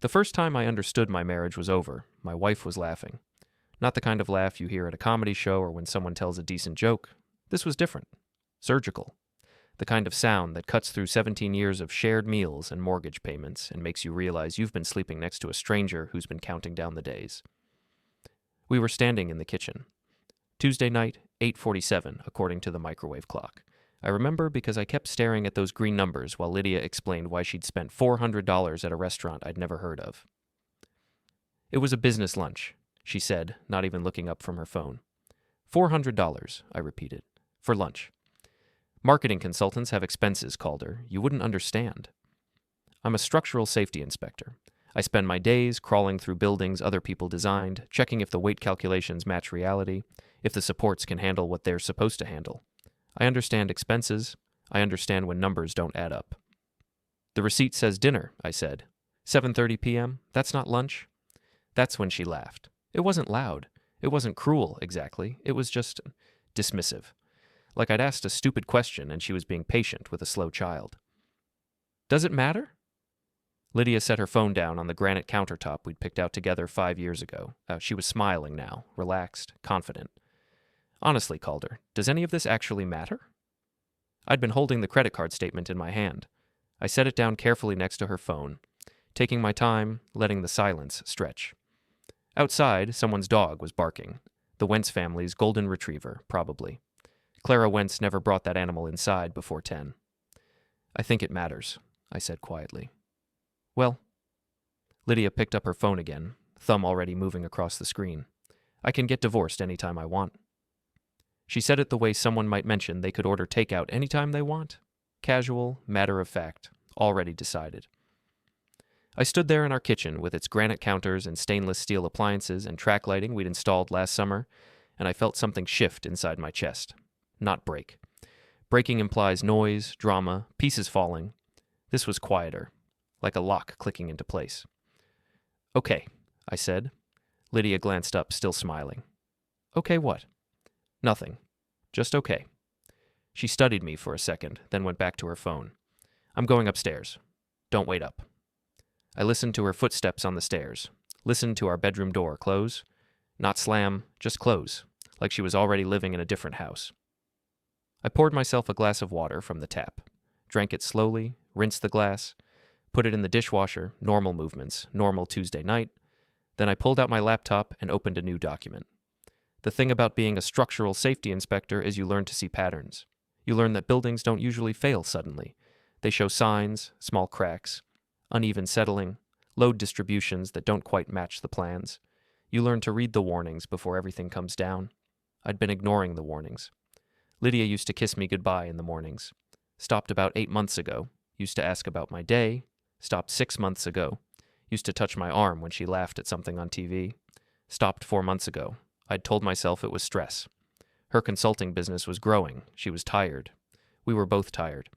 The first time I understood my marriage was over, my wife was laughing. Not the kind of laugh you hear at a comedy show or when someone tells a decent joke. This was different. Surgical. The kind of sound that cuts through 17 years of shared meals and mortgage payments and makes you realize you've been sleeping next to a stranger who's been counting down the days. We were standing in the kitchen. Tuesday night, 8:47, according to the microwave clock. I remember because I kept staring at those green numbers while Lydia explained why she'd spent $400 at a restaurant I'd never heard of. It was a business lunch, she said, not even looking up from her phone. $400, I repeated, for lunch. Marketing consultants have expenses, Calder. You wouldn't understand. I'm a structural safety inspector. I spend my days crawling through buildings other people designed, checking if the weight calculations match reality, if the supports can handle what they're supposed to handle. I understand expenses. I understand when numbers don't add up. The receipt says dinner, I said. 7:30 p.m.? That's not lunch? That's when she laughed. It wasn't loud. It wasn't cruel, exactly. It was just dismissive. Like I'd asked a stupid question and she was being patient with a slow child. Does it matter? Lydia set her phone down on the granite countertop we'd picked out together 5 years ago. She was smiling now, relaxed, confident. Honestly, Calder, does any of this actually matter? I'd been holding the credit card statement in my hand. I set it down carefully next to her phone, taking my time, letting the silence stretch. Outside, someone's dog was barking. The Wentz family's golden retriever, probably. Clara Wentz never brought that animal inside before 10. I think it matters, I said quietly. Well, Lydia picked up her phone again, thumb already moving across the screen. I can get divorced anytime I want. She said it the way someone might mention they could order takeout anytime they want. Casual, matter of fact, already decided. I stood there in our kitchen with its granite counters and stainless steel appliances and track lighting we'd installed last summer, and I felt something shift inside my chest. Not break. Breaking implies noise, drama, pieces falling. This was quieter, like a lock clicking into place. Okay, I said. Lydia glanced up, still smiling. Okay, what? Nothing. Just okay. She studied me for a second, then went back to her phone. I'm going upstairs. Don't wait up. I listened to her footsteps on the stairs, listened to our bedroom door close. Not slam, just close, like she was already living in a different house. I poured myself a glass of water from the tap, drank it slowly, rinsed the glass, put it in the dishwasher, normal movements, normal Tuesday night. Then I pulled out my laptop and opened a new document. The thing about being a structural safety inspector is you learn to see patterns. You learn that buildings don't usually fail suddenly. They show signs, small cracks, uneven settling, load distributions that don't quite match the plans. You learn to read the warnings before everything comes down. I'd been ignoring the warnings. Lydia used to kiss me goodbye in the mornings. Stopped about 8 months ago. Used to ask about my day. Stopped 6 months ago. Used to touch my arm when she laughed at something on TV. Stopped 4 months ago. I'd told myself it was stress. Her consulting business was growing. She was tired. We were both tired.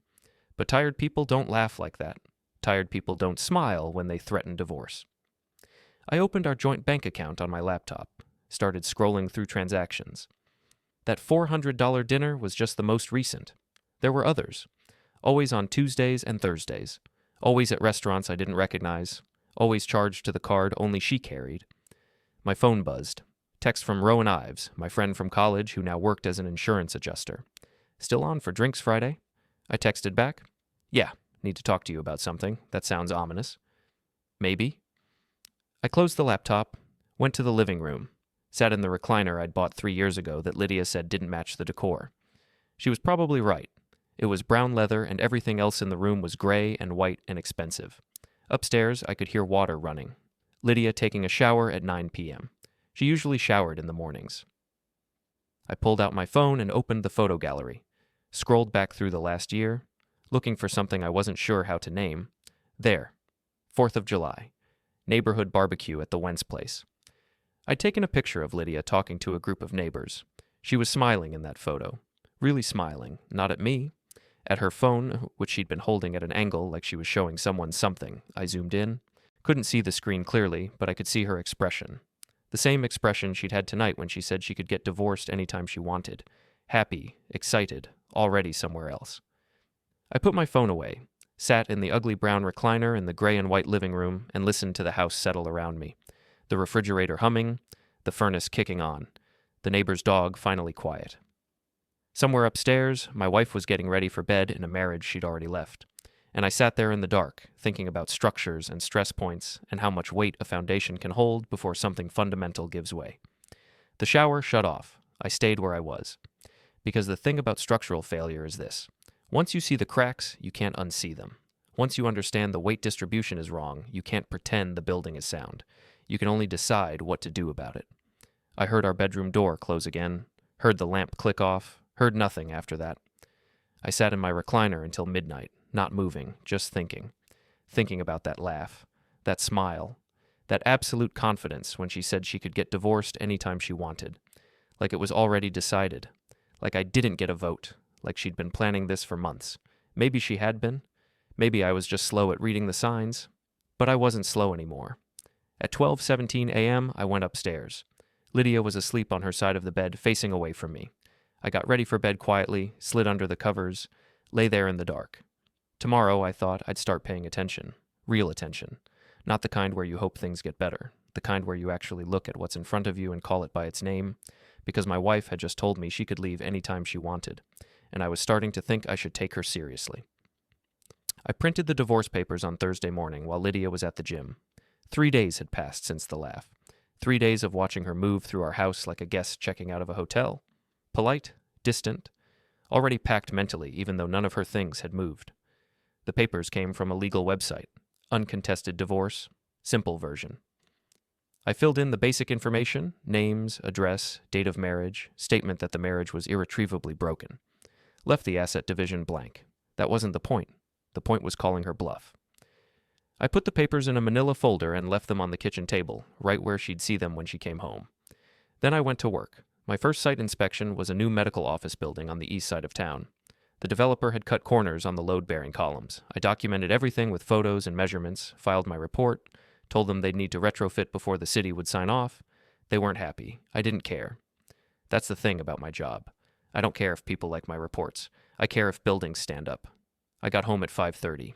But tired people don't laugh like that. Tired people don't smile when they threaten divorce. I opened our joint bank account on my laptop, started scrolling through transactions. That $400 dinner was just the most recent. There were others. Always on Tuesdays and Thursdays. Always at restaurants I didn't recognize. Always charged to the card only she carried. My phone buzzed. Text from Rowan Ives, my friend from college who now worked as an insurance adjuster. Still on for drinks Friday? I texted back. Yeah, need to talk to you about something. That sounds ominous. Maybe. I closed the laptop, went to the living room, sat in the recliner I'd bought 3 years ago that Lydia said didn't match the decor. She was probably right. It was brown leather and everything else in the room was gray and white and expensive. Upstairs, I could hear water running. Lydia taking a shower at 9 p.m. She usually showered in the mornings. I pulled out my phone and opened the photo gallery, scrolled back through the last year, looking for something I wasn't sure how to name. There, 4th of July, neighborhood barbecue at the Wentz place. I'd taken a picture of Lydia talking to a group of neighbors. She was smiling in that photo, really smiling, not at me. At her phone, which she'd been holding at an angle like she was showing someone something. I zoomed in. Couldn't see the screen clearly, but I could see her expression. The same expression she'd had tonight when she said she could get divorced anytime she wanted. Happy, excited, already somewhere else. I put my phone away, sat in the ugly brown recliner in the gray and white living room, and listened to the house settle around me. The refrigerator humming, the furnace kicking on, the neighbor's dog finally quiet. Somewhere upstairs, my wife was getting ready for bed in a marriage she'd already left, and I sat there in the dark, thinking about structures and stress points and how much weight a foundation can hold before something fundamental gives way. The shower shut off. I stayed where I was. Because the thing about structural failure is this. Once you see the cracks, you can't unsee them. Once you understand the weight distribution is wrong, you can't pretend the building is sound. You can only decide what to do about it. I heard our bedroom door close again, heard the lamp click off, heard nothing after that. I sat in my recliner until midnight, not moving, just thinking. Thinking about that laugh, that smile, that absolute confidence when she said she could get divorced anytime she wanted. Like it was already decided. Like I didn't get a vote. Like she'd been planning this for months. Maybe she had been. Maybe I was just slow at reading the signs. But I wasn't slow anymore. At 12:17 a.m., I went upstairs. Lydia was asleep on her side of the bed, facing away from me. I got ready for bed quietly, slid under the covers, lay there in the dark. Tomorrow, I thought, I'd start paying attention. Real attention. Not the kind where you hope things get better. The kind where you actually look at what's in front of you and call it by its name. Because my wife had just told me she could leave any time she wanted, and I was starting to think I should take her seriously. I printed the divorce papers on Thursday morning while Lydia was at the gym. 3 days had passed since the laugh. 3 days of watching her move through our house like a guest checking out of a hotel. Polite, distant, already packed mentally even though none of her things had moved. The papers came from a legal website. Uncontested divorce, simple version. I filled in the basic information, names, address, date of marriage, statement that the marriage was irretrievably broken. Left the asset division blank. That wasn't the point. The point was calling her bluff. I put the papers in a manila folder and left them on the kitchen table, right where she'd see them when she came home. Then I went to work. My first site inspection was a new medical office building on the east side of town. The developer had cut corners on the load-bearing columns. I documented everything with photos and measurements, filed my report, told them they'd need to retrofit before the city would sign off. They weren't happy. I didn't care. That's the thing about my job. I don't care if people like my reports. I care if buildings stand up. I got home at 5:30.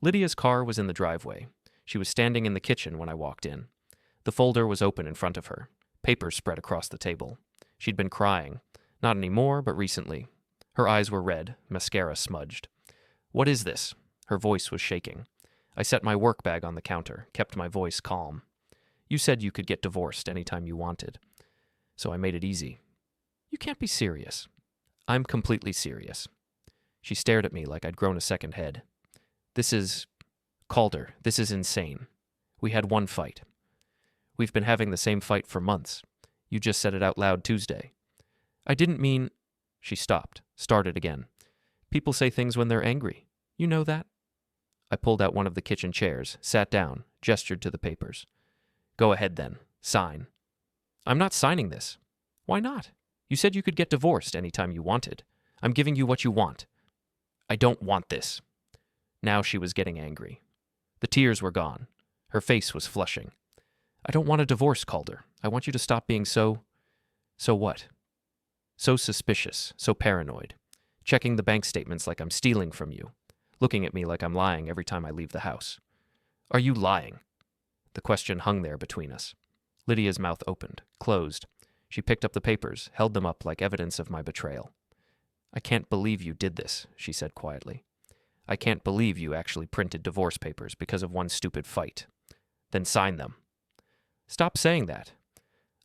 Lydia's car was in the driveway. She was standing in the kitchen when I walked in. The folder was open in front of her. Papers spread across the table. She'd been crying. Not anymore, but recently. Her eyes were red, mascara smudged. "What is this?" Her voice was shaking. I set my work bag on the counter, kept my voice calm. "You said you could get divorced anytime you wanted. So I made it easy." "You can't be serious." "I'm completely serious." She stared at me like I'd grown a second head. Calder, this is insane. We had one fight. We've been having the same fight for months. You just said it out loud Tuesday." "I didn't mean—" She stopped, started again. "People say things when they're angry. You know that?" I pulled out one of the kitchen chairs, sat down, gestured to the papers. "Go ahead then. Sign." "I'm not signing this." "Why not? You said you could get divorced anytime you wanted. I'm giving you what you want." "I don't want this." Now she was getting angry. The tears were gone. Her face was flushing. "I don't want a divorce, Calder. I want you to stop being so what? So suspicious, so paranoid. Checking the bank statements like I'm stealing from you. Looking at me like I'm lying every time I leave the house. Are you lying?" The question hung there between us. Lydia's mouth opened, closed. She picked up the papers, held them up like evidence of my betrayal. "I can't believe you did this," she said quietly. "I can't believe you actually printed divorce papers because of one stupid fight. Then sign them." "Stop saying that.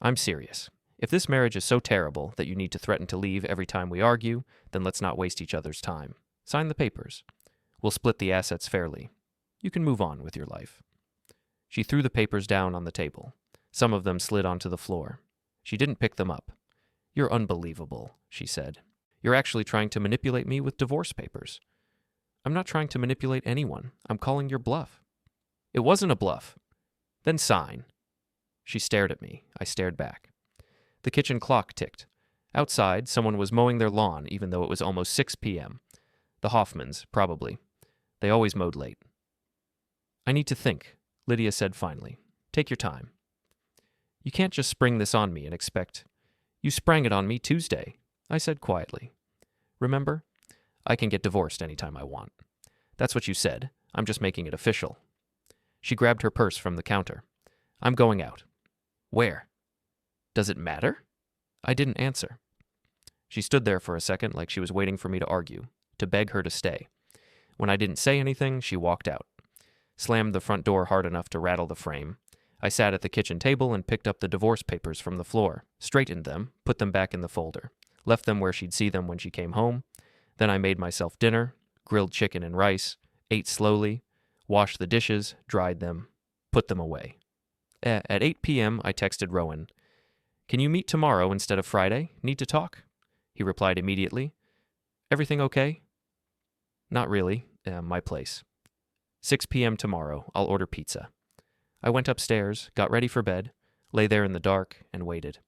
I'm serious. If this marriage is so terrible that you need to threaten to leave every time we argue, then let's not waste each other's time. Sign the papers. We'll split the assets fairly. You can move on with your life." She threw the papers down on the table. Some of them slid onto the floor. She didn't pick them up. "You're unbelievable," she said. "You're actually trying to manipulate me with divorce papers." "I'm not trying to manipulate anyone. I'm calling your bluff." "It wasn't a bluff." "Then sign." She stared at me. I stared back. The kitchen clock ticked. Outside, someone was mowing their lawn even though it was almost 6 p.m. The Hoffmans, probably. They always mowed late. "I need to think," Lydia said finally. "Take your time." "You can't just spring this on me and expect—" "You sprang it on me Tuesday," I said quietly. "Remember? I can get divorced anytime I want. That's what you said. I'm just making it official. She grabbed her purse from the counter. I'm going out. Where? Does it matter? I didn't answer. She stood there for a second like she was waiting for me to argue, to beg her to stay. When I didn't say anything, she walked out. Slammed the front door hard enough to rattle the frame. I sat at the kitchen table and picked up the divorce papers from the floor, straightened them, put them back in the folder, left them where she'd see them when she came home. Then I made myself dinner, grilled chicken and rice, ate slowly, washed the dishes, dried them, put them away. At 8 p.m., I texted Rowan. Can you meet tomorrow instead of Friday? Need to talk? He replied immediately. Everything okay? Not really. My place. 6 p.m. tomorrow. I'll order pizza. I went upstairs, got ready for bed, lay there in the dark, and waited.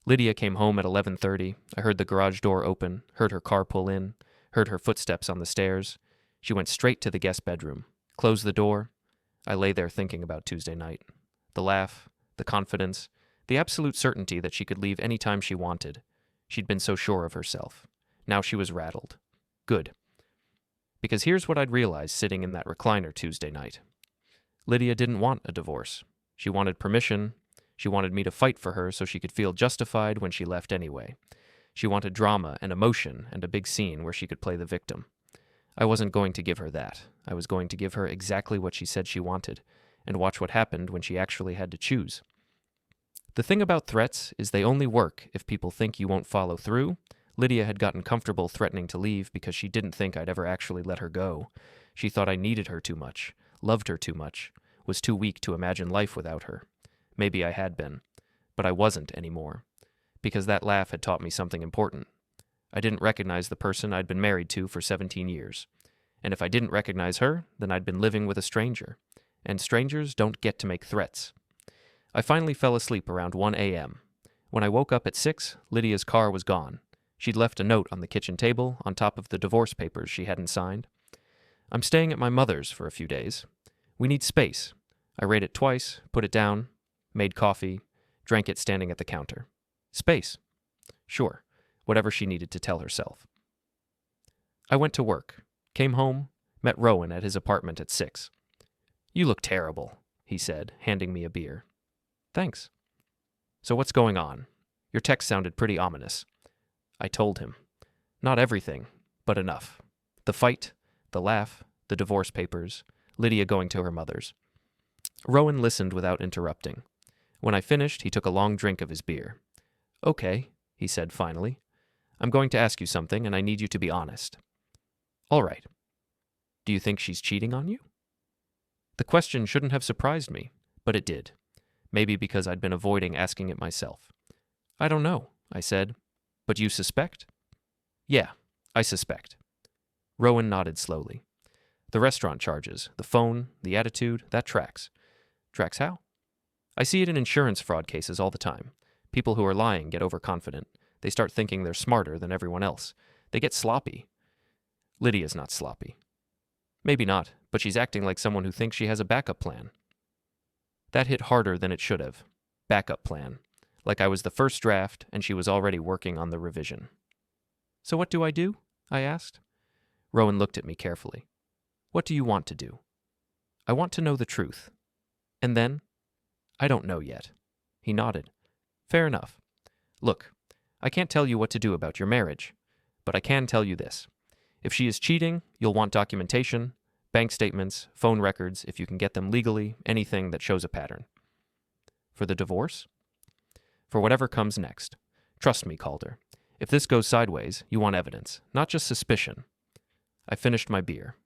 Lydia came home at 11:30. I heard the garage door open, heard her car pull in, heard her footsteps on the stairs. She went straight to the guest bedroom, closed the door. I lay there thinking about Tuesday night. The laugh, the confidence, the absolute certainty that she could leave any time she wanted. She'd been so sure of herself. Now she was rattled. Good. Because here's what I'd realized sitting in that recliner Tuesday night. Lydia didn't want a divorce. She wanted permission. She wanted me to fight for her so she could feel justified when she left anyway. She wanted drama and emotion and a big scene where she could play the victim. I wasn't going to give her that. I was going to give her exactly what she said she wanted, and watch what happened when she actually had to choose. The thing about threats is they only work if people think you won't follow through. Lydia had gotten comfortable threatening to leave because she didn't think I'd ever actually let her go. She thought I needed her too much, loved her too much, was too weak to imagine life without her. Maybe I had been, but I wasn't anymore, because that laugh had taught me something important. I didn't recognize the person I'd been married to for 17 years. And if I didn't recognize her, then I'd been living with a stranger. And strangers don't get to make threats. I finally fell asleep around 1 a.m. When I woke up at 6, Lydia's car was gone. She'd left a note on the kitchen table on top of the divorce papers she hadn't signed. I'm staying at my mother's for a few days. We need space. I read it twice, put it down, made coffee, drank it standing at the counter. Space. Sure, whatever she needed to tell herself. I went to work, came home, met Rowan at his apartment at 6. You look terrible, he said, handing me a beer. Thanks. So what's going on? Your text sounded pretty ominous. I told him. Not everything, but enough. The fight, the laugh, the divorce papers, Lydia going to her mother's. Rowan listened without interrupting. When I finished, he took a long drink of his beer. Okay, he said finally. I'm going to ask you something, and I need you to be honest. All right. Do you think she's cheating on you? The question shouldn't have surprised me, but it did. Maybe because I'd been avoiding asking it myself. I don't know, I said. But you suspect? Yeah, I suspect. Rowan nodded slowly. The restaurant charges, the phone, the attitude, that tracks. Tracks how? I see it in insurance fraud cases all the time. People who are lying get overconfident. They start thinking they're smarter than everyone else. They get sloppy. Lydia's not sloppy. Maybe not, but she's acting like someone who thinks she has a backup plan. That hit harder than it should have. Backup plan. Like I was the first draft and she was already working on the revision. So what do? I asked. Rowan looked at me carefully. What do you want to do? I want to know the truth. And then? I don't know yet. He nodded. Fair enough. Look, I can't tell you what to do about your marriage, but I can tell you this. If she is cheating, you'll want documentation, bank statements, phone records, if you can get them legally, anything that shows a pattern. For the divorce? For whatever comes next. Trust me, Calder. If this goes sideways, you want evidence, not just suspicion. I finished my beer.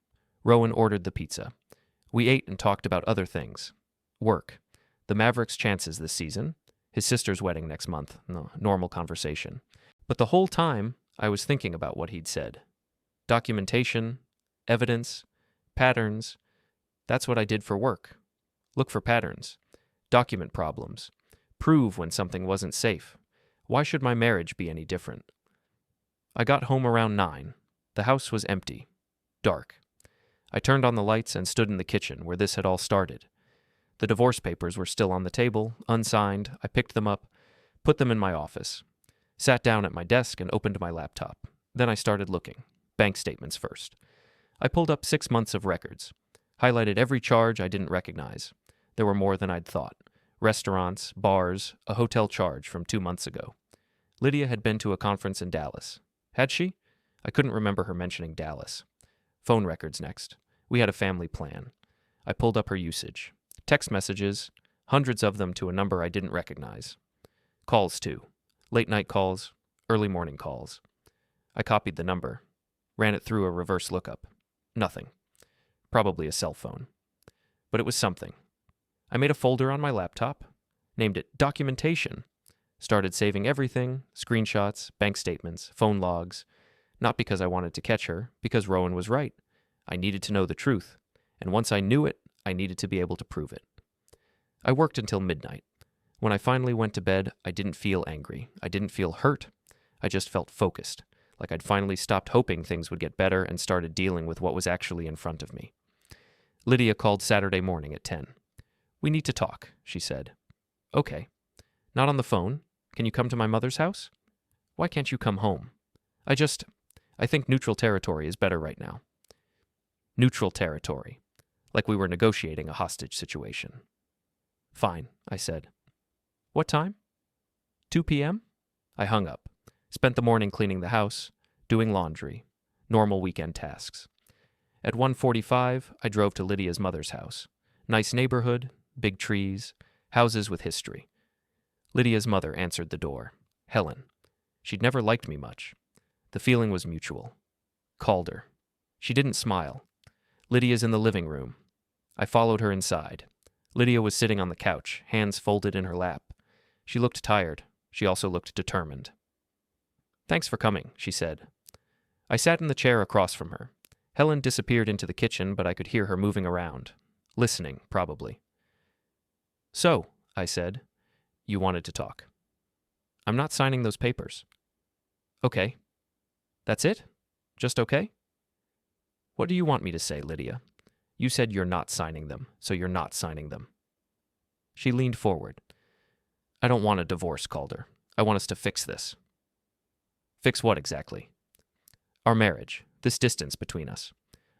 Rowan ordered the pizza. We ate and talked about other things. Work. The Mavericks' chances this season. His sister's wedding next month. No, normal conversation. But the whole time, I was thinking about what he'd said. Documentation, evidence, patterns. That's what I did for work. Look for patterns. Document problems. Prove when something wasn't safe. Why should my marriage be any different? I got home around 9. The house was empty. Dark. I turned on the lights and stood in the kitchen where this had all started. The divorce papers were still on the table, unsigned. I picked them up, put them in my office, sat down at my desk and opened my laptop. Then I started looking. Bank statements first. I pulled up 6 months of records, highlighted every charge I didn't recognize. There were more than I'd thought. Restaurants, bars, a hotel charge from 2 months ago. Lydia had been to a conference in Dallas. Had she? I couldn't remember her mentioning Dallas. Phone records next. We had a family plan. I pulled up her usage. Text messages, hundreds of them to a number I didn't recognize. Calls, too. Late-night calls, early morning calls. I copied the number, ran it through a reverse lookup. Nothing. Probably a cell phone. But it was something. I made a folder on my laptop, named it Documentation, started saving everything, screenshots, bank statements, phone logs, not because I wanted to catch her, because Rowan was right. I needed to know the truth, and once I knew it, I needed to be able to prove it. I worked until midnight. When I finally went to bed, I didn't feel angry. I didn't feel hurt. I just felt focused, like I'd finally stopped hoping things would get better and started dealing with what was actually in front of me. Lydia called Saturday morning at 10. "We need to talk," she said. "Okay. Not on the phone. Can you come to my mother's house?" "Why can't you come home?" I think neutral territory is better right now." Neutral territory. Like we were negotiating a hostage situation. "Fine," I said. "What time?" 2 p.m.? I hung up. Spent the morning cleaning the house, doing laundry, normal weekend tasks. At 1:45, I drove to Lydia's mother's house. Nice neighborhood, big trees, houses with history. Lydia's mother answered the door. Helen. She'd never liked me much. The feeling was mutual. Calder. She didn't smile. "Lydia's in the living room." I followed her inside. Lydia was sitting on the couch, hands folded in her lap. She looked tired. She also looked determined. "Thanks for coming," she said. I sat in the chair across from her. Helen disappeared into the kitchen, but I could hear her moving around. Listening, probably. "So," I said, "you wanted to talk." "I'm not signing those papers." "Okay. That's it? Just okay?" "What do you want me to say, Lydia? You said you're not signing them, so you're not signing them." She leaned forward. "I don't want a divorce, Calder. I want us to fix this." "Fix what exactly?" "Our marriage, this distance between us.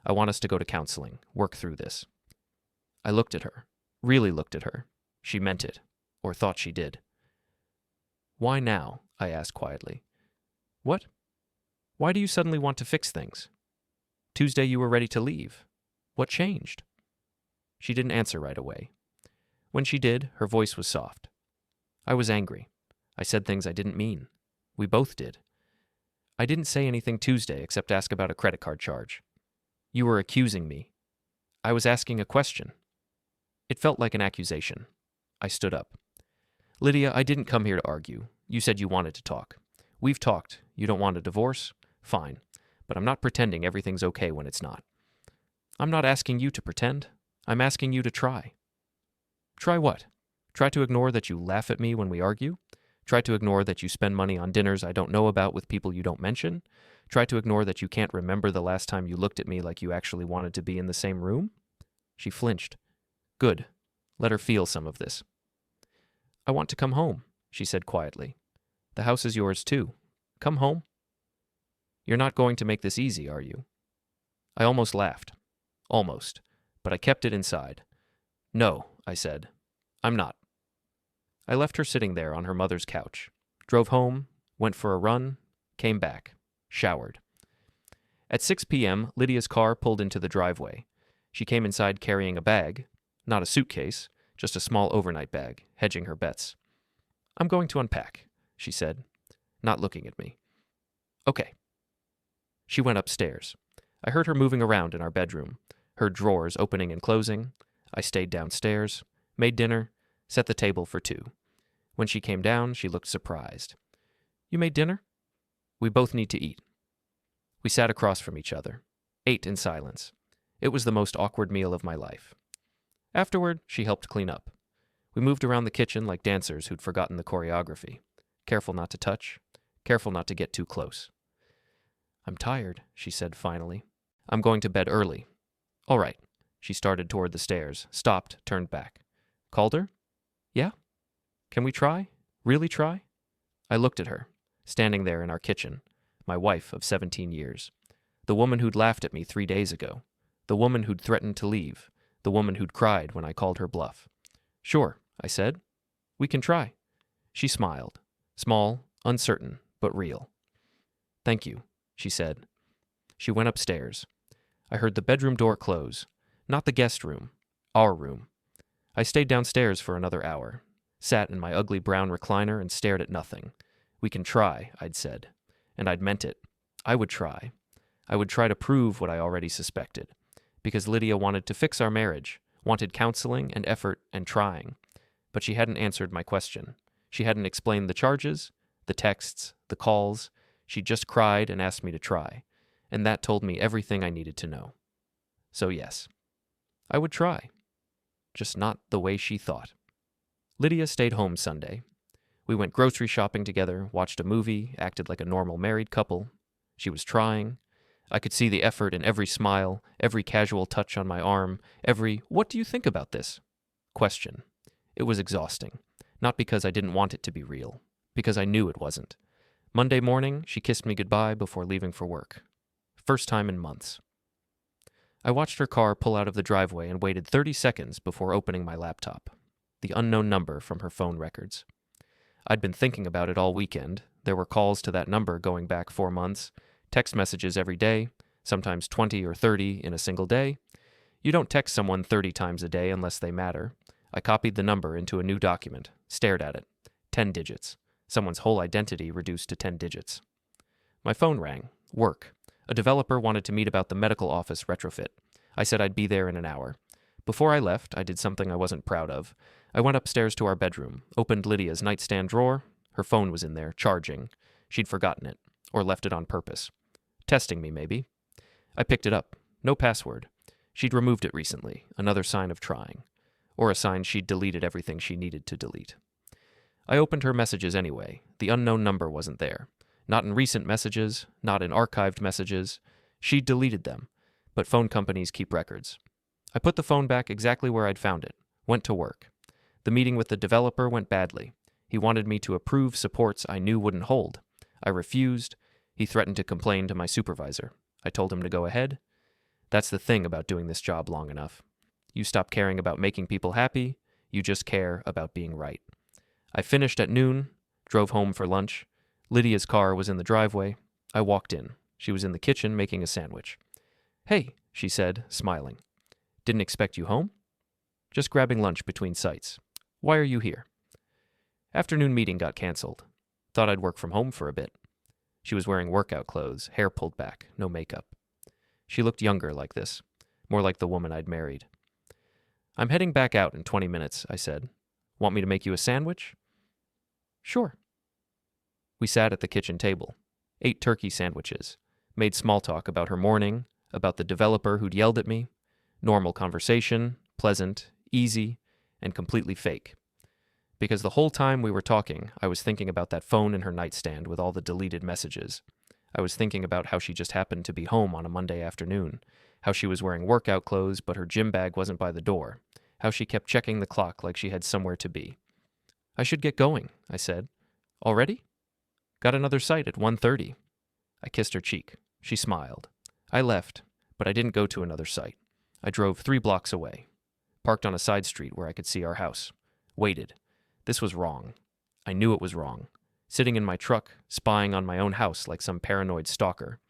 I want us to go to counseling, work through this." I looked at her, really looked at her. She meant it, or thought she did. "Why now?" I asked quietly. "What? Why do you suddenly want to fix things? Tuesday you were ready to leave. What changed?" She didn't answer right away. When she did, her voice was soft. "I was angry. I said things I didn't mean. We both did. I didn't say anything Tuesday except ask about a credit card charge. You were accusing me. I was asking a question." It felt like an accusation. I stood up. "Lydia, I didn't come here to argue. You said you wanted to talk. We've talked. You don't want a divorce? Fine. But I'm not pretending everything's okay when it's not. I'm not asking you to pretend. I'm asking you to try." "Try what? Try to ignore that you laugh at me when we argue? Try to ignore that you spend money on dinners I don't know about with people you don't mention? Try to ignore that you can't remember the last time you looked at me like you actually wanted to be in the same room?" She flinched. "Good. Let her feel some of this." "I want to come home," she said quietly. "The house is yours too. Come home." "You're not going to make this easy, are you?" I almost laughed. Almost. But I kept it inside. "No," I said. "I'm not." I left her sitting there on her mother's couch. Drove home, went for a run, came back, showered. At 6 p.m., Lydia's car pulled into the driveway. She came inside carrying a bag, not a suitcase, just a small overnight bag, hedging her bets. "I'm going to unpack," she said, not looking at me. "Okay." She went upstairs. I heard her moving around in our bedroom, heard drawers opening and closing. I stayed downstairs, made dinner, set the table for 2. When she came down, she looked surprised. "You made dinner?" "We both need to eat." We sat across from each other, ate in silence. It was the most awkward meal of my life. Afterward, she helped clean up. We moved around the kitchen like dancers who'd forgotten the choreography. Careful not to touch, careful not to get too close. "I'm tired," she said finally. "I'm going to bed early." "All right." She started toward the stairs, stopped, turned back. "Calder?" "Yeah? Can we try? Really try?" I looked at her, standing there in our kitchen, my wife of 17 years. The woman who'd laughed at me 3 days ago. The woman who'd threatened to leave. The woman who'd cried when I called her bluff. "Sure," I said. "We can try." She smiled. Small, uncertain, but real. "Thank you," she said. She went upstairs. I heard the bedroom door close. Not the guest room. Our room. I stayed downstairs for another hour. Sat in my ugly brown recliner and stared at nothing. "We can try," I'd said. And I'd meant it. I would try. I would try to prove what I already suspected. Because Lydia wanted to fix our marriage, wanted counseling and effort and trying. But she hadn't answered my question. She hadn't explained the charges, the texts, the calls. She just cried and asked me to try. And that told me everything I needed to know. So yes, I would try. Just not the way she thought. Lydia stayed home Sunday. We went grocery shopping together, watched a movie, acted like a normal married couple. She was trying. I could see the effort in every smile, every casual touch on my arm, every "what do you think about this?" question. It was exhausting. Not because I didn't want it to be real, because I knew it wasn't. Monday morning, she kissed me goodbye before leaving for work. First time in months. I watched her car pull out of the driveway and waited 30 seconds before opening my laptop. The unknown number from her phone records. I'd been thinking about it all weekend. There were calls to that number going back 4 months, text messages every day, sometimes 20 or 30 in a single day. You don't text someone 30 times a day unless they matter. I copied the number into a new document, stared at it. 10 digits. Someone's whole identity reduced to 10 digits. My phone rang. Work. A developer wanted to meet about the medical office retrofit. I said I'd be there in an hour. Before I left, I did something I wasn't proud of. I went upstairs to our bedroom, opened Lydia's nightstand drawer. Her phone was in there, charging. She'd forgotten it, or left it on purpose. Testing me, maybe. I picked it up. No password. She'd removed it recently, another sign of trying. Or a sign she'd deleted everything she needed to delete. I opened her messages anyway. The unknown number wasn't there. Not in recent messages, not in archived messages. She'd deleted them, but phone companies keep records. I put the phone back exactly where I'd found it. Went to work. The meeting with the developer went badly. He wanted me to approve supports I knew wouldn't hold. I refused. He threatened to complain to my supervisor. I told him to go ahead. That's the thing about doing this job long enough. You stop caring about making people happy. You just care about being right. I finished at noon, drove home for lunch. Lydia's car was in the driveway. I walked in. She was in the kitchen making a sandwich. "Hey," she said, smiling. "Didn't expect you home?" "Just grabbing lunch between sites. Why are you here?" Afternoon meeting got canceled. Thought I'd work from home for a bit. She was wearing workout clothes, hair pulled back, no makeup. She looked younger like this, more like the woman I'd married. "I'm heading back out in 20 minutes, I said. "Want me to make you a sandwich?" "Sure." We sat at the kitchen table, ate turkey sandwiches, made small talk about her morning, about the developer who'd yelled at me. Normal conversation, pleasant, easy, and completely fake. Because the whole time we were talking, I was thinking about that phone in her nightstand with all the deleted messages. I was thinking about how she just happened to be home on a Monday afternoon, how she was wearing workout clothes but her gym bag wasn't by the door, how she kept checking the clock like she had somewhere to be. "I should get going," I said. "Already?" "Got another site at 1:30. I kissed her cheek. She smiled. I left, but I didn't go to another site. I drove 3 blocks away. Parked on a side street where I could see our house. Waited. This was wrong. I knew it was wrong. Sitting in my truck, spying on my own house like some paranoid stalker.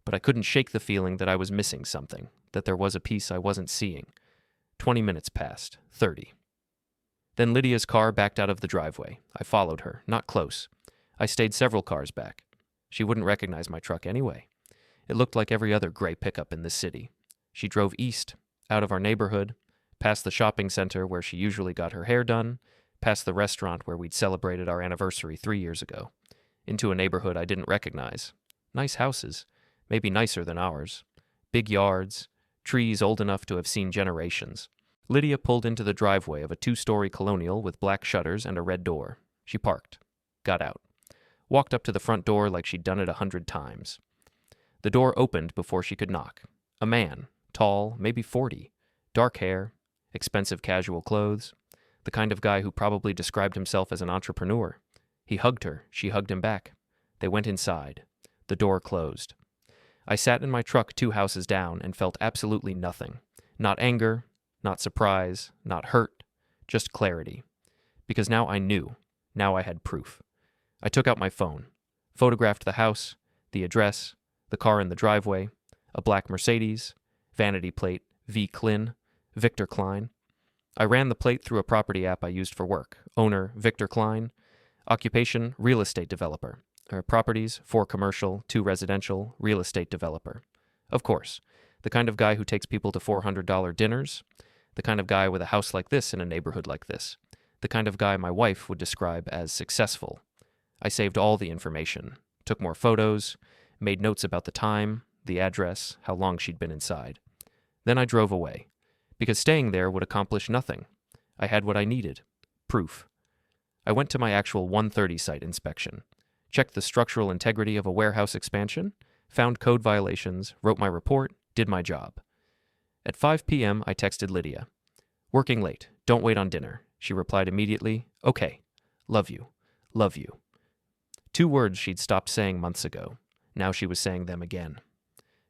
But I couldn't shake the feeling that I was missing something, that there was a piece I wasn't seeing. 20 minutes passed. 30. Then Lydia's car backed out of the driveway. I followed her, not close. I stayed several cars back. She wouldn't recognize my truck anyway. It looked like every other gray pickup in this city. She drove east, out of our neighborhood, past the shopping center where she usually got her hair done, past the restaurant where we'd celebrated our anniversary 3 years ago, into a neighborhood I didn't recognize. Nice houses, maybe nicer than ours. Big yards, trees old enough to have seen generations. Lydia pulled into the driveway of a 2-story colonial with black shutters and a red door. She parked, got out, walked up to the front door like she'd done it 100 times. The door opened before she could knock. A man, tall, maybe 40, dark hair, expensive casual clothes, the kind of guy who probably described himself as an entrepreneur. He hugged her, she hugged him back. They went inside. The door closed. I sat in my truck 2 houses down and felt absolutely nothing. Not anger, not surprise, not hurt, just clarity. Because now I knew. Now I had proof. I took out my phone, photographed the house, the address, the car in the driveway, a black Mercedes, vanity plate, V. Klin, Victor Klein. I ran the plate through a property app I used for work. Owner, Victor Klein. Occupation, real estate developer. Properties, 4 commercial, 2 residential, real estate developer. Of course, the kind of guy who takes people to $400 dinners. The kind of guy with a house like this in a neighborhood like this. The kind of guy my wife would describe as successful. I saved all the information, took more photos, made notes about the time, the address, how long she'd been inside. Then I drove away, because staying there would accomplish nothing. I had what I needed, proof. I went to my actual 130 site inspection, checked the structural integrity of a warehouse expansion, found code violations, wrote my report, did my job. At 5 p.m., I texted Lydia. "Working late, don't wait on dinner." She replied immediately, "Okay, love you, love you." 2 words she'd stopped saying months ago. Now she was saying them again.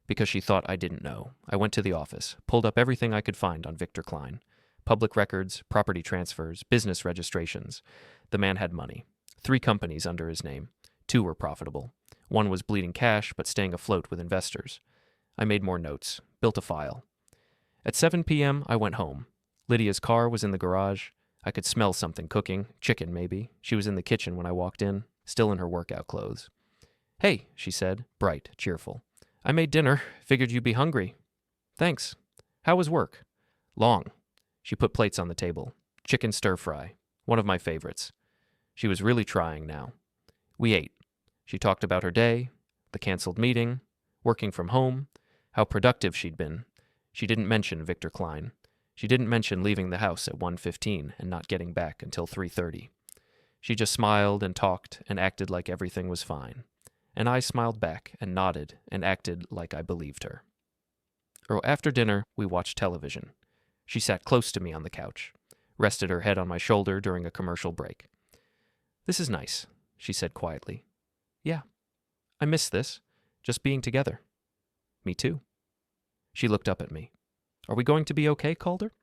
Because she thought I didn't know, I went to the office, pulled up everything I could find on Victor Klein. Public records, property transfers, business registrations. The man had money. 3 companies under his name. 2 were profitable. 1 was bleeding cash, but staying afloat with investors. I made more notes, built a file. At 7 p.m., I went home. Lydia's car was in the garage. I could smell something cooking, chicken maybe. She was in the kitchen when I walked in, still in her workout clothes. "Hey," she said, bright, cheerful. "I made dinner. Figured you'd be hungry." "Thanks. How was work?" "Long." She put plates on the table. Chicken stir-fry, one of my favorites. She was really trying now. We ate. She talked about her day, the canceled meeting, working from home, how productive she'd been. She didn't mention Victor Klein. She didn't mention leaving the house at 1:15 and not getting back until 3:30. She just smiled and talked and acted like everything was fine. And I smiled back and nodded and acted like I believed her. After dinner, we watched television. She sat close to me on the couch, rested her head on my shoulder during a commercial break. "This is nice," she said quietly. "Yeah, I miss this, just being together." "Me too." She looked up at me. "Are we going to be okay, Calder?"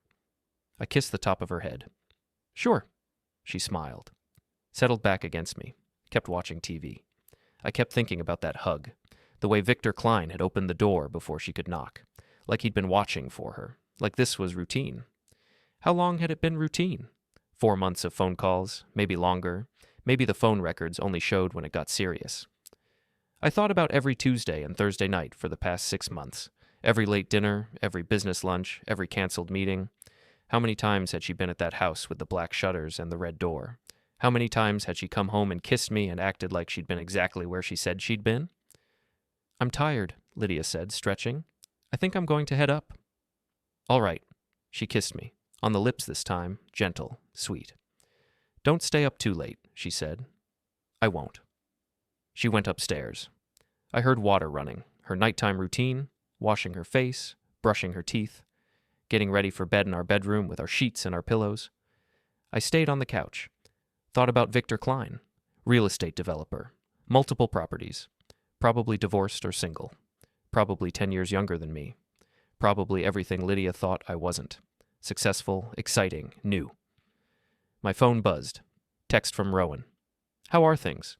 I kissed the top of her head. "Sure." She smiled, settled back against me, kept watching TV. I kept thinking about that hug, the way Victor Klein had opened the door before she could knock, like he'd been watching for her, like this was routine. How long had it been routine? 4 months of phone calls, maybe longer. Maybe the phone records only showed when it got serious. I thought about every Tuesday and Thursday night for the past 6 months. Every late dinner, every business lunch, every canceled meeting. How many times had she been at that house with the black shutters and the red door? How many times had she come home and kissed me and acted like she'd been exactly where she said she'd been? "I'm tired," Lydia said, stretching. "I think I'm going to head up." "All right." She kissed me, on the lips this time, gentle, sweet. "Don't stay up too late," she said. "I won't." She went upstairs. I heard water running, her nighttime routine, washing her face, brushing her teeth, getting ready for bed in our bedroom with our sheets and our pillows. I stayed on the couch, thought about Victor Klein, real estate developer, multiple properties, probably divorced or single, probably 10 years younger than me, probably everything Lydia thought I wasn't, successful, exciting, new. My phone buzzed. Text from Rowan. "How are things?"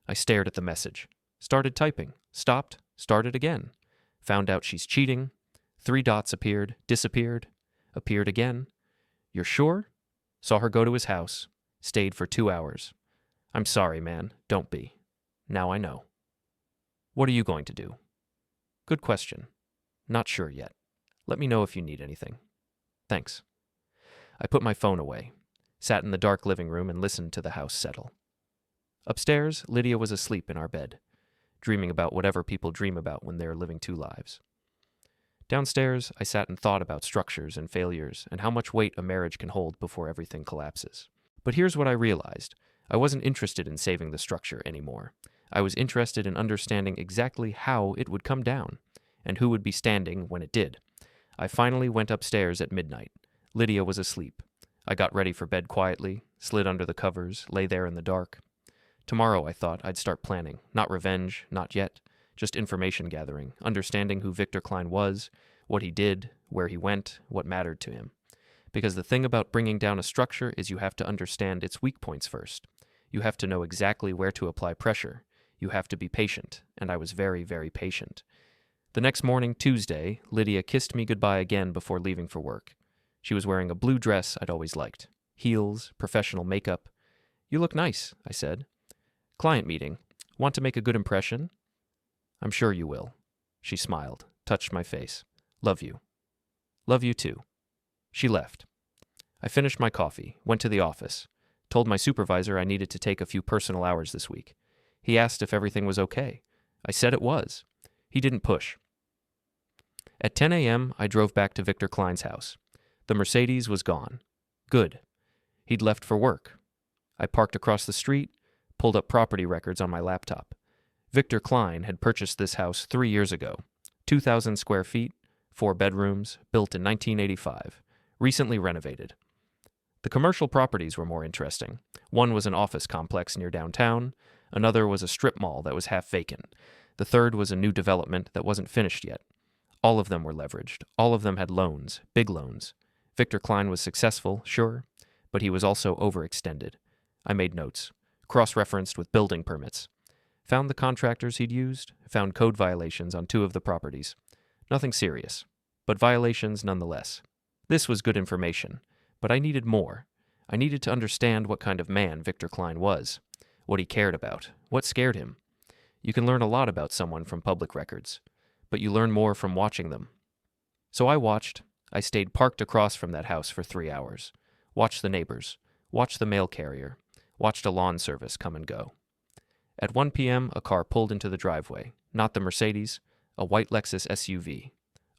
I stared at the message, started typing, stopped, started again. Found out she's cheating. 3 dots appeared, disappeared, appeared again. "You're sure?" Saw her go to his house. Stayed for 2 hours. "I'm sorry, man. Don't be. Now I know." "What are you going to do?" "Good question. Not sure yet. Let me know if you need anything. Thanks." I put my phone away, sat in the dark living room and listened to the house settle. Upstairs, Lydia was asleep in our bed, dreaming about whatever people dream about when they're living 2 lives. Downstairs, I sat and thought about structures and failures and how much weight a marriage can hold before everything collapses. But here's what I realized. I wasn't interested in saving the structure anymore. I was interested in understanding exactly how it would come down, and who would be standing when it did. I finally went upstairs at midnight. Lydia was asleep. I got ready for bed quietly, slid under the covers, lay there in the dark. Tomorrow, I thought, I'd start planning. Not revenge, not yet. just information gathering, understanding who Victor Klein was, what he did, where he went, what mattered to him. Because the thing about bringing down a structure is you have to understand its weak points first. You have to know exactly where to apply pressure. You have to be patient, and I was very, very patient. The next morning, Tuesday, Lydia kissed me goodbye again before leaving for work. She was wearing a blue dress I'd always liked. Heels, professional makeup. "You look nice," I said. "Client meeting. Want to make a good impression?" "I'm sure you will." She smiled, touched my face. "Love you." "Love you too." She left. I finished my coffee, went to the office, told my supervisor I needed to take a few personal hours this week. He asked if everything was okay. I said it was. He didn't push. At 10 a.m., I drove back to Victor Klein's house. The Mercedes was gone. Good. He'd left for work. I parked across the street, pulled up property records on my laptop. Victor Klein had purchased this house 3 years ago. 2,000 square feet, 4 bedrooms, built in 1985, recently renovated. The commercial properties were more interesting. One was an office complex near downtown. Another was a strip mall that was half vacant. The third was a new development that wasn't finished yet. All of them were leveraged. All of them had loans, big loans. Victor Klein was successful, sure, but he was also overextended. I made notes, cross-referenced with building permits. Found the contractors he'd used, found code violations on 2 of the properties. Nothing serious, but violations nonetheless. This was good information, but I needed more. I needed to understand what kind of man Victor Klein was, what he cared about, what scared him. You can learn a lot about someone from public records, but you learn more from watching them. So I watched. I stayed parked across from that house for 3 hours. Watched the neighbors, watched the mail carrier, watched a lawn service come and go. At 1 p.m., a car pulled into the driveway, not the Mercedes, a white Lexus SUV.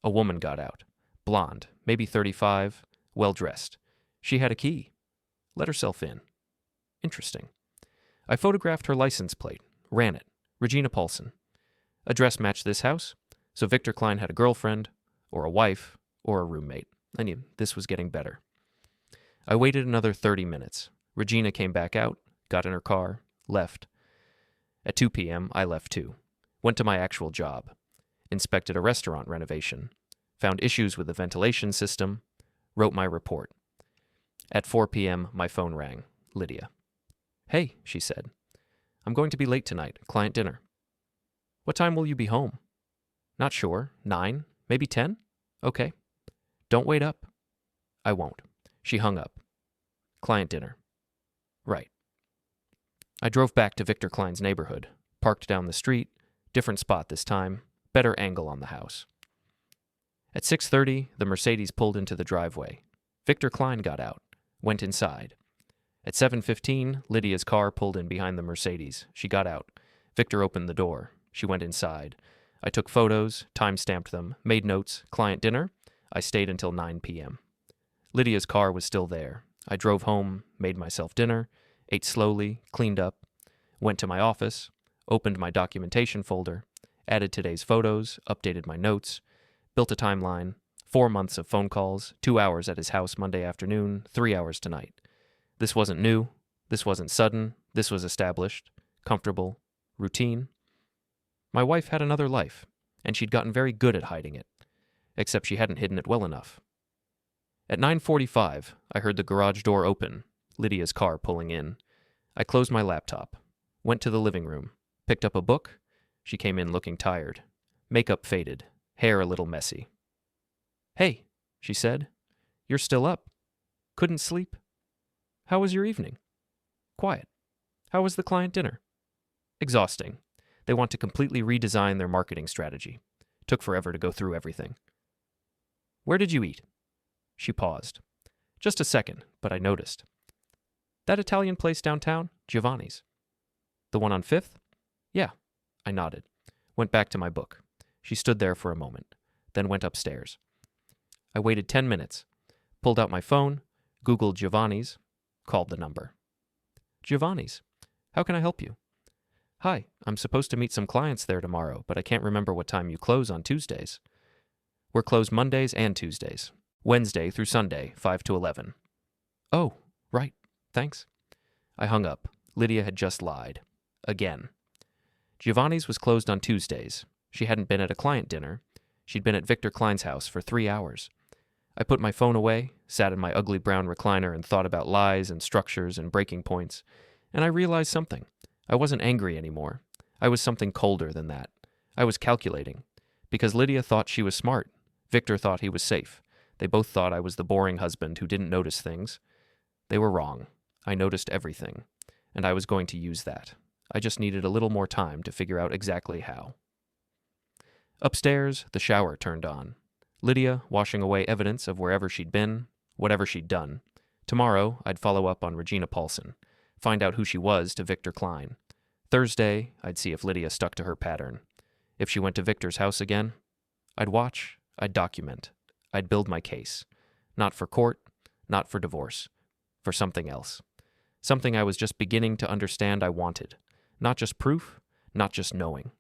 A woman got out, blonde, maybe 35, well-dressed. She had a key. Let herself in. Interesting. I photographed her license plate, ran it. Regina Paulson. Address matched this house, so Victor Klein had a girlfriend, or a wife, or a roommate. I knew this was getting better. I waited another 30 minutes. Regina came back out, got in her car, left. At 2 p.m., I left too. Went to my actual job. Inspected a restaurant renovation. Found issues with the ventilation system. Wrote my report. At 4 p.m., my phone rang. Lydia. "Hey," she said. "I'm going to be late tonight, client dinner." "What time will you be home?" "Not sure. 9? Maybe 10? Okay. Don't wait up." "I won't." She hung up. Client dinner. Right. I drove back to Victor Klein's neighborhood, parked down the street, different spot this time, better angle on the house. At 6:30, the Mercedes pulled into the driveway. Victor Klein got out, went inside. At 7:15, Lydia's car pulled in behind the Mercedes. She got out. Victor opened the door. She went inside. I took photos, time-stamped them, made notes, client dinner. I stayed until 9 p.m. Lydia's car was still there. I drove home, made myself dinner, ate slowly, cleaned up, went to my office, opened my documentation folder, added today's photos, updated my notes, built a timeline, 4 months of phone calls, 2 hours at his house Monday afternoon, 3 hours tonight. This wasn't new. This wasn't sudden. This was established, comfortable, routine. My wife had another life, and she'd gotten very good at hiding it, except she hadn't hidden it well enough. At 9:45, I heard the garage door open, Lydia's car pulling in. I closed my laptop, went to the living room, picked up a book. She came in looking tired. Makeup faded, hair a little messy. "Hey," she said. "You're still up. Couldn't sleep? How was your evening?" "Quiet." "How was the client dinner?" "Exhausting. They want to completely redesign their marketing strategy. Took forever to go through everything." "Where did you eat?" She paused. "Just a second, but I noticed." "That Italian place downtown? Giovanni's." "The one on 5th? Yeah." I nodded. Went back to my book. She stood there for a moment, then went upstairs. I waited 10 minutes, pulled out my phone, Googled Giovanni's, called the number. "Giovanni's. How can I help you?" "Hi, I'm supposed to meet some clients there tomorrow, but I can't remember what time you close on Tuesdays." "We're closed Mondays and Tuesdays. Wednesday through Sunday, 5 to 11. "Oh, right. Thanks." I hung up. Lydia had just lied. Again. Giovanni's was closed on Tuesdays. She hadn't been at a client dinner. She'd been at Victor Klein's house for 3 hours. I put my phone away, sat in my ugly brown recliner and thought about lies and structures and breaking points, and I realized something. I wasn't angry anymore. I was something colder than that. I was calculating. Because Lydia thought she was smart. Victor thought he was safe. They both thought I was the boring husband who didn't notice things. They were wrong. I noticed everything. And I was going to use that. I just needed a little more time to figure out exactly how. Upstairs, the shower turned on. Lydia washing away evidence of wherever she'd been, whatever she'd done. Tomorrow, I'd follow up on Regina Paulson, find out who she was to Victor Klein. Thursday, I'd see if Lydia stuck to her pattern. If she went to Victor's house again, I'd watch, I'd document, I'd build my case. Not for court, not for divorce, for something else. Something I was just beginning to understand I wanted. Not just proof, not just knowing.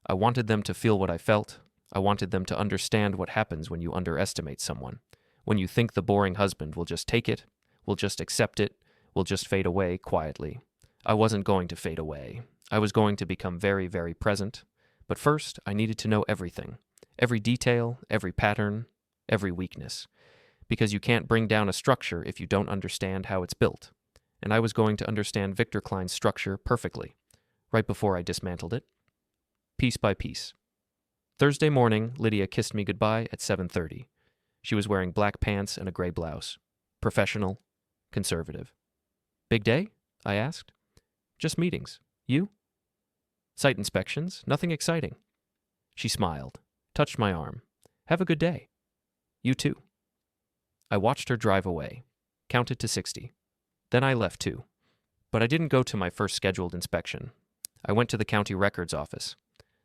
I wanted them to feel what I felt. I wanted them to understand what happens when you underestimate someone. When you think the boring husband will just take it, will just accept it, will just fade away quietly. I wasn't going to fade away. I was going to become very, very present. But first, I needed to know everything. Every detail, every pattern, every weakness. Because you can't bring down a structure if you don't understand how it's built. And I was going to understand Victor Klein's structure perfectly, right before I dismantled it. Piece by piece. Thursday morning, Lydia kissed me goodbye at 7:30. She was wearing black pants and a gray blouse. Professional, conservative. Big day? I asked. Just meetings. You? Site inspections, nothing exciting. She smiled, touched my arm. Have a good day. You too. I watched her drive away, counted to 60. Then I left too. But I didn't go to my first scheduled inspection. I went to the county records office.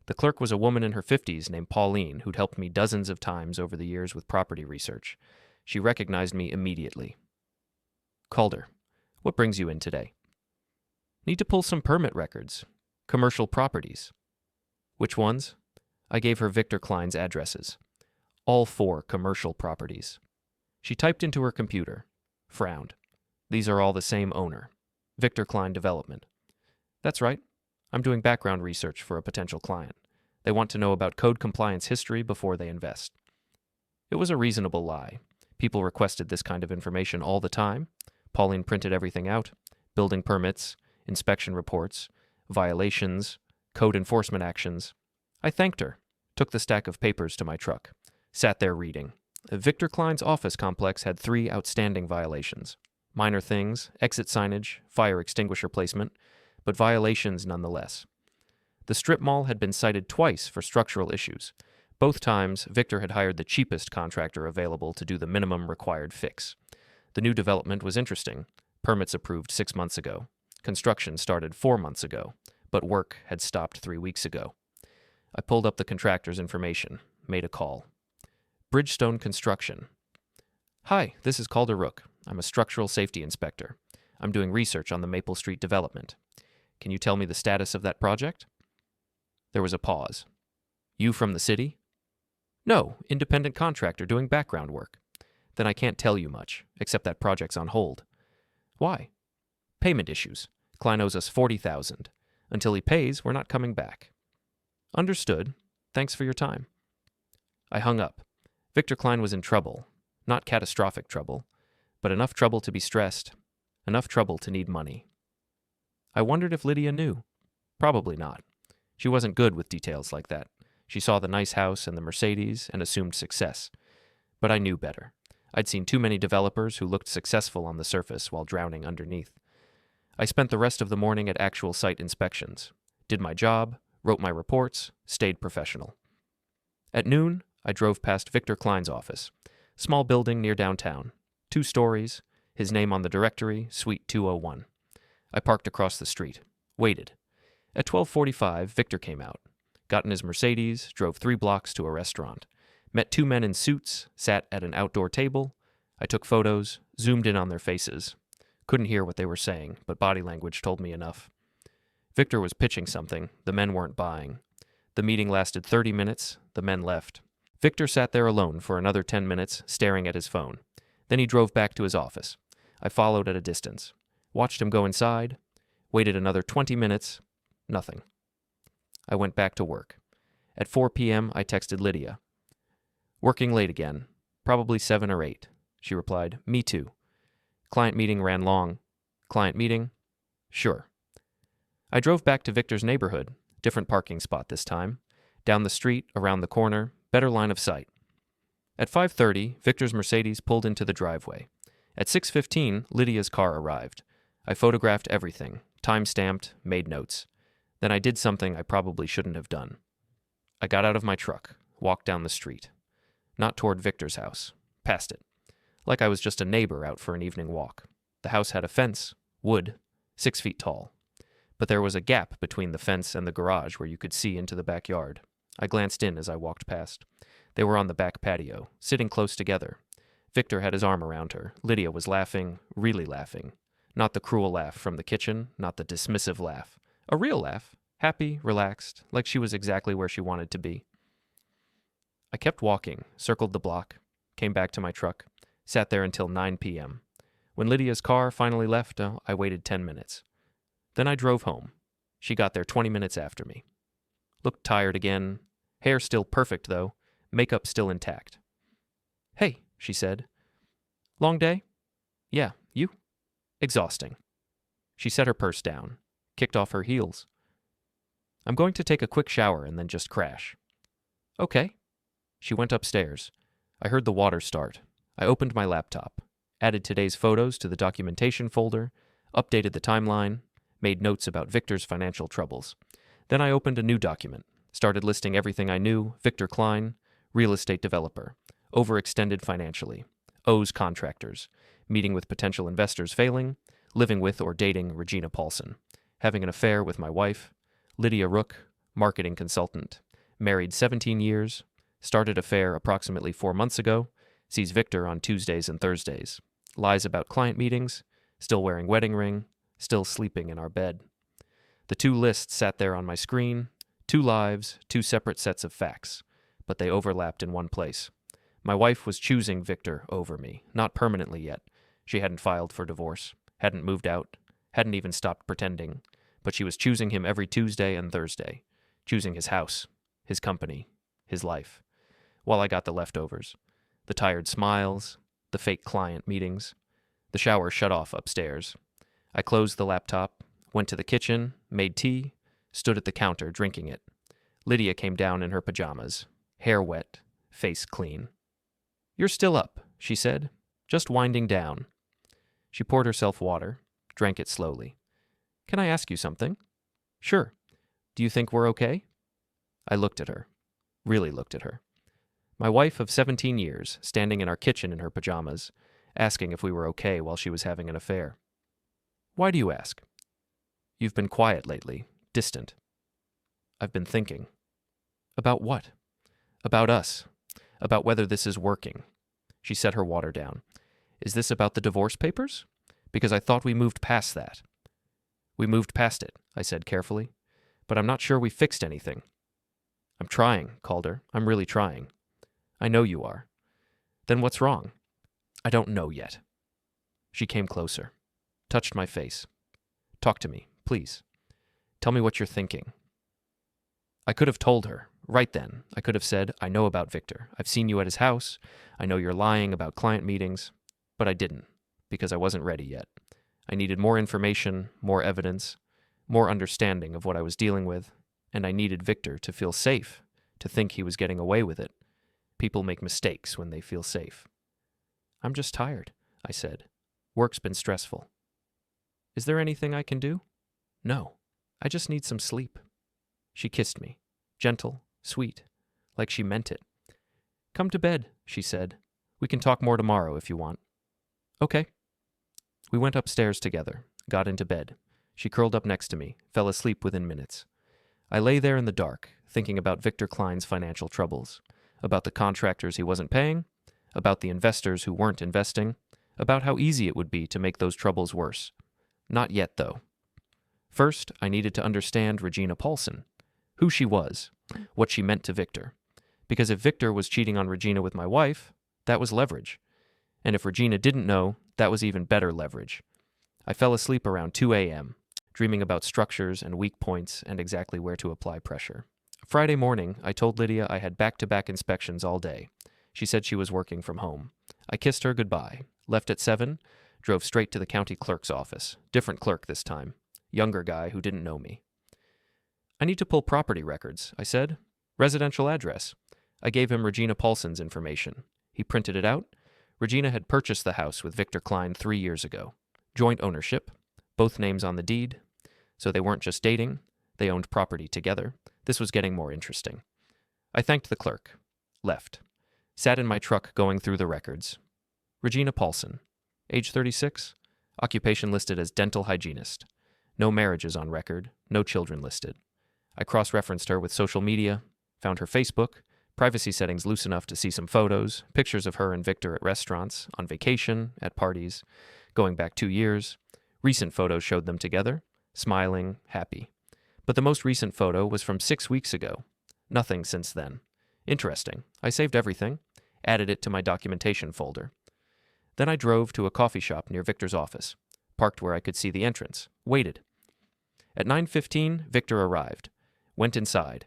The clerk was a woman in her 50s named Pauline who'd helped me dozens of times over the years with property research. She recognized me immediately. Calder, what brings you in today? Need to pull some permit records. Commercial properties. Which ones? I gave her Victor Klein's addresses. All 4 commercial properties. She typed into her computer. Frowned. These are all the same owner. Victor Klein Development. That's right. I'm doing background research for a potential client. They want to know about code compliance history before they invest. It was a reasonable lie. People requested this kind of information all the time. Pauline printed everything out. Building permits, inspection reports, violations, code enforcement actions. I thanked her, took the stack of papers to my truck, sat there reading. Victor Klein's office complex had 3 outstanding violations. Minor things, exit signage, fire extinguisher placement, but violations nonetheless. The strip mall had been cited twice for structural issues. Both times, Victor had hired the cheapest contractor available to do the minimum required fix. The new development was interesting. Permits approved 6 months ago. Construction started 4 months ago, but work had stopped 3 weeks ago. I pulled up the contractor's information, made a call. Bridgestone Construction. Hi, this is Calder. I'm a structural safety inspector. I'm doing research on the Maple Street development. Can you tell me the status of that project? There was a pause. You from the city? No, independent contractor doing background work. Then I can't tell you much, except that project's on hold. Why? Payment issues. Klein owes us $40,000. Until he pays, we're not coming back. Understood. Thanks for your time. I hung up. Victor Klein was in trouble. Not catastrophic trouble, but enough trouble to be stressed. Enough trouble to need money. I wondered if Lydia knew. Probably not. She wasn't good with details like that. She saw the nice house and the Mercedes and assumed success. But I knew better. I'd seen too many developers who looked successful on the surface while drowning underneath. I spent the rest of the morning at actual site inspections. Did my job, wrote my reports, stayed professional. At noon, I drove past Victor Klein's office. Small building near downtown. 2 stories. His name on the directory, Suite 201. I parked across the street. Waited. At 12:45, Victor came out. Got in his Mercedes, drove 3 blocks to a restaurant. Met 2 men in suits, sat at an outdoor table. I took photos, zoomed in on their faces. Couldn't hear what they were saying, but body language told me enough. Victor was pitching something. The men weren't buying. The meeting lasted 30 minutes. The men left. Victor sat there alone for another 10 minutes, staring at his phone. Then he drove back to his office. I followed at a distance. Watched him go inside. Waited another 20 minutes. Nothing. I went back to work. At 4 p.m., I texted Lydia. Working late again. Probably 7 or 8. She replied, me too. Client meeting ran long. Client meeting? Sure. I drove back to Victor's neighborhood. Different parking spot this time. Down the street, around the corner, better line of sight. At 5:30, Victor's Mercedes pulled into the driveway. At 6:15, Lydia's car arrived. I photographed everything, time-stamped, made notes. Then I did something I probably shouldn't have done. I got out of my truck, walked down the street. Not toward Victor's house, past it. Like I was just a neighbor out for an evening walk. The house had a fence, wood, 6 feet tall. But there was a gap between the fence and the garage where you could see into the backyard. I glanced in as I walked past. They were on the back patio, sitting close together. Victor had his arm around her. Lydia was laughing, really laughing. Not the cruel laugh from the kitchen, not the dismissive laugh. A real laugh, happy, relaxed, like she was exactly where she wanted to be. I kept walking, circled the block, came back to my truck, sat there until 9 p.m. When Lydia's car finally left, I waited 10 minutes. Then I drove home. She got there 20 minutes after me. Looked tired again. Hair still perfect, though. Makeup still intact. Hey, she said. Long day? Yeah, you? Exhausting. She set her purse down, kicked off her heels. I'm going to take a quick shower and then just crash. Okay. She went upstairs. I heard the water start. I opened my laptop, added today's photos to the documentation folder, updated the timeline, made notes about Victor's financial troubles. Then I opened a new document, started listing everything I knew: Victor Klein, real estate developer, overextended financially, owes contractors, meeting with potential investors failing, living with or dating Regina Paulson, having an affair with my wife, Lydia Rook, marketing consultant, married 17 years, started affair approximately 4 months ago, sees Victor on Tuesdays and Thursdays, lies about client meetings, still wearing wedding ring, still sleeping in our bed. The 2 lists sat there on my screen, 2 lives, 2 separate sets of facts, but they overlapped in one place. My wife was choosing Victor over me, not permanently yet. She hadn't filed for divorce, hadn't moved out, hadn't even stopped pretending, but she was choosing him every Tuesday and Thursday, choosing his house, his company, his life, while I got the leftovers, the tired smiles, the fake client meetings. The shower shut off upstairs. I closed the laptop, went to the kitchen, made tea, stood at the counter drinking it. Lydia came down in her pajamas, hair wet, face clean. You're still up, she said, just winding down. She poured herself water, drank it slowly. Can I ask you something? Sure. Do you think we're okay? I looked at her, really looked at her. My wife of 17 years, standing in our kitchen in her pajamas, asking if we were okay while she was having an affair. Why do you ask? You've been quiet lately, distant. I've been thinking. About what? About us. About whether this is working. She set her water down. Is this about the divorce papers? Because I thought we moved past that. We moved past it, I said carefully. But I'm not sure we fixed anything. I'm trying, Calder. I'm really trying. I know you are. Then what's wrong? I don't know yet. She came closer, touched my face. Talk to me, please. Tell me what you're thinking. I could have told her. Right then, I could have said, I know about Victor. I've seen you at his house. I know you're lying about client meetings. But I didn't, because I wasn't ready yet. I needed more information, more evidence, more understanding of what I was dealing with, and I needed Victor to feel safe, to think he was getting away with it. People make mistakes when they feel safe. I'm just tired, I said. Work's been stressful. Is there anything I can do? No, I just need some sleep. She kissed me, gentle, sweet, like she meant it. Come to bed, she said. We can talk more tomorrow if you want. Okay. We went upstairs together, got into bed. She curled up next to me, fell asleep within minutes. I lay there in the dark, thinking about Victor Klein's financial troubles, about the contractors he wasn't paying, about the investors who weren't investing, about how easy it would be to make those troubles worse. Not yet, though. First, I needed to understand Regina Paulson, who she was, what she meant to Victor. Because if Victor was cheating on Regina with my wife, that was leverage. And if Regina didn't know, that was even better leverage. I fell asleep around 2 a.m., dreaming about structures and weak points and exactly where to apply pressure. Friday morning, I told Lydia I had back-to-back inspections all day. She said she was working from home. I kissed her goodbye, left at 7, drove straight to the county clerk's office. Different clerk this time. Younger guy who didn't know me. I need to pull property records, I said. Residential address. I gave him Regina Paulson's information. He printed it out. Regina had purchased the house with Victor Klein 3 years ago. Joint ownership. Both names on the deed. So they weren't just dating. They owned property together. This was getting more interesting. I thanked the clerk. Left. Sat in my truck going through the records. Regina Paulson. Age 36. Occupation listed as dental hygienist. No marriages on record. No children listed. I cross-referenced her with social media. Found her Facebook. Privacy settings loose enough to see some photos. Pictures of her and Victor at restaurants, on vacation, at parties. Going back 2 years. Recent photos showed them together. Smiling, happy. But the most recent photo was from 6 weeks ago. Nothing since then. Interesting. I saved everything. Added it to my documentation folder. Then I drove to a coffee shop near Victor's office. Parked where I could see the entrance. Waited. At 9:15, Victor arrived. Went inside.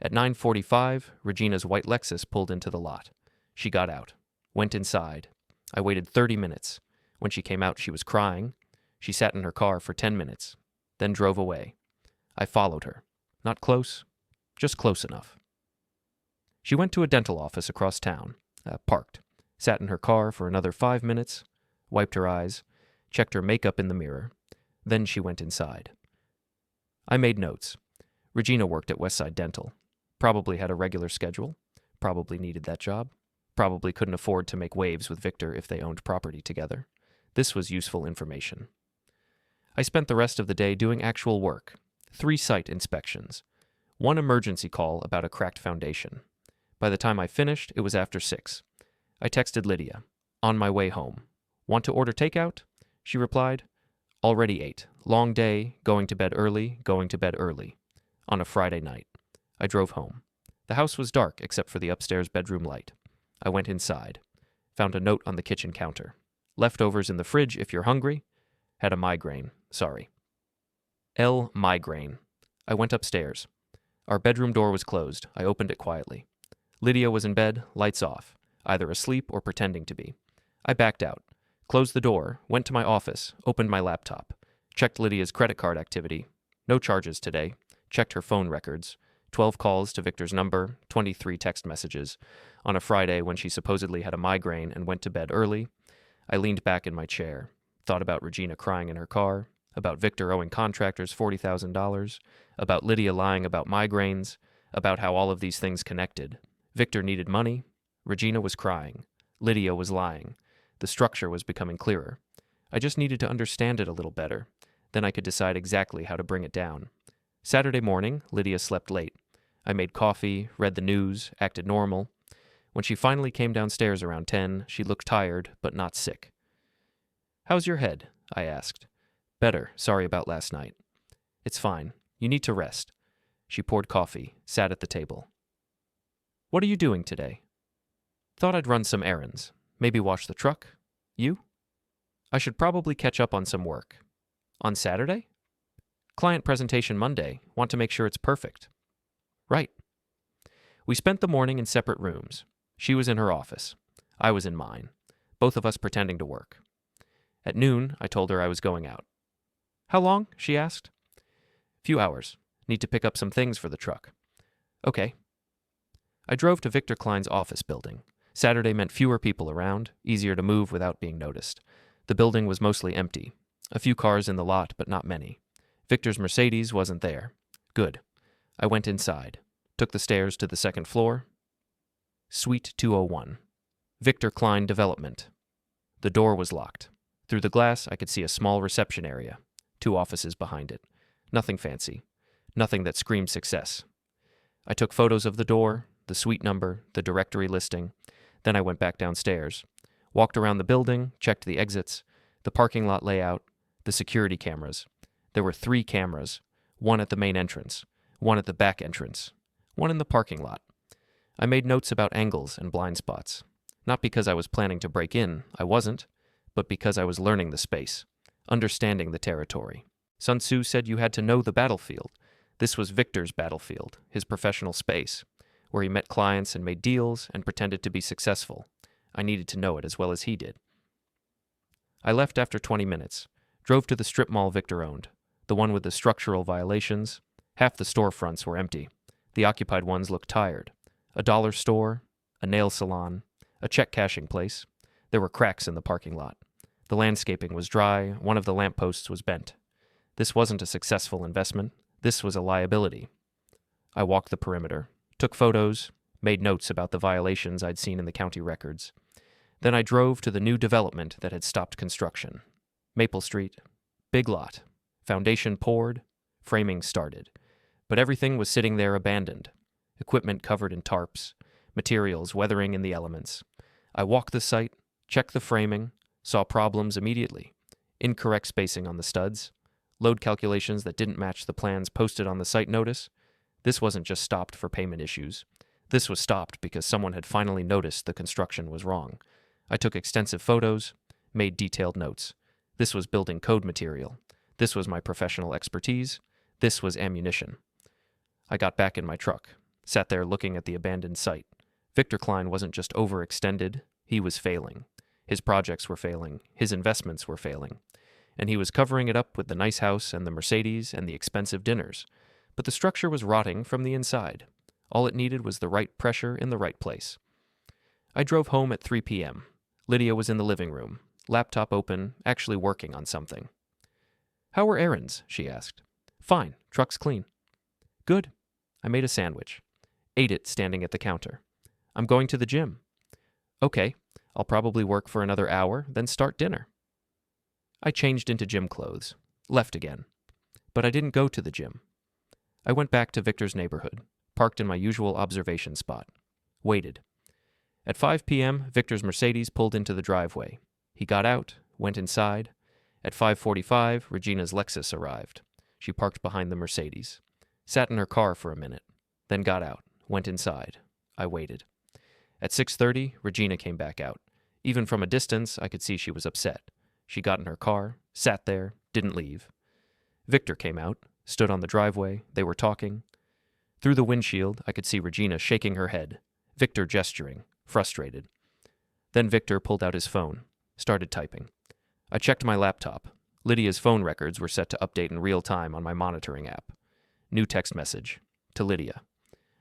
At 9:45, Regina's white Lexus pulled into the lot. She got out. Went inside. I waited 30 minutes. When she came out, she was crying. She sat in her car for 10 minutes. Then drove away. I followed her. Not close. Just close enough. She went to a dental office across town. Parked. Sat in her car for another 5 minutes. Wiped her eyes. Checked her makeup in the mirror. Then she went inside. I made notes. Regina worked at Westside Dental. Probably had a regular schedule. Probably needed that job. Probably couldn't afford to make waves with Victor if they owned property together. This was useful information. I spent the rest of the day doing actual work. 3 site inspections. 1 emergency call about a cracked foundation. By the time I finished, it was after 6. I texted Lydia. On my way home. Want to order takeout? She replied. Already ate. Long day, going to bed early, going to bed early. On a Friday night. I drove home. The house was dark except for the upstairs bedroom light. I went inside. Found a note on the kitchen counter. Leftovers in the fridge if you're hungry. Had a migraine. Sorry. Migraine. I went upstairs. Our bedroom door was closed. I opened it quietly. Lydia was in bed, lights off, either asleep or pretending to be. I backed out, closed the door, went to my office, opened my laptop, checked Lydia's credit card activity. No charges today. Checked her phone records. 12 calls to Victor's number, 23 text messages. On a Friday when she supposedly had a migraine and went to bed early, I leaned back in my chair, thought about Regina crying in her car, about Victor owing contractors $40,000, about Lydia lying about migraines, about how all of these things connected. Victor needed money. Regina was crying. Lydia was lying. The structure was becoming clearer. I just needed to understand it a little better. Then I could decide exactly how to bring it down. Saturday morning, Lydia slept late. I made coffee, read the news, acted normal. When she finally came downstairs around 10, she looked tired, but not sick. "How's your head?" I asked. "Better. Sorry about last night." "It's fine. You need to rest." She poured coffee, sat at the table. "What are you doing today?" "Thought I'd run some errands. Maybe wash the truck. You?" "I should probably catch up on some work." "On Saturday?" "Client presentation Monday. Want to make sure it's perfect." "Right." We spent the morning in separate rooms. She was in her office. I was in mine. Both of us pretending to work. At noon, I told her I was going out. "How long?" she asked. "Few hours. Need to pick up some things for the truck." "Okay." I drove to Victor Klein's office building. Saturday meant fewer people around, easier to move without being noticed. The building was mostly empty. A few cars in the lot, but not many. Victor's Mercedes wasn't there. Good. I went inside. Took the stairs to the second floor. Suite 201. Victor Klein Development. The door was locked. Through the glass, I could see a small reception area. 2 offices behind it. Nothing fancy. Nothing that screamed success. I took photos of the door, the suite number, the directory listing. Then I went back downstairs. Walked around the building, checked the exits, the parking lot layout, the security cameras. There were 3 cameras. 1 at the main entrance. 1 at the back entrance. 1 in the parking lot. I made notes about angles and blind spots. Not because I was planning to break in, I wasn't, but because I was learning the space, understanding the territory. Sun Tzu said you had to know the battlefield. This was Victor's battlefield, his professional space, where he met clients and made deals and pretended to be successful. I needed to know it as well as he did. I left after 20 minutes, drove to the strip mall Victor owned, the one with the structural violations. Half the storefronts were empty. The occupied ones looked tired. A dollar store, a nail salon, a check cashing place. There were cracks in the parking lot. The landscaping was dry, one of the lampposts was bent. This wasn't a successful investment. This was a liability. I walked the perimeter, took photos, made notes about the violations I'd seen in the county records. Then I drove to the new development that had stopped construction. Maple Street, big lot, foundation poured, framing started. But everything was sitting there abandoned, equipment covered in tarps, materials weathering in the elements. I walked the site, checked the framing, saw problems immediately. Incorrect spacing on the studs, load calculations that didn't match the plans posted on the site notice. This wasn't just stopped for payment issues. This was stopped because someone had finally noticed the construction was wrong. I took extensive photos, made detailed notes. This was building code material. This was my professional expertise. This was ammunition. I got back in my truck, sat there looking at the abandoned site. Victor Klein wasn't just overextended, he was failing. His projects were failing, his investments were failing. And he was covering it up with the nice house and the Mercedes and the expensive dinners. But the structure was rotting from the inside. All it needed was the right pressure in the right place. I drove home at 3 p.m. Lydia was in the living room, laptop open, actually working on something. "How were errands?" she asked. "Fine, truck's clean." "Good." I made a sandwich. Ate it standing at the counter. "I'm going to the gym." "Okay, I'll probably work for another hour, then start dinner." I changed into gym clothes, left again. But I didn't go to the gym. I went back to Victor's neighborhood, parked in my usual observation spot, waited. At 5 p.m., Victor's Mercedes pulled into the driveway. He got out, went inside. At 5:45, Regina's Lexus arrived. She parked behind the Mercedes, sat in her car for a minute, then got out, went inside. I waited. At 6:30, Regina came back out. Even from a distance, I could see she was upset. She got in her car, sat there, didn't leave. Victor came out, stood on the driveway. They were talking. Through the windshield, I could see Regina shaking her head, Victor gesturing, frustrated. Then Victor pulled out his phone, started typing. I checked my laptop. Lydia's phone records were set to update in real time on my monitoring app. New text message. To Lydia.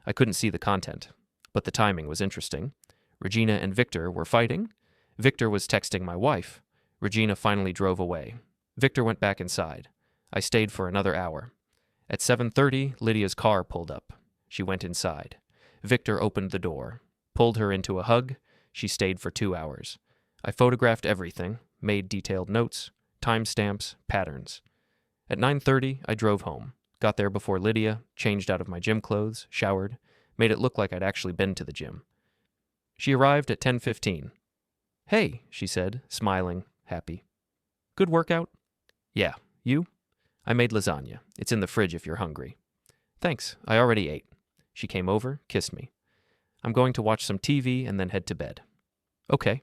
I couldn't see the content, but the timing was interesting. Regina and Victor were fighting. Victor was texting my wife. Regina finally drove away. Victor went back inside. I stayed for another hour. At 7:30, Lydia's car pulled up. She went inside. Victor opened the door, pulled her into a hug. She stayed for 2 hours. I photographed everything, made detailed notes, timestamps, patterns. At 9:30, I drove home, got there before Lydia, changed out of my gym clothes, showered, made it look like I'd actually been to the gym. She arrived at 10:15. "Hey," she said, smiling, happy. "Good workout?" "Yeah. You?" "I made lasagna. It's in the fridge if you're hungry." "Thanks. I already ate." She came over, kissed me. "I'm going to watch some TV and then head to bed." "Okay."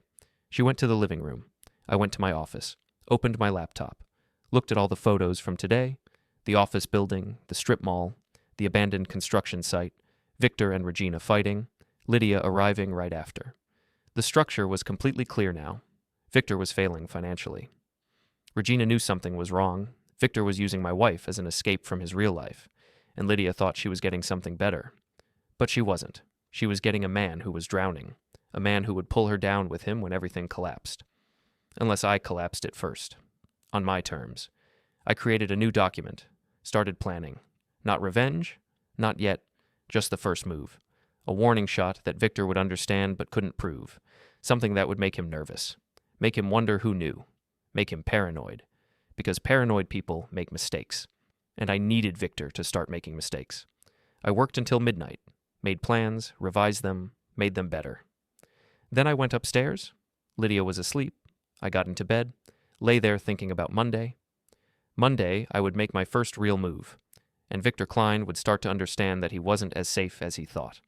She went to the living room. I went to my office, opened my laptop, looked at all the photos from today, the office building, the strip mall, the abandoned construction site, Victor and Regina fighting, Lydia arriving right after. The structure was completely clear now. Victor was failing financially. Regina knew something was wrong. Victor was using my wife as an escape from his real life, and Lydia thought she was getting something better. But she wasn't. She was getting a man who was drowning, a man who would pull her down with him when everything collapsed. Unless I collapsed it first. On my terms. I created a new document, started planning. Not revenge, not yet, just the first move. A warning shot that Victor would understand but couldn't prove. Something that would make him nervous. Make him wonder who knew. Make him paranoid. Because paranoid people make mistakes. And I needed Victor to start making mistakes. I worked until midnight. Made plans, revised them, made them better. Then I went upstairs. Lydia was asleep. I got into bed, lay there thinking about Monday. Monday, I would make my first real move, and Victor Klein would start to understand that he wasn't as safe as he thought.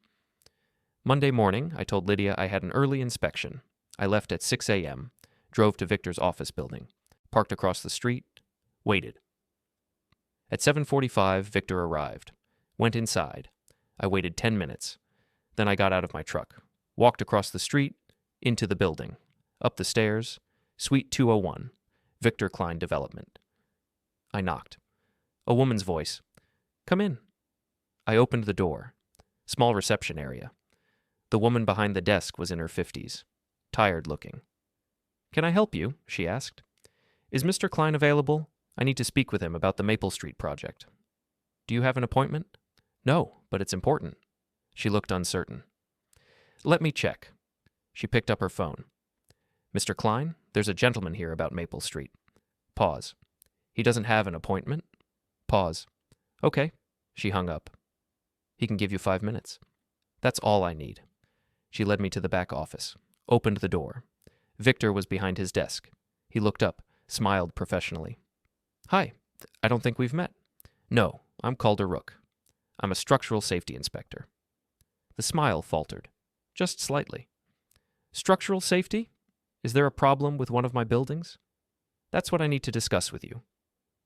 Monday morning, I told Lydia I had an early inspection. I left at 6 a.m., drove to Victor's office building, parked across the street, waited. At 7:45, Victor arrived. Went inside. I waited 10 minutes. Then I got out of my truck, walked across the street, into the building, up the stairs, Suite 201, Victor Klein Development. I knocked. A woman's voice. "Come in." I opened the door. Small reception area. The woman behind the desk was in her 50s, tired looking. "Can I help you?" she asked. "Is Mr. Klein available? I need to speak with him about the Maple Street project." "Do you have an appointment?" "No, but it's important." She looked uncertain. "Let me check." She picked up her phone. "Mr. Klein, there's a gentleman here about Maple Street." Pause. "He doesn't have an appointment?" Pause. "Okay." She hung up. "He can give you 5 minutes." "That's all I need." She led me to the back office, opened the door. Victor was behind his desk. He looked up, smiled professionally. "Hi, I don't think we've met." "No, I'm Calder. I'm a structural safety inspector." The smile faltered, just slightly. "Structural safety? Is there a problem with one of my buildings?" "That's what I need to discuss with you."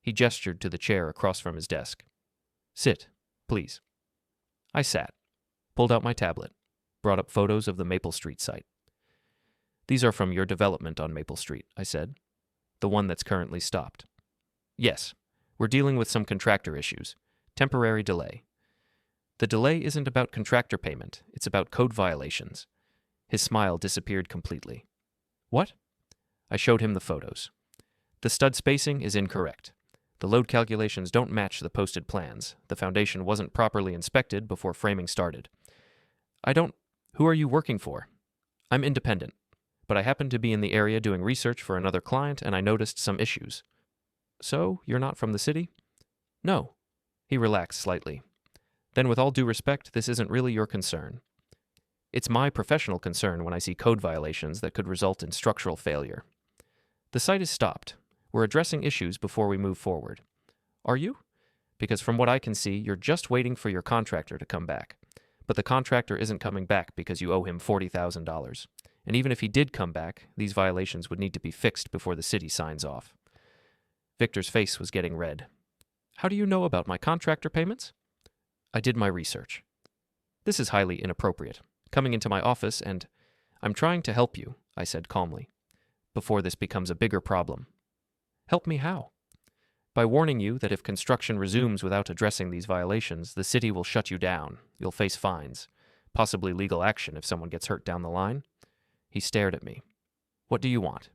He gestured to the chair across from his desk. "Sit, please." I sat, pulled out my tablet, brought up photos of the Maple Street site. "These are from your development on Maple Street," I said. "The one that's currently stopped." "Yes, we're dealing with some contractor issues. Temporary delay." "The delay isn't about contractor payment, it's about code violations." His smile disappeared completely. "What?" I showed him the photos. "The stud spacing is incorrect. The load calculations don't match the posted plans. The foundation wasn't properly inspected before framing started." "Who are you working for?" "I'm independent, but I happened to be in the area doing research for another client and I noticed some issues." "So, you're not from the city?" "No." He relaxed slightly. "Then with all due respect, this isn't really your concern. It's my professional concern when I see code violations that could result in structural failure. The site is stopped. We're addressing issues before we move forward." "Are you?" "Because from what I can see, you're just waiting for your contractor to come back. But the contractor isn't coming back because you owe him $40,000. And even if he did come back, these violations would need to be fixed before the city signs off." Victor's face was getting red. "How do you know about my contractor payments?" "I did my research." "This is highly inappropriate. Coming into my office and—" "I'm trying to help you," I said calmly, "before this becomes a bigger problem." "Help me how?" "By warning you that if construction resumes without addressing these violations, the city will shut you down. You'll face fines, possibly legal action if someone gets hurt down the line." He stared at me. "What do you want?"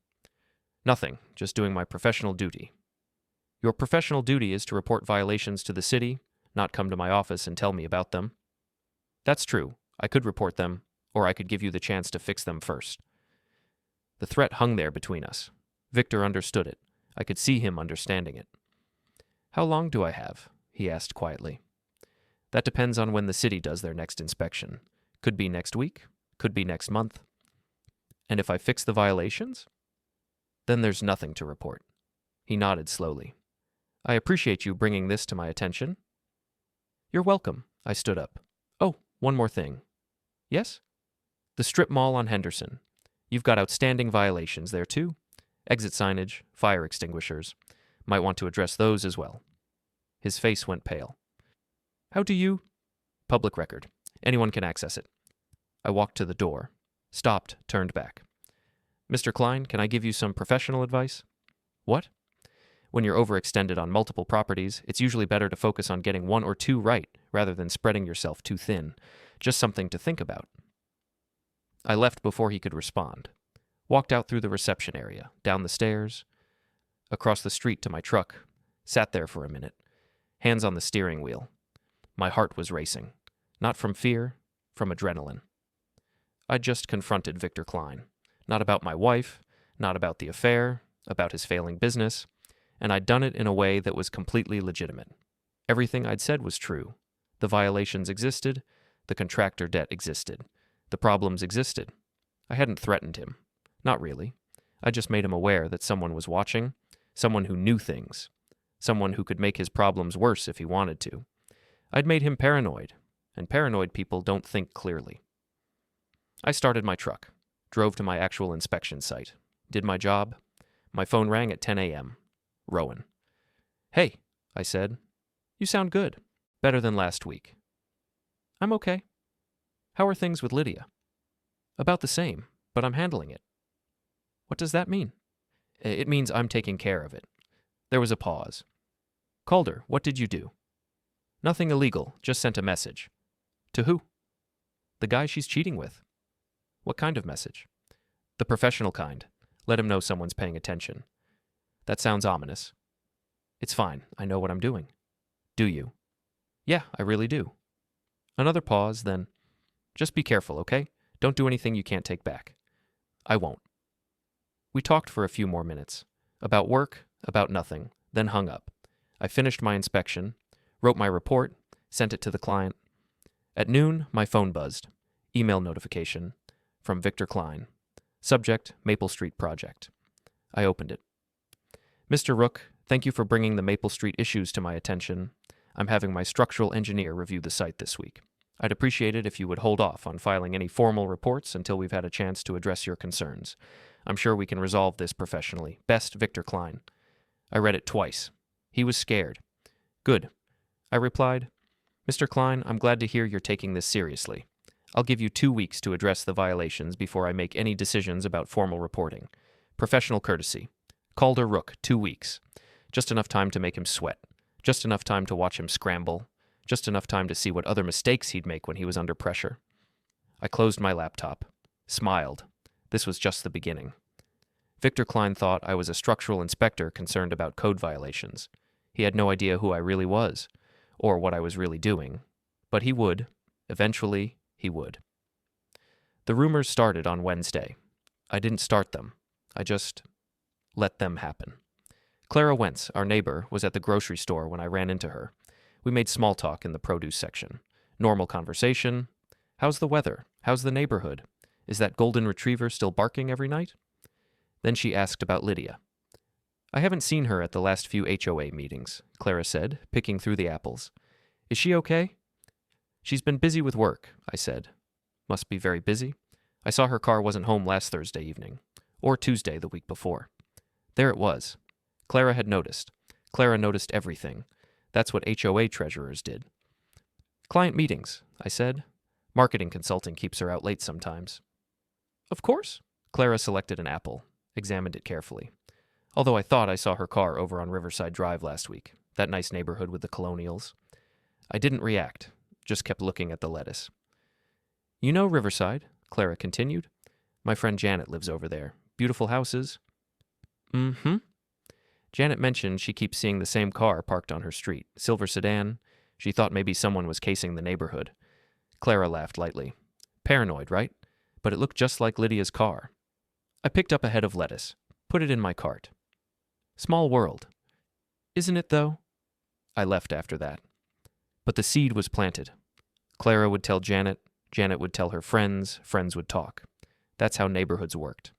"Nothing, just doing my professional duty." "Your professional duty is to report violations to the city, not come to my office and tell me about them." "That's true. I could report them, or I could give you the chance to fix them first." The threat hung there between us. Victor understood it. I could see him understanding it. "How long do I have?" he asked quietly. "That depends on when the city does their next inspection. Could be next week, could be next month." "And if I fix the violations?" "Then there's nothing to report." He nodded slowly. "I appreciate you bringing this to my attention." "You're welcome." I stood up. "Oh, one more thing." "Yes?" "The strip mall on Henderson. You've got outstanding violations there too. Exit signage, fire extinguishers. Might want to address those as well." His face went pale. "How do you—" "Public record. Anyone can access it." I walked to the door, stopped, turned back. "Mr. Klein, can I give you some professional advice?" "What?" "When you're overextended on multiple properties, it's usually better to focus on getting one or two right rather than spreading yourself too thin. Just something to think about." I left before he could respond. Walked out through the reception area, down the stairs, across the street to my truck, sat there for a minute, hands on the steering wheel. My heart was racing, not from fear, from adrenaline. I just confronted Victor Klein, not about my wife, not about the affair, about his failing business, and I'd done it in a way that was completely legitimate. Everything I'd said was true. The violations existed, the contractor debt existed, the problems existed. I hadn't threatened him. Not really. I just made him aware that someone was watching, someone who knew things, someone who could make his problems worse if he wanted to. I'd made him paranoid, and paranoid people don't think clearly. I started my truck, drove to my actual inspection site, did my job. My phone rang at 10 a.m. Rowan. "Hey," I said. You sound good. Better than last week. I'm okay. How are things with Lydia? About the same, but I'm handling it. What does that mean? It means I'm taking care of it. There was a pause. Calder, what did you do? Nothing illegal, just sent a message. To who? The guy she's cheating with. What kind of message? The professional kind. Let him know someone's paying attention. That sounds ominous. It's fine, I know what I'm doing. Do you? Yeah, I really do. Another pause, then, just be careful, okay? Don't do anything you can't take back. I won't. We talked for a few more minutes. About work, about nothing, then hung up. I finished my inspection, wrote my report, sent it to the client. At noon, my phone buzzed. Email notification from Victor Klein. Subject, Maple Street Project. I opened it. Mr. Rook, thank you for bringing the Maple Street issues to my attention. I'm having my structural engineer review the site this week. I'd appreciate it if you would hold off on filing any formal reports until we've had a chance to address your concerns. I'm sure we can resolve this professionally. Best, Victor Klein. I read it twice. He was scared. Good. I replied, Mr. Klein, I'm glad to hear you're taking this seriously. I'll give you 2 weeks to address the violations before I make any decisions about formal reporting. Professional courtesy. Calder Rook, 2 weeks. Just enough time to make him sweat. Just enough time to watch him scramble. Just enough time to see what other mistakes he'd make when he was under pressure. I closed my laptop. Smiled. This was just the beginning. Victor Klein thought I was a structural inspector concerned about code violations. He had no idea who I really was, or what I was really doing. But he would. Eventually, he would. The rumors started on Wednesday. I didn't start them. I just let them happen. Clara Wentz, our neighbor, was at the grocery store when I ran into her. We made small talk in the produce section. Normal conversation. How's the weather? How's the neighborhood? Is that golden retriever still barking every night? Then she asked about Lydia. I haven't seen her at the last few HOA meetings, Clara said, picking through the apples. Is she okay? She's been busy with work, I said. Must be very busy. I saw her car wasn't home last Thursday evening, or Tuesday the week before. There it was. Clara had noticed. Clara noticed everything. That's what HOA treasurers did. Client meetings, I said. Marketing consulting keeps her out late sometimes. Of course. Clara selected an apple, examined it carefully. Although I thought I saw her car over on Riverside Drive last week, that nice neighborhood with the colonials. I didn't react, just kept looking at the lettuce. You know Riverside, Clara continued. My friend Janet lives over there. Beautiful houses. Mm-hmm. Janet mentioned she keeps seeing the same car parked on her street, silver sedan. She thought maybe someone was casing the neighborhood. Clara laughed lightly. Paranoid, right? But it looked just like Lydia's car. I picked up a head of lettuce, put it in my cart. Small world. Isn't it, though? I left after that. But the seed was planted. Clara would tell Janet, Janet would tell her friends, friends would talk. That's how neighborhoods worked.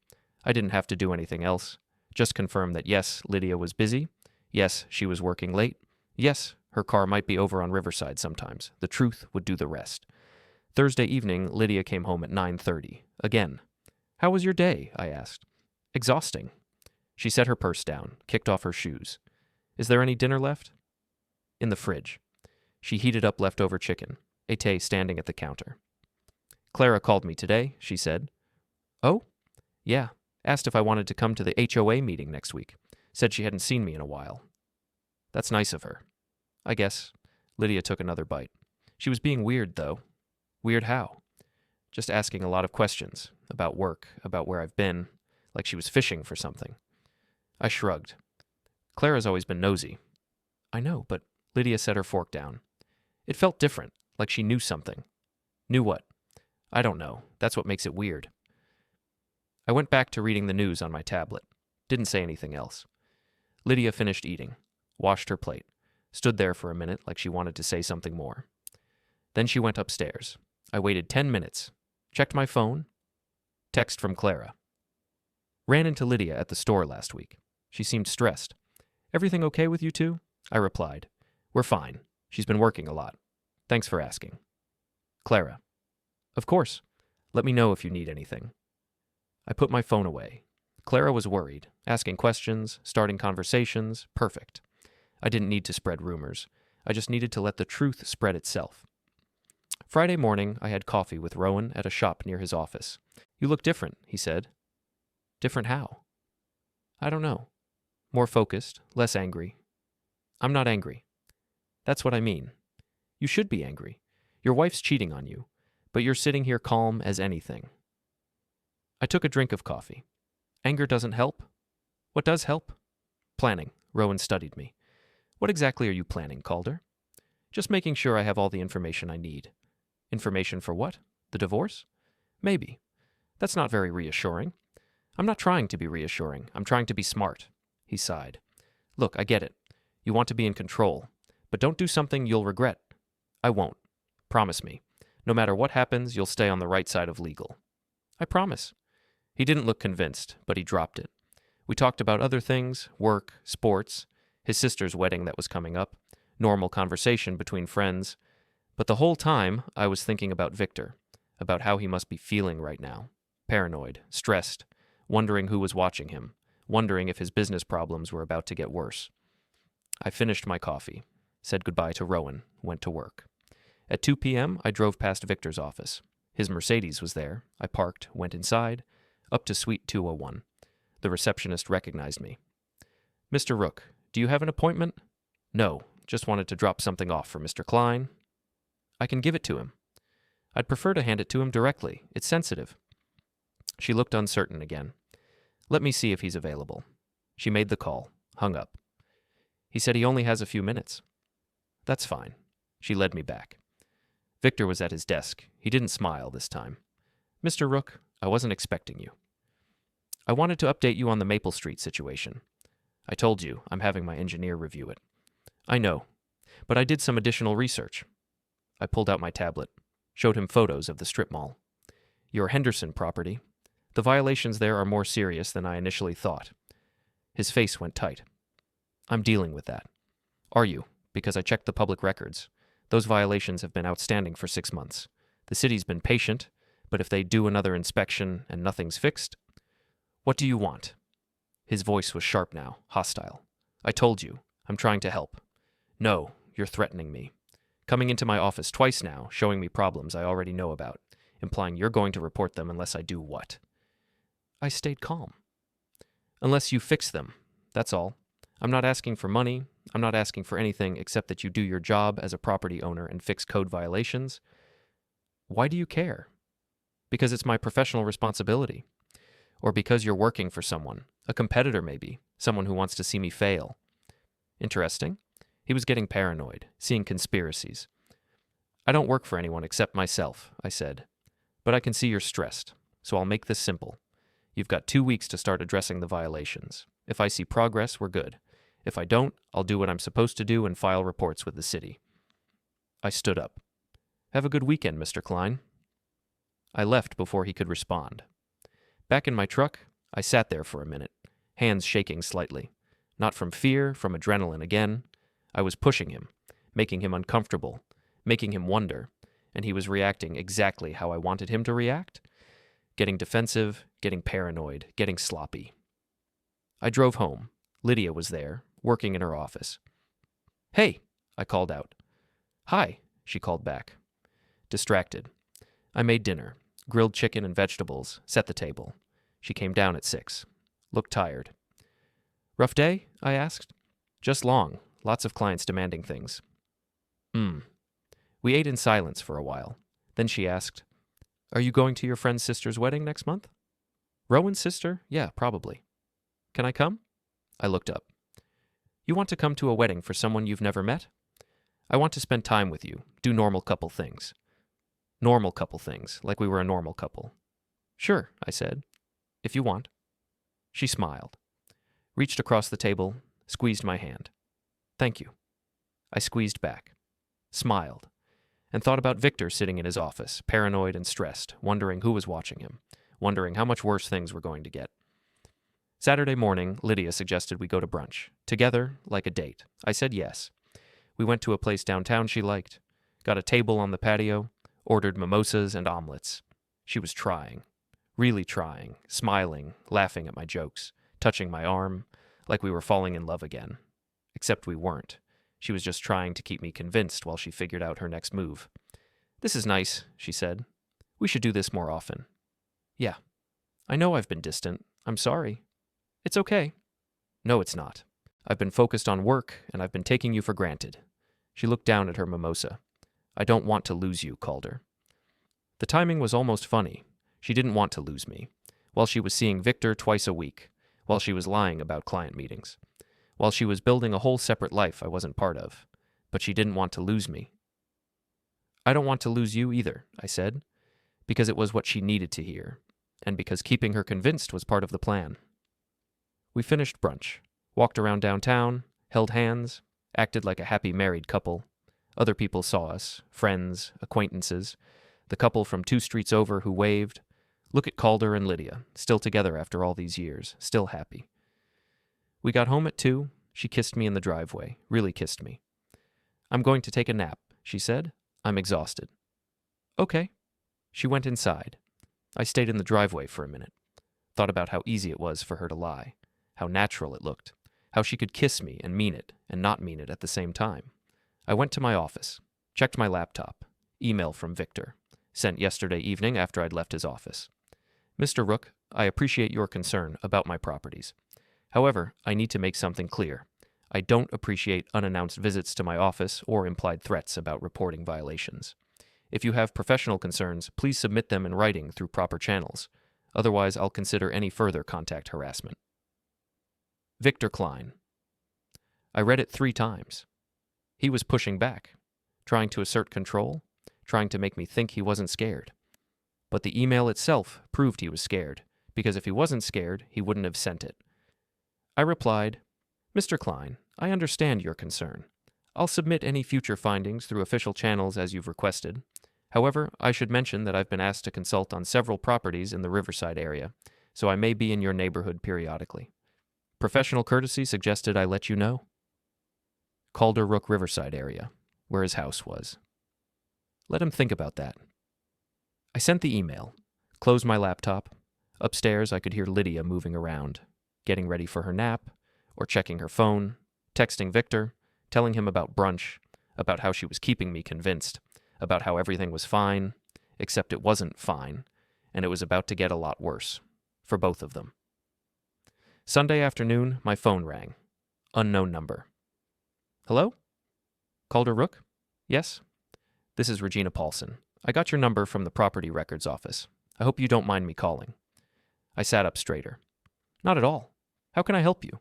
I didn't have to do anything else. Just confirm that yes, Lydia was busy. Yes, she was working late. Yes, her car might be over on Riverside sometimes. The truth would do the rest. Thursday evening, Lydia came home at 9:30. Again. How was your day? I asked. Exhausting. She set her purse down, kicked off her shoes. Is there any dinner left? In the fridge. She heated up leftover chicken, Ete standing at the counter. Clara called me today, she said. Oh? Yeah. Asked if I wanted to come to the HOA meeting next week. Said she hadn't seen me in a while. That's nice of her. I guess. Lydia took another bite. She was being weird, though. Weird how? Just asking a lot of questions. About work, about where I've been. Like she was fishing for something. I shrugged. Clara's always been nosy. I know, but Lydia set her fork down. It felt different, like she knew something. Knew what? I don't know. That's what makes it weird. I went back to reading the news on my tablet. Didn't say anything else. Lydia finished eating, washed her plate, stood there for a minute like she wanted to say something more. Then she went upstairs. I waited 10 minutes, checked my phone. Text from Clara. Ran into Lydia at the store last week. She seemed stressed. Everything okay with you two? I replied. We're fine. She's been working a lot. Thanks for asking. Clara. Of course. Let me know if you need anything. I put my phone away. Clara was worried, asking questions, starting conversations. Perfect. I didn't need to spread rumors. I just needed to let the truth spread itself. Friday morning, I had coffee with Rowan at a shop near his office. "You look different," he said. "Different how?" "I don't know. More focused, less angry." "I'm not angry." "That's what I mean. You should be angry. Your wife's cheating on you, but you're sitting here calm as anything." I took a drink of coffee. Anger doesn't help? What does help? Planning. Rowan studied me. "What exactly are you planning, Calder?" "Just making sure I have all the information I need." "Information for what? The divorce?" "Maybe. That's not very reassuring." "I'm not trying to be reassuring. I'm trying to be smart." He sighed. "Look, I get it. You want to be in control. But don't do something you'll regret." "I won't. Promise me. No matter what happens, you'll stay on the right side of legal." "I promise." He didn't look convinced, but he dropped it. We talked about other things, work, sports, his sister's wedding that was coming up, normal conversation between friends. But the whole time, I was thinking about Victor, about how he must be feeling right now. Paranoid, stressed, wondering who was watching him, wondering if his business problems were about to get worse. I finished my coffee, said goodbye to Rowan, went to work. At 2 p.m., I drove past Victor's office. His Mercedes was there. I parked, went inside, up to Suite 201. The receptionist recognized me. "Mr. Rook, do you have an appointment?" "No, just wanted to drop something off for Mr. Klein." "I can give it to him." "I'd prefer to hand it to him directly. It's sensitive." She looked uncertain again. "Let me see if he's available." She made the call, hung up. "He said he only has a few minutes." "That's fine." She led me back. Victor was at his desk. He didn't smile this time. "Mr. Rook, I wasn't expecting you." "I wanted to update you on the Maple Street situation. I told you I'm having my engineer review it." "I know, but I did some additional research." I pulled out my tablet, showed him photos of the strip mall. "Your Henderson property. The violations there are more serious than I initially thought." His face went tight. "I'm dealing with that." "Are you?" "Because I checked the public records. Those violations have been outstanding for 6 months. The city's been patient, but if they do another inspection and nothing's fixed..." "What do you want?" His voice was sharp now, hostile. "I told you, I'm trying to help." "No, you're threatening me. Coming into my office twice now, showing me problems I already know about, implying you're going to report them unless I do what?" I stayed calm. "Unless you fix them, that's all. I'm not asking for money. I'm not asking for anything except that you do your job as a property owner and fix code violations." "Why do you care?" "Because it's my professional responsibility. Or because you're working for someone, a competitor maybe, someone who wants to see me fail." Interesting. He was getting paranoid, seeing conspiracies. "I don't work for anyone except myself," I said. "But I can see you're stressed, so I'll make this simple. You've got 2 weeks to start addressing the violations. If I see progress, we're good. If I don't, I'll do what I'm supposed to do and file reports with the city." I stood up. "Have a good weekend, Mr. Klein." I left before he could respond. Back in my truck, I sat there for a minute, hands shaking slightly. Not from fear, from adrenaline again. I was pushing him, making him uncomfortable, making him wonder, and he was reacting exactly how I wanted him to react. Getting defensive, getting paranoid, getting sloppy. I drove home. Lydia was there, working in her office. "Hey," I called out. "Hi," she called back. Distracted. I made dinner, grilled chicken and vegetables, set the table. She came down at 6. Looked tired. "Rough day?" I asked. "Just long. Lots of clients demanding things." We ate in silence for a while. Then she asked, "Are you going to your friend's sister's wedding next month?" "Rowan's sister? Yeah, probably." "Can I come?" I looked up. "You want to come to a wedding for someone you've never met?" "I want to spend time with you, do normal couple things." "Normal couple things, like we were a normal couple." "Sure," I said, "if you want." She smiled, reached across the table, squeezed my hand. "Thank you." I squeezed back, smiled, and thought about Victor sitting in his office, paranoid and stressed, wondering who was watching him, wondering how much worse things were going to get. Saturday morning, Lydia suggested we go to brunch, together, like a date. I said yes. We went to a place downtown she liked, got a table on the patio, ordered mimosas and omelets. She was trying, really trying, smiling, laughing at my jokes, touching my arm, like we were falling in love again. Except we weren't. She was just trying to keep me convinced while she figured out her next move. "This is nice," she said. "We should do this more often." "Yeah. I know I've been distant. I'm sorry." "It's okay." "No, it's not. I've been focused on work, and I've been taking you for granted." She looked down at her mimosa. "I don't want to lose you, Calder." The timing was almost funny. She didn't want to lose me. While she was seeing Victor twice a week. While she was lying about client meetings. While she was building a whole separate life I wasn't part of. But she didn't want to lose me. "I don't want to lose you either," I said, because it was what she needed to hear, and because keeping her convinced was part of the plan. We finished brunch, walked around downtown, held hands, acted like a happy married couple. Other people saw us, friends, acquaintances, the couple from 2 streets over who waved. Look at Calder and Lydia, still together after all these years, still happy. We got home at 2. She kissed me in the driveway, really kissed me. "I'm going to take a nap," she said. "I'm exhausted." "Okay." She went inside. I stayed in the driveway for a minute, thought about how easy it was for her to lie, how natural it looked, how she could kiss me and mean it and not mean it at the same time. I went to my office, checked my laptop, email from Victor, sent yesterday evening after I'd left his office. "Mr. Rook, I appreciate your concern about my properties. However, I need to make something clear. I don't appreciate unannounced visits to my office or implied threats about reporting violations. If you have professional concerns, please submit them in writing through proper channels. Otherwise, I'll consider any further contact harassment. Victor Klein." I read it 3 times. He was pushing back, trying to assert control, trying to make me think he wasn't scared. But the email itself proved he was scared, because if he wasn't scared, he wouldn't have sent it. I replied, "Mr. Klein, I understand your concern. I'll submit any future findings through official channels as you've requested. However, I should mention that I've been asked to consult on several properties in the Riverside area, so I may be in your neighborhood periodically. Professional courtesy suggested I let you know." Calder Rook Riverside area, where his house was. Let him think about that. I sent the email, closed my laptop. Upstairs, I could hear Lydia moving around, getting ready for her nap, or checking her phone, texting Victor, telling him about brunch, about how she was keeping me convinced, about how everything was fine, except it wasn't fine, and it was about to get a lot worse, for both of them. Sunday afternoon, my phone rang. Unknown number. "Hello? Calder Rook? Yes? This is Regina Paulson. I got your number from the property records office. I hope you don't mind me calling." I sat up straighter. "Not at all. How can I help you?"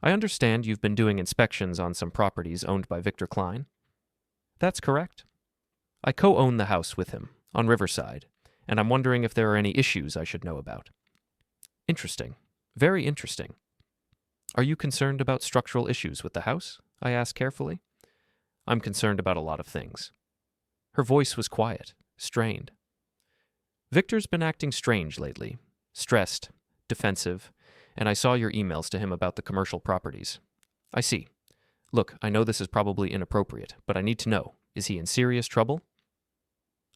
"I understand you've been doing inspections on some properties owned by Victor Klein." "That's correct. I co-own the house with him, on Riverside, and I'm wondering if there are any issues I should know about." "Interesting. Very interesting. Are you concerned about structural issues with the house?" I asked carefully. "I'm concerned about a lot of things." Her voice was quiet, strained. "Victor's been acting strange lately, stressed, defensive, and I saw your emails to him about the commercial properties." "I see. Look, I know this is probably inappropriate, but I need to know, is he in serious trouble?"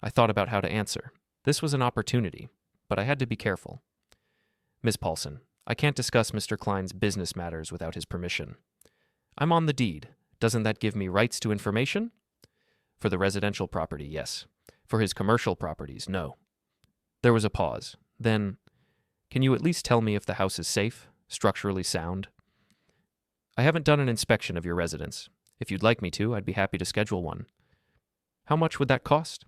I thought about how to answer. This was an opportunity, but I had to be careful. "Ms. Paulson, I can't discuss Mr. Klein's business matters without his permission." "I'm on the deed. Doesn't that give me rights to information?" "For the residential property, yes. For his commercial properties, no." There was a pause. Then, "Can you at least tell me if the house is safe, structurally sound?" "I haven't done an inspection of your residence. If you'd like me to, I'd be happy to schedule one." "How much would that cost?"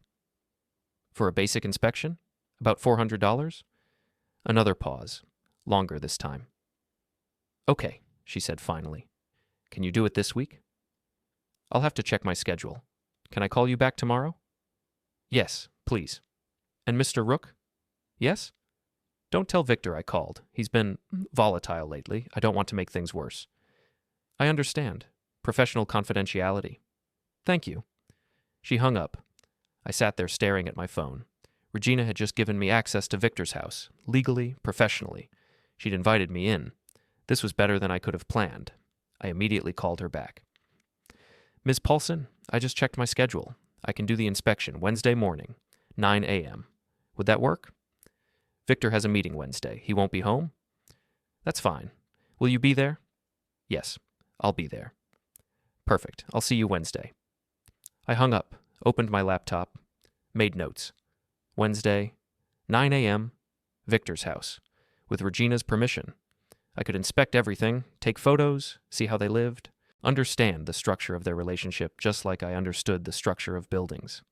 "For a basic inspection? About $400? Another pause. Longer this time. "Okay," she said finally. "Can you do it this week?" "I'll have to check my schedule. Can I call you back tomorrow?" "Yes, please." "And Mr. Rook?" "Yes?" "Don't tell Victor I called. He's been volatile lately. I don't want to make things worse." "I understand. Professional confidentiality." "Thank you." She hung up. I sat there staring at my phone. Regina had just given me access to Victor's house, legally, professionally. She'd invited me in. This was better than I could have planned. I immediately called her back. "Ms. Paulson, I just checked my schedule. I can do the inspection Wednesday morning, 9 a.m. Would that work?" "Victor has a meeting Wednesday. He won't be home?" "That's fine. Will you be there?" "Yes, I'll be there." Perfect. I'll see you Wednesday. I hung up, opened my laptop, made notes. Wednesday, 9 a.m., Victor's house, with Regina's permission. I could inspect everything, take photos, see how they lived, understand the structure of their relationship just like I understood the structure of buildings.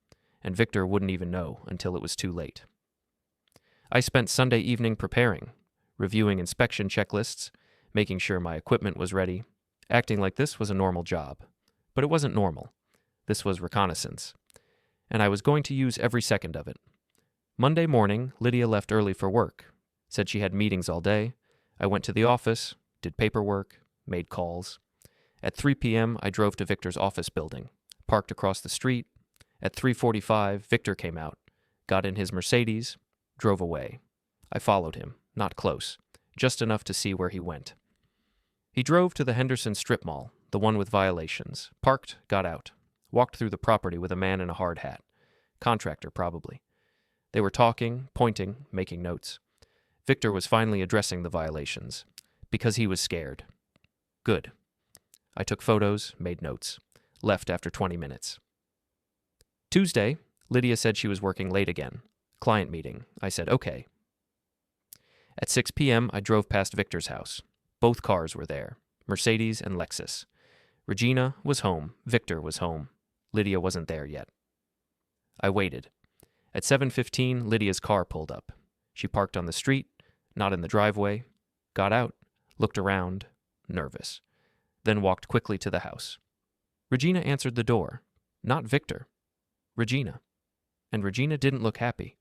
And Victor wouldn't even know until it was too late. I spent Sunday evening preparing, reviewing inspection checklists, making sure my equipment was ready, acting like this was a normal job. But it wasn't normal. This was reconnaissance. And I was going to use every second of it. Monday morning, Lydia left early for work, said she had meetings all day. I went to the office, did paperwork, made calls. At 3 p.m., I drove to Victor's office building, parked across the street. At 3:45, Victor came out, got in his Mercedes, drove away. I followed him, not close, just enough to see where he went. He drove to the Henderson strip mall, the one with violations, parked, got out, walked through the property with a man in a hard hat. Contractor, probably. They were talking, pointing, making notes. Victor was finally addressing the violations, because he was scared. Good. I took photos, made notes, left after 20 minutes. Tuesday, Lydia said she was working late again. Client meeting. I said, okay. At 6 p.m., I drove past Victor's house. Both cars were there, Mercedes and Lexus. Regina was home. Victor was home. Lydia wasn't there yet. I waited. At 7:15, Lydia's car pulled up. She parked on the street, not in the driveway, got out, looked around, nervous, then walked quickly to the house. Regina answered the door. Not Victor. Regina. And Regina didn't look happy.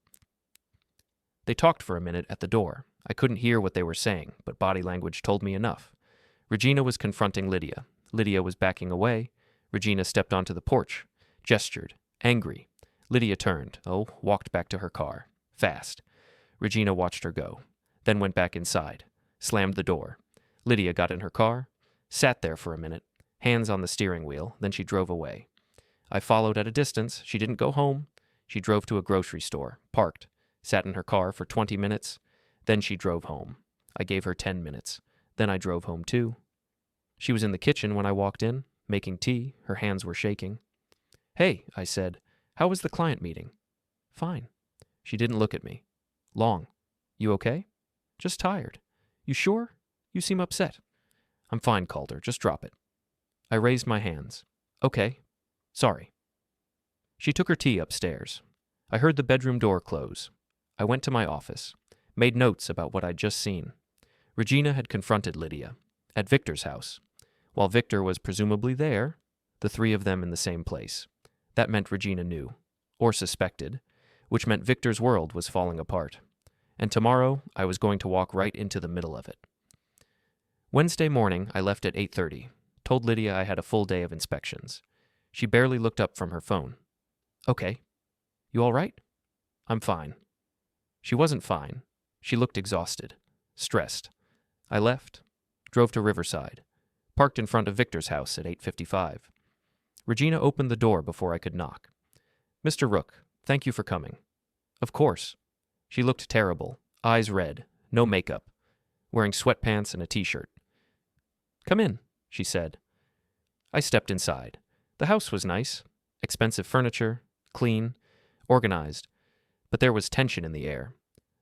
They talked for a minute at the door. I couldn't hear what they were saying, but body language told me enough. Regina was confronting Lydia. Lydia was backing away. Regina stepped onto the porch, gestured, angry. Lydia turned, walked back to her car, fast. Regina watched her go, then went back inside, slammed the door. Lydia got in her car, sat there for a minute, hands on the steering wheel, then she drove away. I followed at a distance. She didn't go home. She drove to a grocery store, parked, sat in her car for 20 minutes. Then she drove home. I gave her 10 minutes. Then I drove home too. She was in the kitchen when I walked in, making tea. Her hands were shaking. Hey, I said, how was the client meeting? Fine. She didn't look at me. Long. You okay? Just tired. You sure? You seem upset. I'm fine, Calder. Just drop it. I raised my hands. Okay. Sorry. She took her tea upstairs. I heard the bedroom door close. I went to my office, made notes about what I'd just seen. Regina had confronted Lydia at Victor's house. While Victor was presumably there, the three of them in the same place. That meant Regina knew, or suspected, which meant Victor's world was falling apart. And tomorrow, I was going to walk right into the middle of it. Wednesday morning, I left at 8:30, told Lydia I had a full day of inspections. She barely looked up from her phone. Okay. You all right? I'm fine. She wasn't fine. She looked exhausted, stressed. I left, drove to Riverside, parked in front of Victor's house at 8:55. Regina opened the door before I could knock. Mr. Rook, thank you for coming. Of course. She looked terrible, eyes red, no makeup, wearing sweatpants and a t-shirt. Come in, she said. I stepped inside. The house was nice, expensive furniture, clean, organized, but there was tension in the air,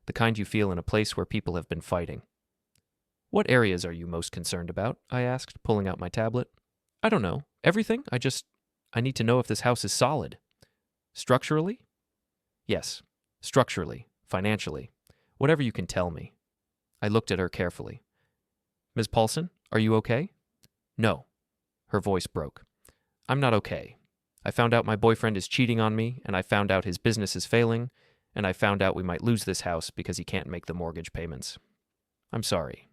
the kind you feel in a place where people have been fighting. What areas are you most concerned about? I asked, pulling out my tablet. I don't know. Everything? I need to know if this house is solid. Structurally? Yes, structurally, financially, whatever you can tell me. I looked at her carefully. Ms. Paulson, are you okay? No. Her voice broke. I'm not okay. I found out my boyfriend is cheating on me, and I found out his business is failing, and I found out we might lose this house because he can't make the mortgage payments. I'm sorry.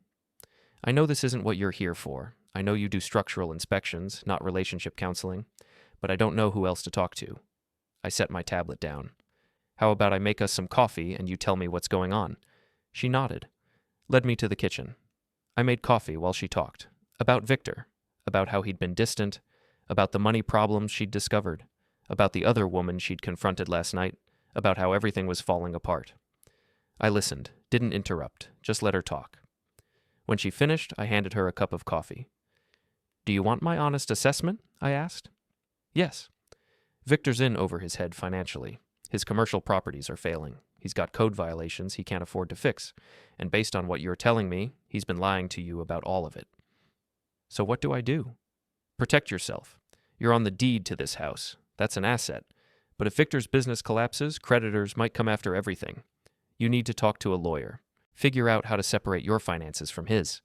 I know this isn't what you're here for. I know you do structural inspections, not relationship counseling, but I don't know who else to talk to. I set my tablet down. How about I make us some coffee and you tell me what's going on? She nodded, led me to the kitchen. I made coffee while she talked. About Victor, about how he'd been distant, about the money problems she'd discovered, about the other woman she'd confronted last night, about how everything was falling apart. I listened, didn't interrupt, just let her talk. When she finished, I handed her a cup of coffee. Do you want my honest assessment? I asked. Yes. Victor's in over his head financially. His commercial properties are failing. He's got code violations he can't afford to fix. And based on what you're telling me, he's been lying to you about all of it. So what do I do? Protect yourself. You're on the deed to this house. That's an asset. But if Victor's business collapses, creditors might come after everything. You need to talk to a lawyer. Figure out how to separate your finances from his.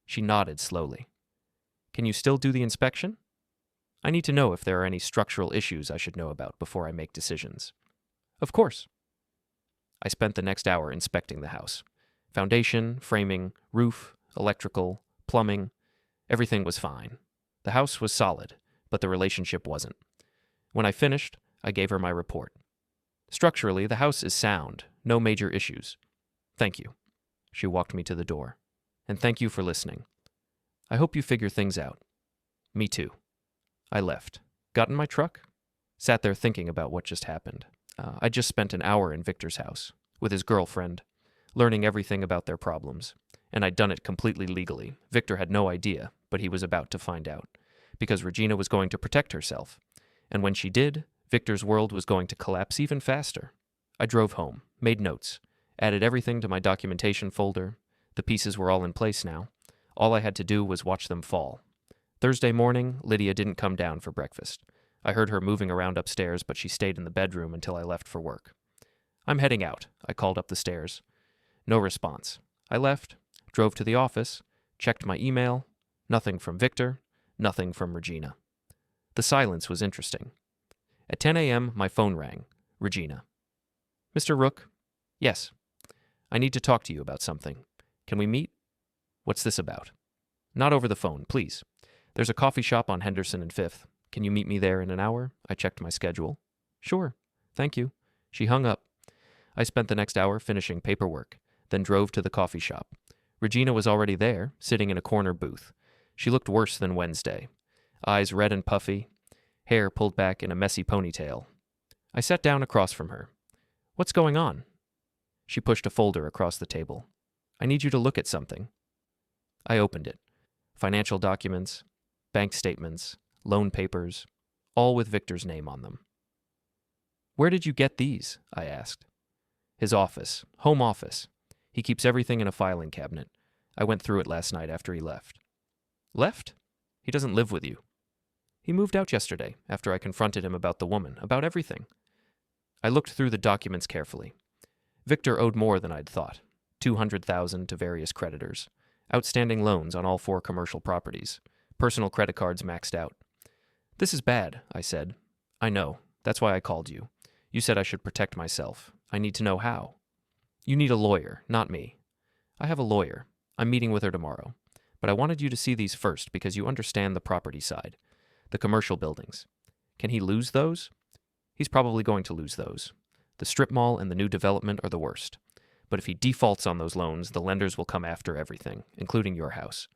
She nodded slowly. Can you still do the inspection? I need to know if there are any structural issues I should know about before I make decisions. Of course. I spent the next hour inspecting the house. Foundation, framing, roof, electrical, plumbing, everything was fine. The house was solid, but the relationship wasn't. When I finished, I gave her my report. Structurally, the house is sound, no major issues. Thank you. She walked me to the door. And thank you for listening. I hope you figure things out. Me too. I left. Got in my truck. Sat there thinking about what just happened. I just spent an hour in Victor's house, with his girlfriend, learning everything about their problems. And I'd done it completely legally. Victor had no idea, but he was about to find out. Because Regina was going to protect herself. And when she did, Victor's world was going to collapse even faster. I drove home, made notes, added everything to my documentation folder. The pieces were all in place now. All I had to do was watch them fall. Thursday morning, Lydia didn't come down for breakfast. I heard her moving around upstairs, but she stayed in the bedroom until I left for work. I'm heading out, I called up the stairs. No response. I left, drove to the office, checked my email. Nothing from Victor, nothing from Regina. The silence was interesting. At 10 a.m., my phone rang. Regina. Mr. Rook? Yes. I need to talk to you about something. Can we meet? What's this about? Not over the phone, please. There's a coffee shop on Henderson and 5th. Can you meet me there in an hour? I checked my schedule. Sure. Thank you. She hung up. I spent the next hour finishing paperwork, then drove to the coffee shop. Regina was already there, sitting in a corner booth. She looked worse than Wednesday. Eyes red and puffy, hair pulled back in a messy ponytail. I sat down across from her. What's going on? She pushed a folder across the table. I need you to look at something. I opened it. Financial documents, bank statements, loan papers, all with Victor's name on them. Where did you get these? I asked. His office, home office. He keeps everything in a filing cabinet. I went through it last night after he left. Left? He doesn't live with you. He moved out yesterday after I confronted him about the woman, about everything. I looked through the documents carefully. Victor owed more than I'd thought. $200,000 to various creditors. Outstanding loans on all 4 commercial properties. Personal credit cards maxed out. This is bad, I said. I know. That's why I called you. You said I should protect myself. I need to know how. You need a lawyer, not me. I have a lawyer. I'm meeting with her tomorrow. But I wanted you to see these first because you understand the property side. The commercial buildings. Can he lose those? He's probably going to lose those. The strip mall and the new development are the worst. But if he defaults on those loans, the lenders will come after everything, including your house.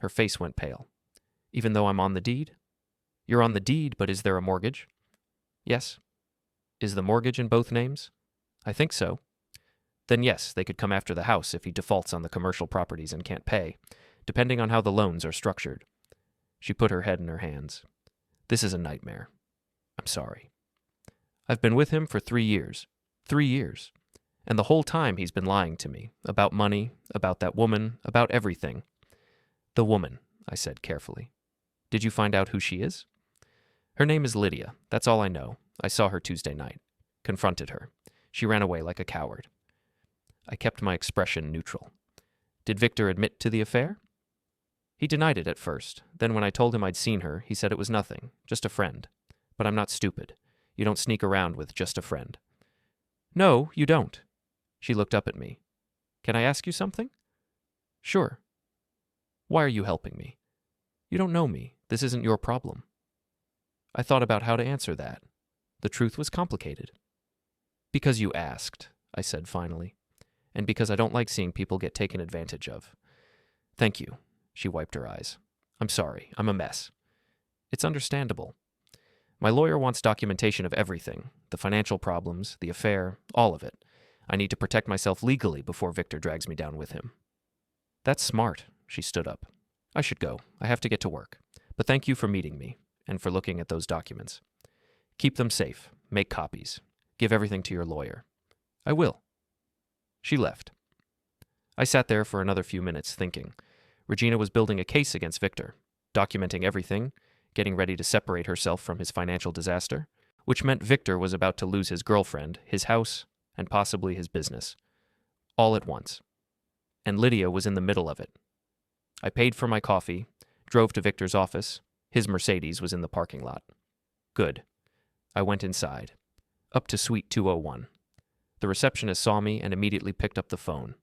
Her face went pale. Even though I'm on the deed? You're on the deed, but is there a mortgage? Yes. Is the mortgage in both names? I think so. Then yes, they could come after the house if he defaults on the commercial properties and can't pay, depending on how the loans are structured. She put her head in her hands. This is a nightmare. I'm sorry. I've been with him for 3 years. 3 years. And the whole time he's been lying to me, about money, about that woman, about everything. The woman, I said carefully. Did you find out who she is? Her name is Lydia. That's all I know. I saw her Tuesday night. Confronted her. She ran away like a coward. I kept my expression neutral. Did Victor admit to the affair? He denied it at first. Then when I told him I'd seen her, he said it was nothing, just a friend. But I'm not stupid. You don't sneak around with just a friend. No, you don't. She looked up at me. Can I ask you something? Sure. Why are you helping me? You don't know me. This isn't your problem. I thought about how to answer that. The truth was complicated. Because you asked, I said finally. And because I don't like seeing people get taken advantage of. Thank you. She wiped her eyes. I'm sorry. I'm a mess. It's understandable. My lawyer wants documentation of everything. The financial problems, the affair, all of it. I need to protect myself legally before Victor drags me down with him. That's smart. She stood up. I should go. I have to get to work. But thank you for meeting me and for looking at those documents. Keep them safe. Make copies. Give everything to your lawyer. I will. She left. I sat there for another few minutes thinking. Regina was building a case against Victor, documenting everything, getting ready to separate herself from his financial disaster, which meant Victor was about to lose his girlfriend, his house, and possibly his business. All at once. And Lydia was in the middle of it. I paid for my coffee, drove to Victor's office. His Mercedes was in the parking lot. Good. I went inside. Up to Suite 201. The receptionist saw me and immediately picked up the phone.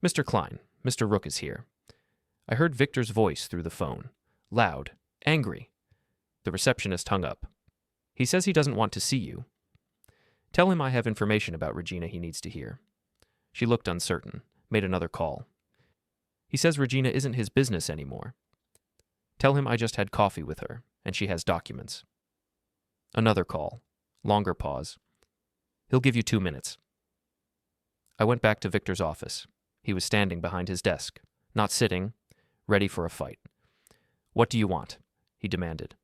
Mr. Klein, Mr. Rook is here. I heard Victor's voice through the phone. Loud. Angry. The receptionist hung up. He says he doesn't want to see you. Tell him I have information about Regina he needs to hear. She looked uncertain, made another call. He says Regina isn't his business anymore. Tell him I just had coffee with her, and she has documents. Another call. Longer pause. He'll give you 2 minutes. I went back to Victor's office. He was standing behind his desk, not sitting, ready for a fight. What do you want? He demanded.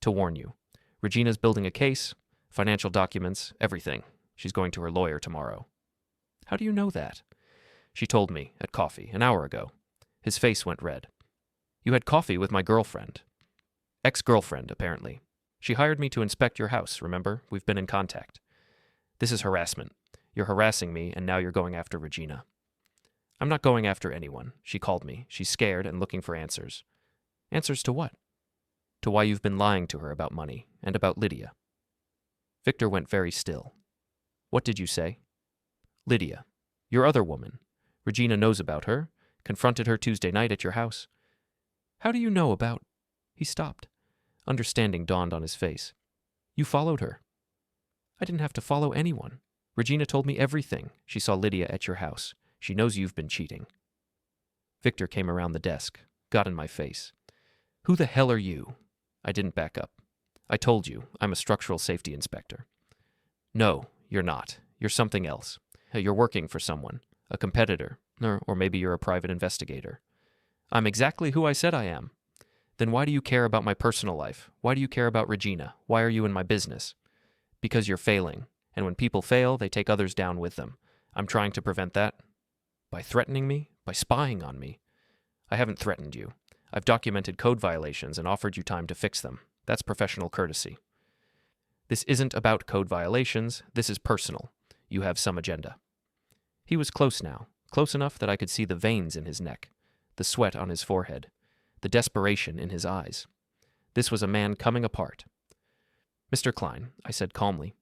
To warn you. Regina's building a case, financial documents, everything. She's going to her lawyer tomorrow. How do you know that? She told me, at coffee, an hour ago. His face went red. You had coffee with my girlfriend. Ex-girlfriend, apparently. She hired me to inspect your house, remember? We've been in contact. This is harassment. You're harassing me, and now you're going after Regina. I'm not going after anyone. She called me. She's scared and looking for answers. Answers to what? To why you've been lying to her about money, and about Lydia. Victor went very still. What did you say? Lydia. Your other woman. Regina knows about her. Confronted her Tuesday night at your house. How do you know about... He stopped. Understanding dawned on his face. You followed her. I didn't have to follow anyone. Regina told me everything. She saw Lydia at your house. She knows you've been cheating. Victor came around the desk, got in my face. Who the hell are you? I didn't back up. I told you, I'm a structural safety inspector. No, you're not. You're something else. You're working for someone, a competitor, or maybe you're a private investigator. I'm exactly who I said I am. Then why do you care about my personal life? Why do you care about Regina? Why are you in my business? Because you're failing, and when people fail, they take others down with them. I'm trying to prevent that. By threatening me? By spying on me? I haven't threatened you. I've documented code violations and offered you time to fix them. That's professional courtesy. This isn't about code violations. This is personal. You have some agenda. He was close now, close enough that I could see the veins in his neck, the sweat on his forehead, the desperation in his eyes. This was a man coming apart. Mr. Klein, I said calmly,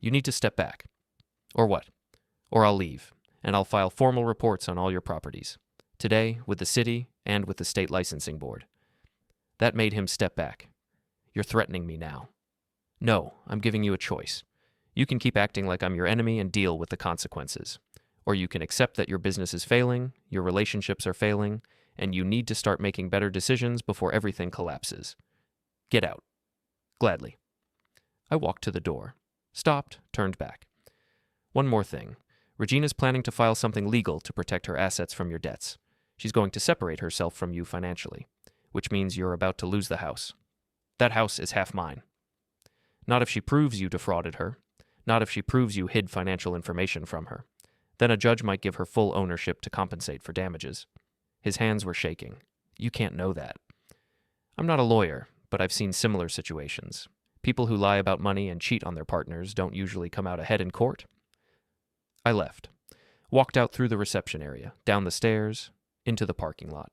you need to step back. Or what? Or I'll leave, and I'll file formal reports on all your properties. Today, with the city and with the state licensing board. That made him step back. You're threatening me now. No, I'm giving you a choice. You can keep acting like I'm your enemy and deal with the consequences. Or you can accept that your business is failing, your relationships are failing, and you need to start making better decisions before everything collapses. Get out. Gladly. I walked to the door, stopped, turned back. One more thing. Regina's planning to file something legal to protect her assets from your debts. She's going to separate herself from you financially, which means you're about to lose the house. That house is half mine. Not if she proves you defrauded her. Not if she proves you hid financial information from her. Then a judge might give her full ownership to compensate for damages. His hands were shaking. You can't know that. I'm not a lawyer, but I've seen similar situations. People who lie about money and cheat on their partners don't usually come out ahead in court. I left. Walked out through the reception area, down the stairs, into the parking lot.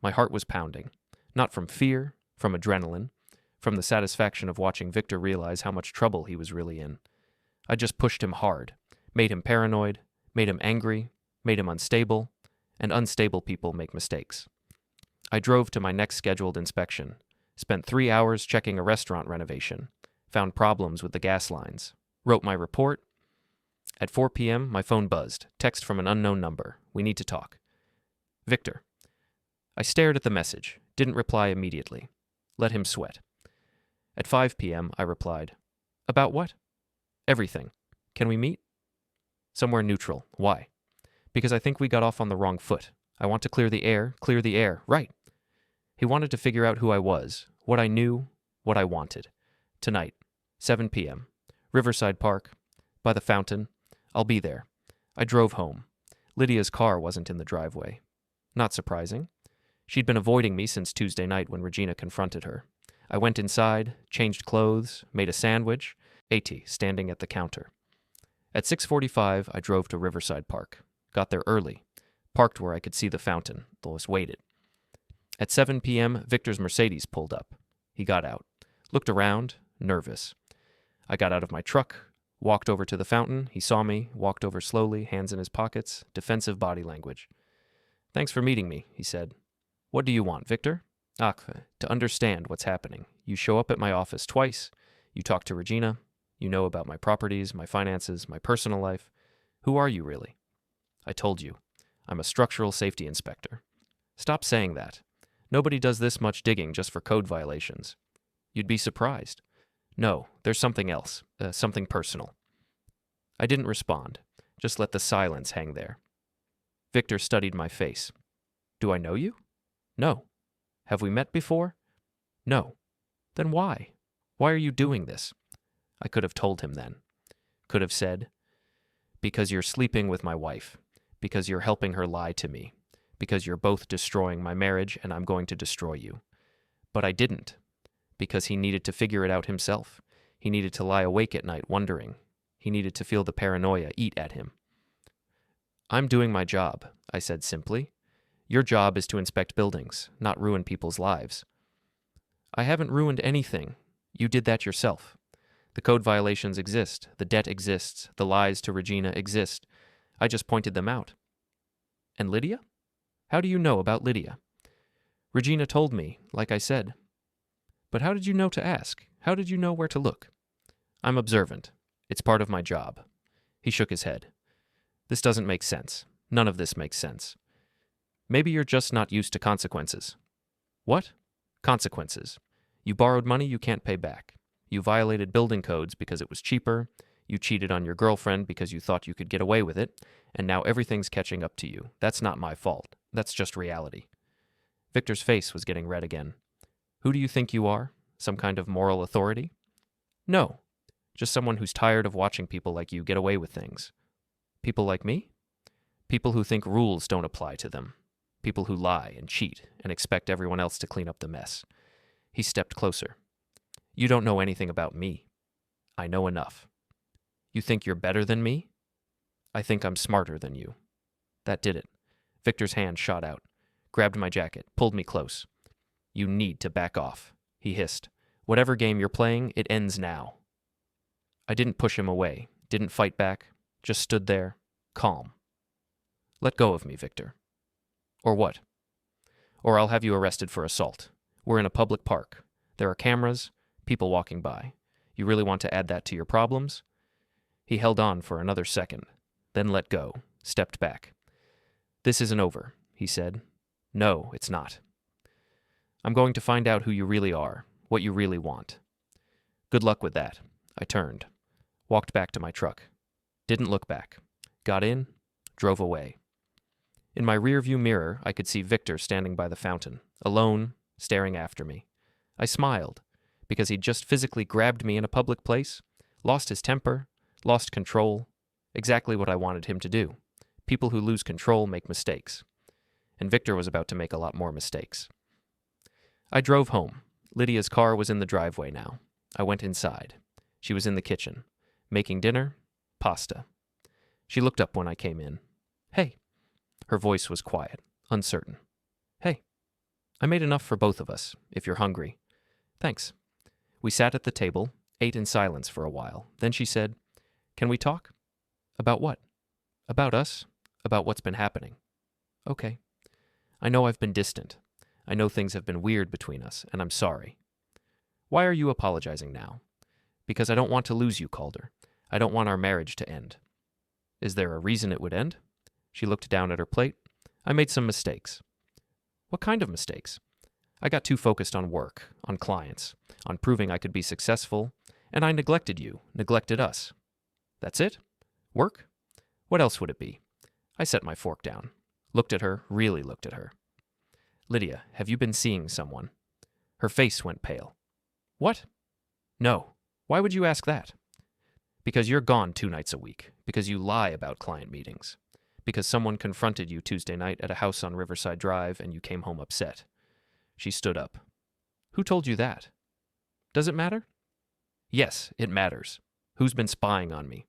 My heart was pounding. Not from fear, from adrenaline, from the satisfaction of watching Victor realize how much trouble he was really in. I just pushed him hard, made him paranoid, made him angry, made him unstable, and unstable people make mistakes. I drove to my next scheduled inspection, spent 3 hours checking a restaurant renovation, found problems with the gas lines, wrote my report. At 4 p.m., my phone buzzed, text from an unknown number. We need to talk. Victor. I stared at the message, didn't reply immediately. Let him sweat. At 5 p.m., I replied, About what? Everything. Can we meet? Somewhere neutral. Why? Because I think we got off on the wrong foot. I want to clear the air, right. He wanted to figure out who I was, what I knew, what I wanted. Tonight, 7 p.m., Riverside Park, by the fountain. I'll be there. I drove home. Lydia's car wasn't in the driveway. Not surprising. She'd been avoiding me since Tuesday night when Regina confronted her. I went inside, changed clothes, made a sandwich, standing at the counter. At 6:45, I drove to Riverside Park. Got there early. Parked where I could see the fountain, though I waited. At 7 p.m., Victor's Mercedes pulled up. He got out. Looked around, nervous. I got out of my truck, walked over to the fountain. He saw me, walked over slowly, hands in his pockets, defensive body language. "Thanks for meeting me," he said. "What do you want, Victor?" To understand what's happening. You show up at my office twice. You talk to Regina. You know about my properties, my finances, my personal life. Who are you, really? I told you. I'm a structural safety inspector. Stop saying that. Nobody does this much digging just for code violations. You'd be surprised. No, there's something else, something personal. I didn't respond, just let the silence hang there. Victor studied my face. Do I know you? No. Have we met before? No. Then why? Why are you doing this? I could have told him then. Could have said, because you're sleeping with my wife, because you're helping her lie to me, because you're both destroying my marriage and I'm going to destroy you. But I didn't, because he needed to figure it out himself. He needed to lie awake at night wondering. He needed to feel the paranoia eat at him. I'm doing my job, I said simply. Your job is to inspect buildings, not ruin people's lives. I haven't ruined anything. You did that yourself. The code violations exist, the debt exists, the lies to Regina exist. I just pointed them out. And Lydia? How do you know about Lydia? Regina told me, like I said. But how did you know to ask? How did you know where to look? I'm observant. It's part of my job. He shook his head. This doesn't make sense. None of this makes sense. Maybe you're just not used to consequences. What? Consequences. You borrowed money you can't pay back. You violated building codes because it was cheaper. You cheated on your girlfriend because you thought you could get away with it. And now everything's catching up to you. That's not my fault. That's just reality. Victor's face was getting red again. Who do you think you are? Some kind of moral authority? No. Just someone who's tired of watching people like you get away with things. People like me? People who think rules don't apply to them. People who lie and cheat and expect everyone else to clean up the mess. He stepped closer. You don't know anything about me. I know enough. You think you're better than me? I think I'm smarter than you. That did it. Victor's hand shot out, grabbed my jacket, pulled me close. You need to back off, he hissed. Whatever game you're playing, it ends now. I didn't push him away, didn't fight back, just stood there, calm. Let go of me, Victor. Or what? Or I'll have you arrested for assault. We're in a public park. There are cameras, people walking by. You really want to add that to your problems? He held on for another second, then let go, stepped back. This isn't over, he said. No, it's not. I'm going to find out who you really are, what you really want. Good luck with that. I turned, walked back to my truck. Didn't look back. Got in, drove away. In my rearview mirror, I could see Victor standing by the fountain, alone, staring after me. I smiled, because he'd just physically grabbed me in a public place, lost his temper, lost control, exactly what I wanted him to do. People who lose control make mistakes. And Victor was about to make a lot more mistakes. I drove home. Lydia's car was in the driveway now. I went inside. She was in the kitchen, making dinner, pasta. She looked up when I came in. Hey. Her voice was quiet, uncertain. Hey. I made enough for both of us, if you're hungry. Thanks. We sat at the table, ate in silence for a while. Then she said, Can we talk? About what? About us, about what's been happening. Okay. I know I've been distant. I know things have been weird between us, and I'm sorry. Why are you apologizing now? Because I don't want to lose you, Calder. I don't want our marriage to end. Is there a reason it would end? She looked down at her plate. I made some mistakes. What kind of mistakes? I got too focused on work, on clients, on proving I could be successful, and I neglected you, neglected us. That's it? Work? What else would it be? I set my fork down. Looked at her, really looked at her. Lydia, have you been seeing someone? Her face went pale. What? No. Why would you ask that? Because you're gone 2 nights a week. Because you lie about client meetings. Because someone confronted you Tuesday night at a house on Riverside Drive and you came home upset. She stood up. Who told you that? Does it matter? Yes, it matters. Who's been spying on me?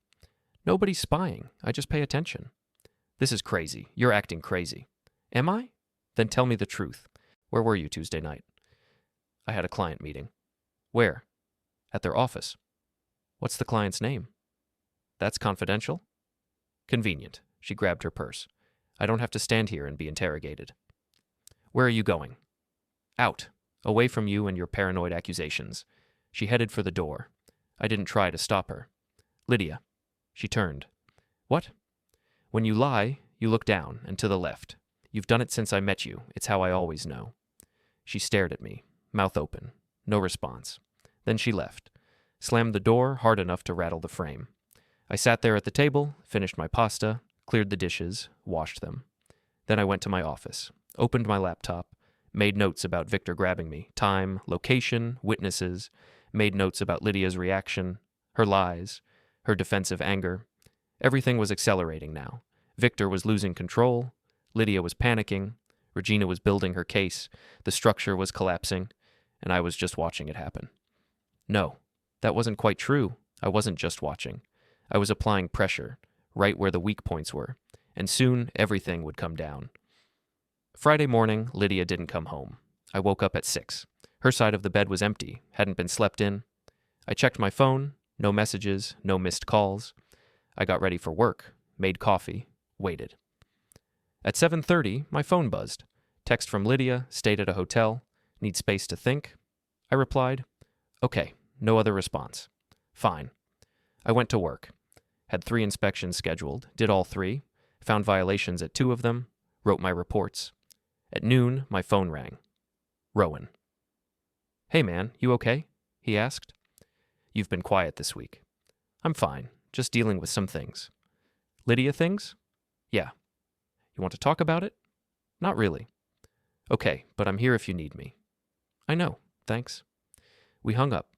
Nobody's spying. I just pay attention. This is crazy. You're acting crazy. Am I? Then tell me the truth. Where were you Tuesday night? I had a client meeting. Where? At their office. What's the client's name? That's confidential? Convenient. She grabbed her purse. I don't have to stand here and be interrogated. Where are you going? Out. Away from you and your paranoid accusations. She headed for the door. I didn't try to stop her. Lydia. She turned. What? When you lie, you look down and to the left. You've done it since I met you. It's how I always know. She stared at me, mouth open. No response. Then she left. Slammed the door hard enough to rattle the frame. I sat there at the table, finished my pasta, cleared the dishes, washed them. Then I went to my office, opened my laptop, made notes about Victor grabbing me, time, location, witnesses, made notes about Lydia's reaction, her lies, her defensive anger. Everything was accelerating now. Victor was losing control. Lydia was panicking. Regina was building her case. The structure was collapsing, and I was just watching it happen. No, that wasn't quite true. I wasn't just watching. I was applying pressure, right where the weak points were, and soon everything would come down. Friday morning, Lydia didn't come home. I woke up at 6. Her side of the bed was empty, hadn't been slept in. I checked my phone, no messages, no missed calls. I got ready for work, made coffee, waited. At 7:30, my phone buzzed. Text from Lydia, stayed at a hotel, need space to think. I replied, okay, no other response. Fine. I went to work. Had 3 inspections scheduled, did all 3, found violations at 2 of them, wrote my reports. At noon, my phone rang. Rowan. Hey man, you okay? He asked. You've been quiet this week. I'm fine, just dealing with some things. Lydia things? Yeah. You want to talk about it? Not really. Okay, but I'm here if you need me. I know, thanks. We hung up.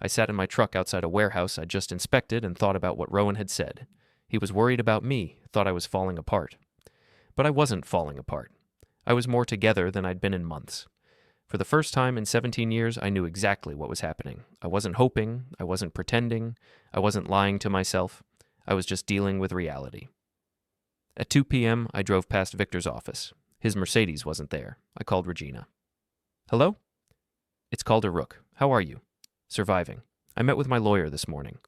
I sat in my truck outside a warehouse I'd just inspected and thought about what Rowan had said. He was worried about me, thought I was falling apart. But I wasn't falling apart. I was more together than I'd been in months. For the first time in 17 years, I knew exactly what was happening. I wasn't hoping, I wasn't pretending, I wasn't lying to myself. I was just dealing with reality. At 2 p.m., I drove past Victor's office. His Mercedes wasn't there. I called Regina. Hello? It's Calder. How are you? Surviving. I met with my lawyer this morning.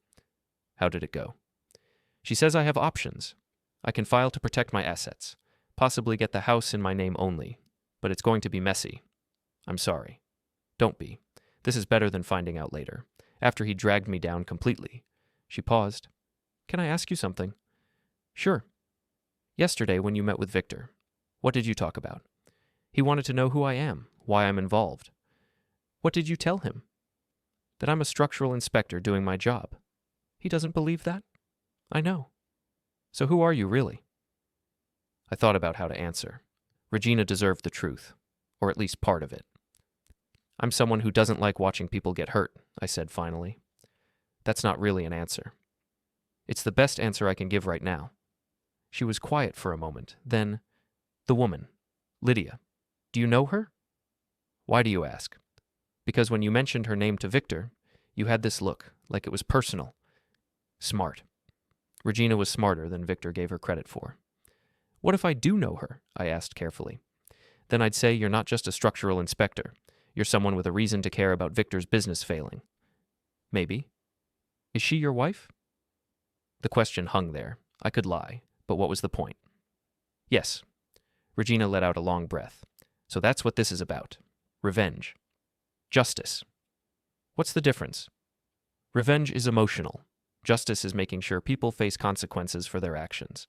How did it go? She says I have options. I can file to protect my assets, possibly get the house in my name only, but it's going to be messy. I'm sorry. Don't be. This is better than finding out later, after he dragged me down completely. She paused. Can I ask you something? Sure. Yesterday when you met with Victor, what did you talk about? He wanted to know who I am, why I'm involved. What did you tell him? That I'm a structural inspector doing my job. He doesn't believe that? I know. So who are you really? I thought about how to answer. Regina deserved the truth, or at least part of it. I'm someone who doesn't like watching people get hurt, I said finally. That's not really an answer. It's the best answer I can give right now. She was quiet for a moment. Then, the woman, Lydia. Do you know her? Why do you ask? Because when you mentioned her name to Victor, you had this look, like it was personal. Smart. Regina was smarter than Victor gave her credit for. What if I do know her? I asked carefully. Then I'd say you're not just a structural inspector. You're someone with a reason to care about Victor's business failing. Maybe. Is she your wife? The question hung there. I could lie, but what was the point? Yes. Regina let out a long breath. So that's what this is about. Revenge. Justice. What's the difference? Revenge is emotional. Justice is making sure people face consequences for their actions.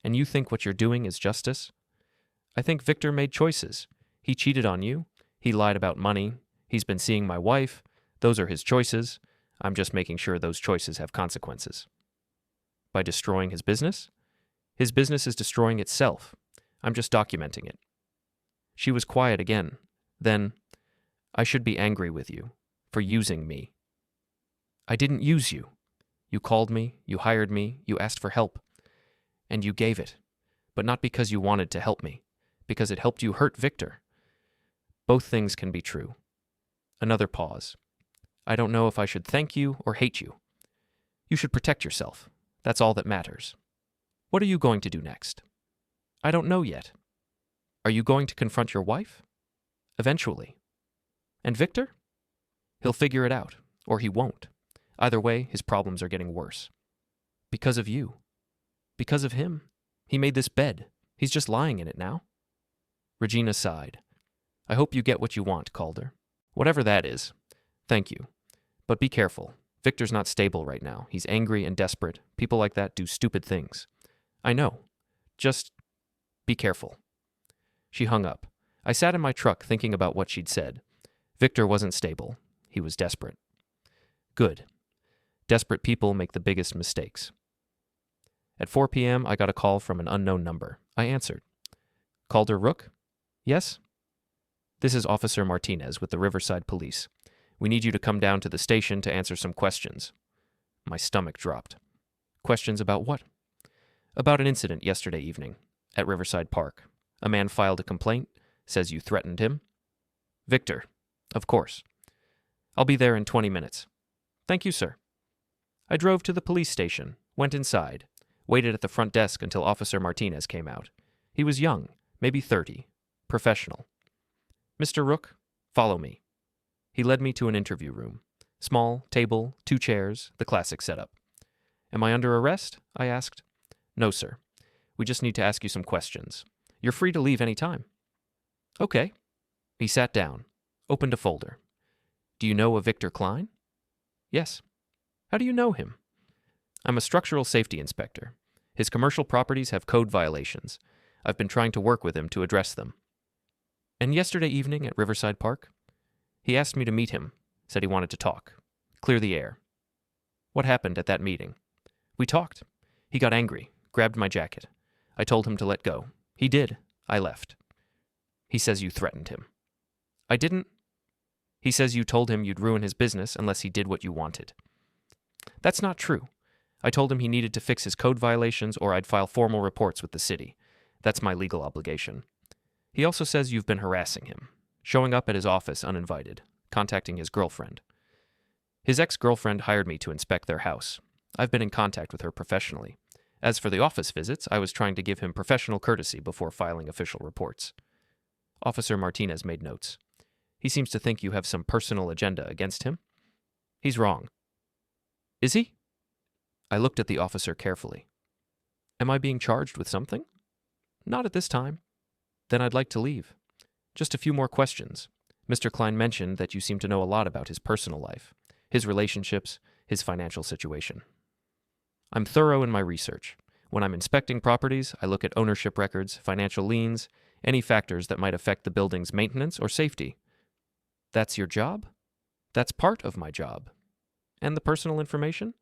And you think what you're doing is justice? I think Victor made choices. He cheated on you. He lied about money. He's been seeing my wife. Those are his choices. I'm just making sure those choices have consequences. By destroying his business? His business is destroying itself. I'm just documenting it. She was quiet again. Then, I should be angry with you for using me. I didn't use you. You called me, you hired me, you asked for help. And you gave it. But not because you wanted to help me, because it helped you hurt Victor. Both things can be true. Another pause. I don't know if I should thank you or hate you. You should protect yourself. That's all that matters. What are you going to do next? I don't know yet. Are you going to confront your wife? Eventually. And Victor? He'll figure it out, or he won't. Either way, his problems are getting worse. Because of you. Because of him. He made this bed. He's just lying in it now. Regina sighed. I hope you get what you want, Calder. Whatever that is. Thank you. But be careful. Victor's not stable right now. He's angry and desperate. People like that do stupid things. I know. Just be careful. She hung up. I sat in my truck thinking about what she'd said. Victor wasn't stable. He was desperate. Good. Desperate people make the biggest mistakes. At 4 p.m., I got a call from an unknown number. I answered. Calder Rook? Yes? This is Officer Martinez with the Riverside Police. We need you to come down to the station to answer some questions. My stomach dropped. Questions about what? About an incident yesterday evening at Riverside Park. A man filed a complaint, says you threatened him. Victor. Of course. I'll be there in 20 minutes. Thank you, sir. I drove to the police station, went inside, waited at the front desk until Officer Martinez came out. He was young, maybe 30, professional. Mr. Rook, follow me. He led me to an interview room. Small, table, 2 chairs, the classic setup. Am I under arrest? I asked. No, sir. We just need to ask you some questions. You're free to leave any time. Okay. He sat down, opened a folder. Do you know a Victor Klein? Yes. How do you know him? I'm a structural safety inspector. His commercial properties have code violations. I've been trying to work with him to address them. And yesterday evening at Riverside Park, he asked me to meet him, said he wanted to talk, clear the air. What happened at that meeting? We talked. He got angry, grabbed my jacket. I told him to let go. He did. I left. He says you threatened him. I didn't. He says you told him you'd ruin his business unless he did what you wanted. That's not true. I told him he needed to fix his code violations or I'd file formal reports with the city. That's my legal obligation. He also says you've been harassing him, showing up at his office uninvited, contacting his girlfriend. His ex-girlfriend hired me to inspect their house. I've been in contact with her professionally. As for the office visits, I was trying to give him professional courtesy before filing official reports. Officer Martinez made notes. He seems to think you have some personal agenda against him. He's wrong. Is he? I looked at the officer carefully. Am I being charged with something? Not at this time. Then I'd like to leave. Just a few more questions. Mr. Klein mentioned that you seem to know a lot about his personal life, his relationships, his financial situation. I'm thorough in my research. When I'm inspecting properties, I look at ownership records, financial liens, any factors that might affect the building's maintenance or safety. That's your job? That's part of my job. And the personal information?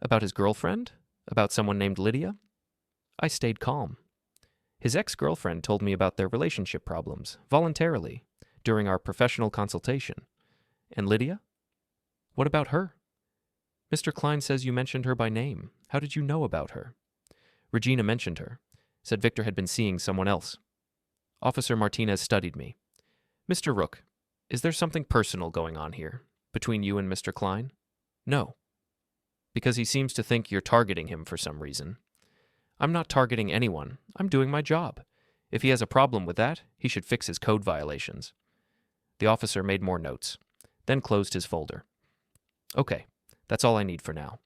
About his girlfriend? About someone named Lydia? I stayed calm. His ex-girlfriend told me about their relationship problems, voluntarily, during our professional consultation. And Lydia? What about her? Mr. Klein says you mentioned her by name. How did you know about her? Regina mentioned her, said Victor had been seeing someone else. Officer Martinez studied me. Mr. Rook, is there something personal going on here, between you and Mr. Klein? No. Because he seems to think you're targeting him for some reason. I'm not targeting anyone. I'm doing my job. If he has a problem with that, he should fix his code violations. The officer made more notes, then closed his folder. Okay, that's all I need for now.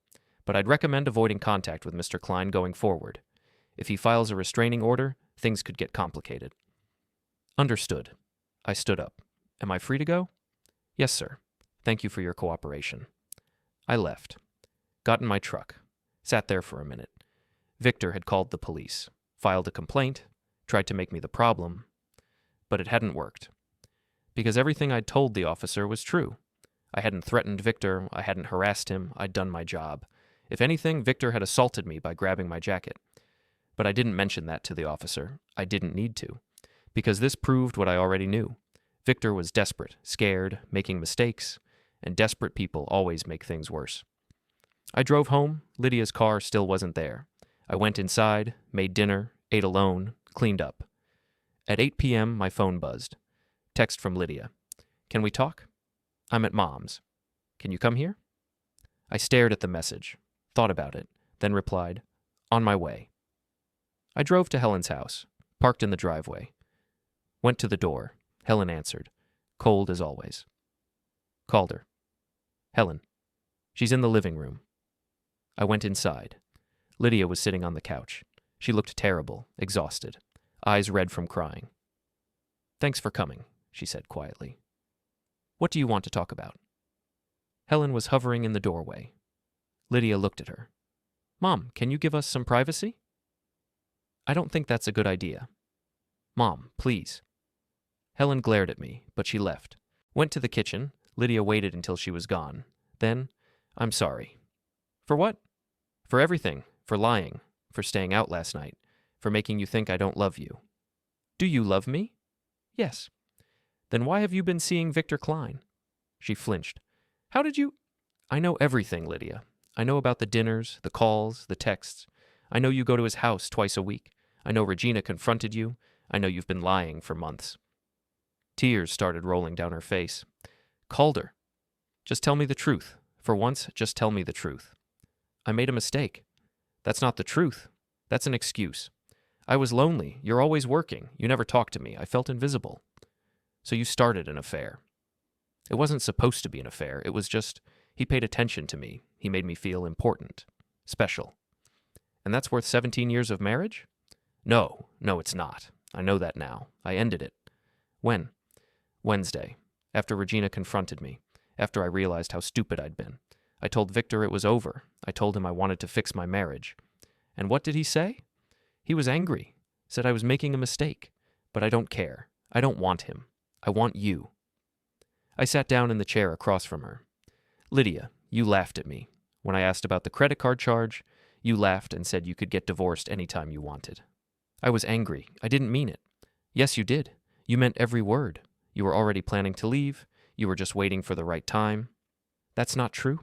But I'd recommend avoiding contact with Mr. Klein going forward. If he files a restraining order, things could get complicated. Understood. I stood up. Am I free to go? Yes, sir. Thank you for your cooperation. I left. Got in my truck. Sat there for a minute. Victor had called the police, filed a complaint, tried to make me the problem, but it hadn't worked. Because everything I'd told the officer was true. I hadn't threatened Victor, I hadn't harassed him, I'd done my job. If anything, Victor had assaulted me by grabbing my jacket. But I didn't mention that to the officer. I didn't need to. Because this proved what I already knew. Victor was desperate, scared, making mistakes, and desperate people always make things worse. I drove home. Lydia's car still wasn't there. I went inside, made dinner, ate alone, cleaned up. At 8 p.m., my phone buzzed. Text from Lydia. Can we talk? I'm at Mom's. Can you come here? I stared at the message, thought about it, then replied, On my way. I drove to Helen's house, parked in the driveway. Went to the door. Helen answered, cold as always. Calder. Helen. She's in the living room. I went inside. Lydia was sitting on the couch. She looked terrible, exhausted, eyes red from crying. Thanks for coming, she said quietly. What do you want to talk about? Helen was hovering in the doorway. Lydia looked at her. Mom, can you give us some privacy? I don't think that's a good idea. Mom, please. Helen glared at me, but she left. Went to the kitchen. Lydia waited until she was gone. Then, I'm sorry. For what? For everything. For lying. For staying out last night. For making you think I don't love you. Do you love me? Yes. Then why have you been seeing Victor Klein? She flinched. How did you? I know everything, Lydia. I know about the dinners, the calls, the texts. I know you go to his house twice a week. I know Regina confronted you. I know you've been lying for months. Tears started rolling down her face. Calder, just tell me the truth. For once, just tell me the truth. I made a mistake. That's not the truth. That's an excuse. I was lonely. You're always working. You never talked to me. I felt invisible. So you started an affair. It wasn't supposed to be an affair. It was just, he paid attention to me. He made me feel important, special. And that's worth 17 years of marriage? No, it's not. I know that now. I ended it. When? Wednesday, after Regina confronted me, after I realized how stupid I'd been. I told Victor it was over. I told him I wanted to fix my marriage. And what did he say? He was angry, said I was making a mistake. But I don't care. I don't want him. I want you. I sat down in the chair across from her. Lydia, you laughed at me. When I asked about the credit card charge, you laughed and said you could get divorced anytime you wanted. I was angry. I didn't mean it. Yes, you did. You meant every word. You were already planning to leave. You were just waiting for the right time. That's not true.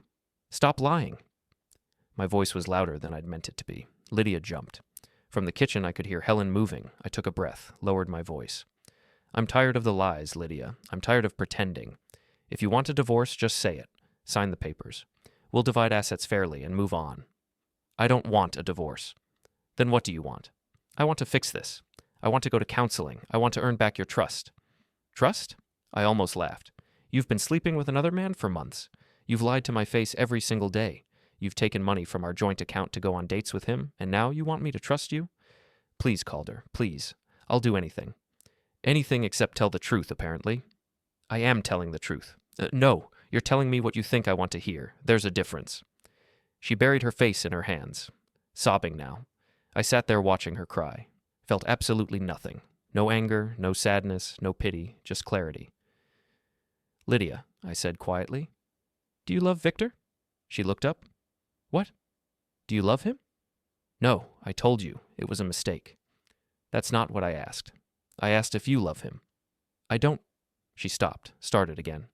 Stop lying. My voice was louder than I'd meant it to be. Lydia jumped. From the kitchen, I could hear Helen moving. I took a breath, lowered my voice. I'm tired of the lies, Lydia. I'm tired of pretending. If you want a divorce, just say it. Sign the papers. We'll divide assets fairly and move on. I don't want a divorce. Then what do you want? I want to fix this. I want to go to counseling. I want to earn back your trust. Trust? I almost laughed. You've been sleeping with another man for months. You've lied to my face every single day. You've taken money from our joint account to go on dates with him, and now you want me to trust you? Please, Calder, please. I'll do anything. Anything except tell the truth, apparently. I am telling the truth. No, you're telling me what you think I want to hear. There's a difference. She buried her face in her hands, sobbing now. I sat there watching her cry. Felt absolutely nothing. No anger, no sadness, no pity, just clarity. Lydia, I said quietly. Do you love Victor? She looked up. What? Do you love him? No, I told you. It was a mistake. That's not what I asked. I asked if you love him. I don't. She stopped, started again.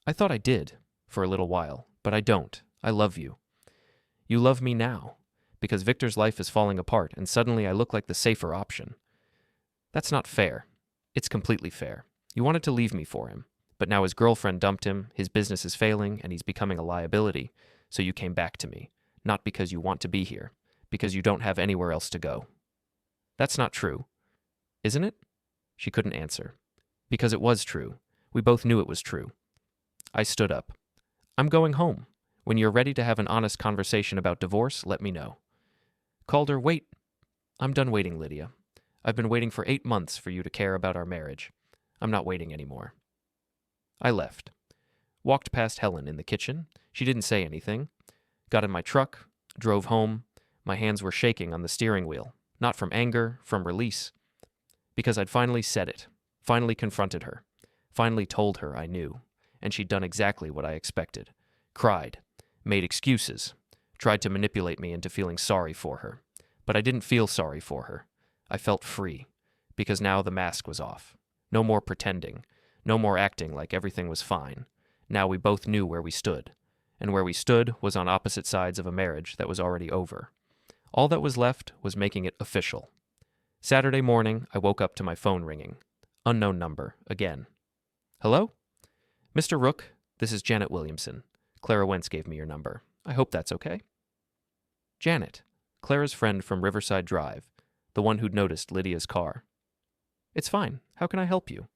I thought I did, for a little while, but I don't. I love you. You love me now, because Victor's life is falling apart, and suddenly I look like the safer option. That's not fair. It's completely fair. You wanted to leave me for him, but now his girlfriend dumped him, his business is failing, and he's becoming a liability, so you came back to me, not because you want to be here, because you don't have anywhere else to go. That's not true. Isn't it? She couldn't answer. Because it was true. We both knew it was true. I stood up. I'm going home. When you're ready to have an honest conversation about divorce, let me know. Calder, wait. I'm done waiting, Lydia. I've been waiting for 8 months for you to care about our marriage. I'm not waiting anymore. I left. Walked past Helen in the kitchen. She didn't say anything. Got in my truck, drove home. My hands were shaking on the steering wheel. Not from anger, from release. Because I'd finally said it. Finally confronted her. Finally told her I knew. And she'd done exactly what I expected. Cried. Made excuses. Tried to manipulate me into feeling sorry for her. But I didn't feel sorry for her. I felt free, because now the mask was off. No more pretending, no more acting like everything was fine. Now we both knew where we stood, and where we stood was on opposite sides of a marriage that was already over. All that was left was making it official. Saturday morning, I woke up to my phone ringing. Unknown number, again. Hello? Mr. Rook, this is Janet Williamson. Clara Wentz gave me your number. I hope that's okay. Janet, Clara's friend from Riverside Drive, the one who'd noticed Lydia's car. It's fine. How can I help you?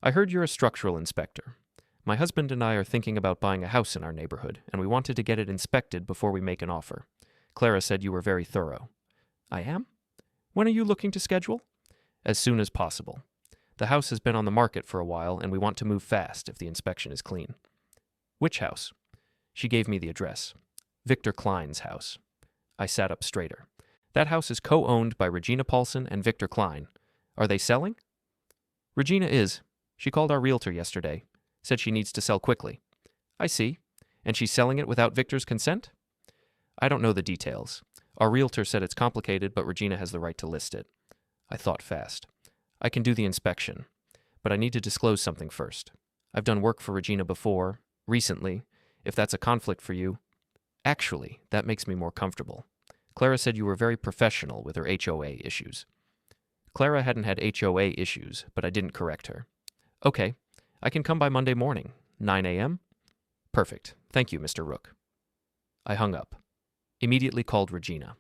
I heard you're a structural inspector. My husband and I are thinking about buying a house in our neighborhood, and we wanted to get it inspected before we make an offer. Clara said you were very thorough. I am? When are you looking to schedule? As soon as possible. The house has been on the market for a while, and we want to move fast if the inspection is clean. Which house? She gave me the address. Victor Klein's house. I sat up straighter. That house is co-owned by Regina Paulson and Victor Klein. Are they selling? Regina is. She called our realtor yesterday. Said she needs to sell quickly. I see. And she's selling it without Victor's consent? I don't know the details. Our realtor said it's complicated, but Regina has the right to list it. I thought fast. I can do the inspection, but I need to disclose something first. I've done work for Regina before, recently. If that's a conflict for you, actually, that makes me more comfortable. Clara said you were very professional with her HOA issues. Clara hadn't had HOA issues, but I didn't correct her. Okay, I can come by Monday morning, 9 a.m.? Perfect. Thank you, Mr. Rook. I hung up. Immediately called Regina.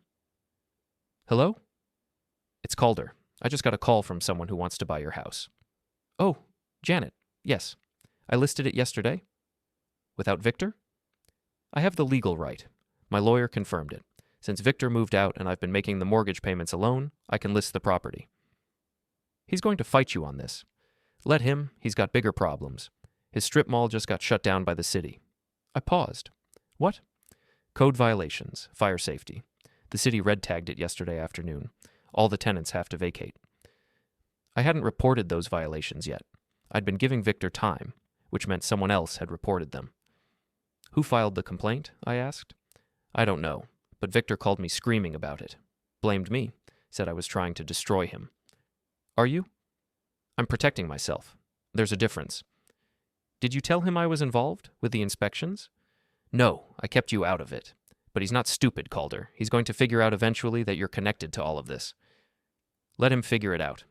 Hello? It's Calder. I just got a call from someone who wants to buy your house. Oh, Janet. Yes. I listed it yesterday. Without Victor? I have the legal right. My lawyer confirmed it. Since Victor moved out and I've been making the mortgage payments alone, I can list the property. He's going to fight you on this. Let him. He's got bigger problems. His strip mall just got shut down by the city. I paused. What? Code violations, fire safety. The city red-tagged it yesterday afternoon. All the tenants have to vacate. I hadn't reported those violations yet. I'd been giving Victor time, which meant someone else had reported them. Who filed the complaint? I asked. I don't know, but Victor called me screaming about it. Blamed me, said I was trying to destroy him. Are you? I'm protecting myself. There's a difference. Did you tell him I was involved with the inspections? No, I kept you out of it. But he's not stupid, Calder. He's going to figure out eventually that you're connected to all of this. Let him figure it out.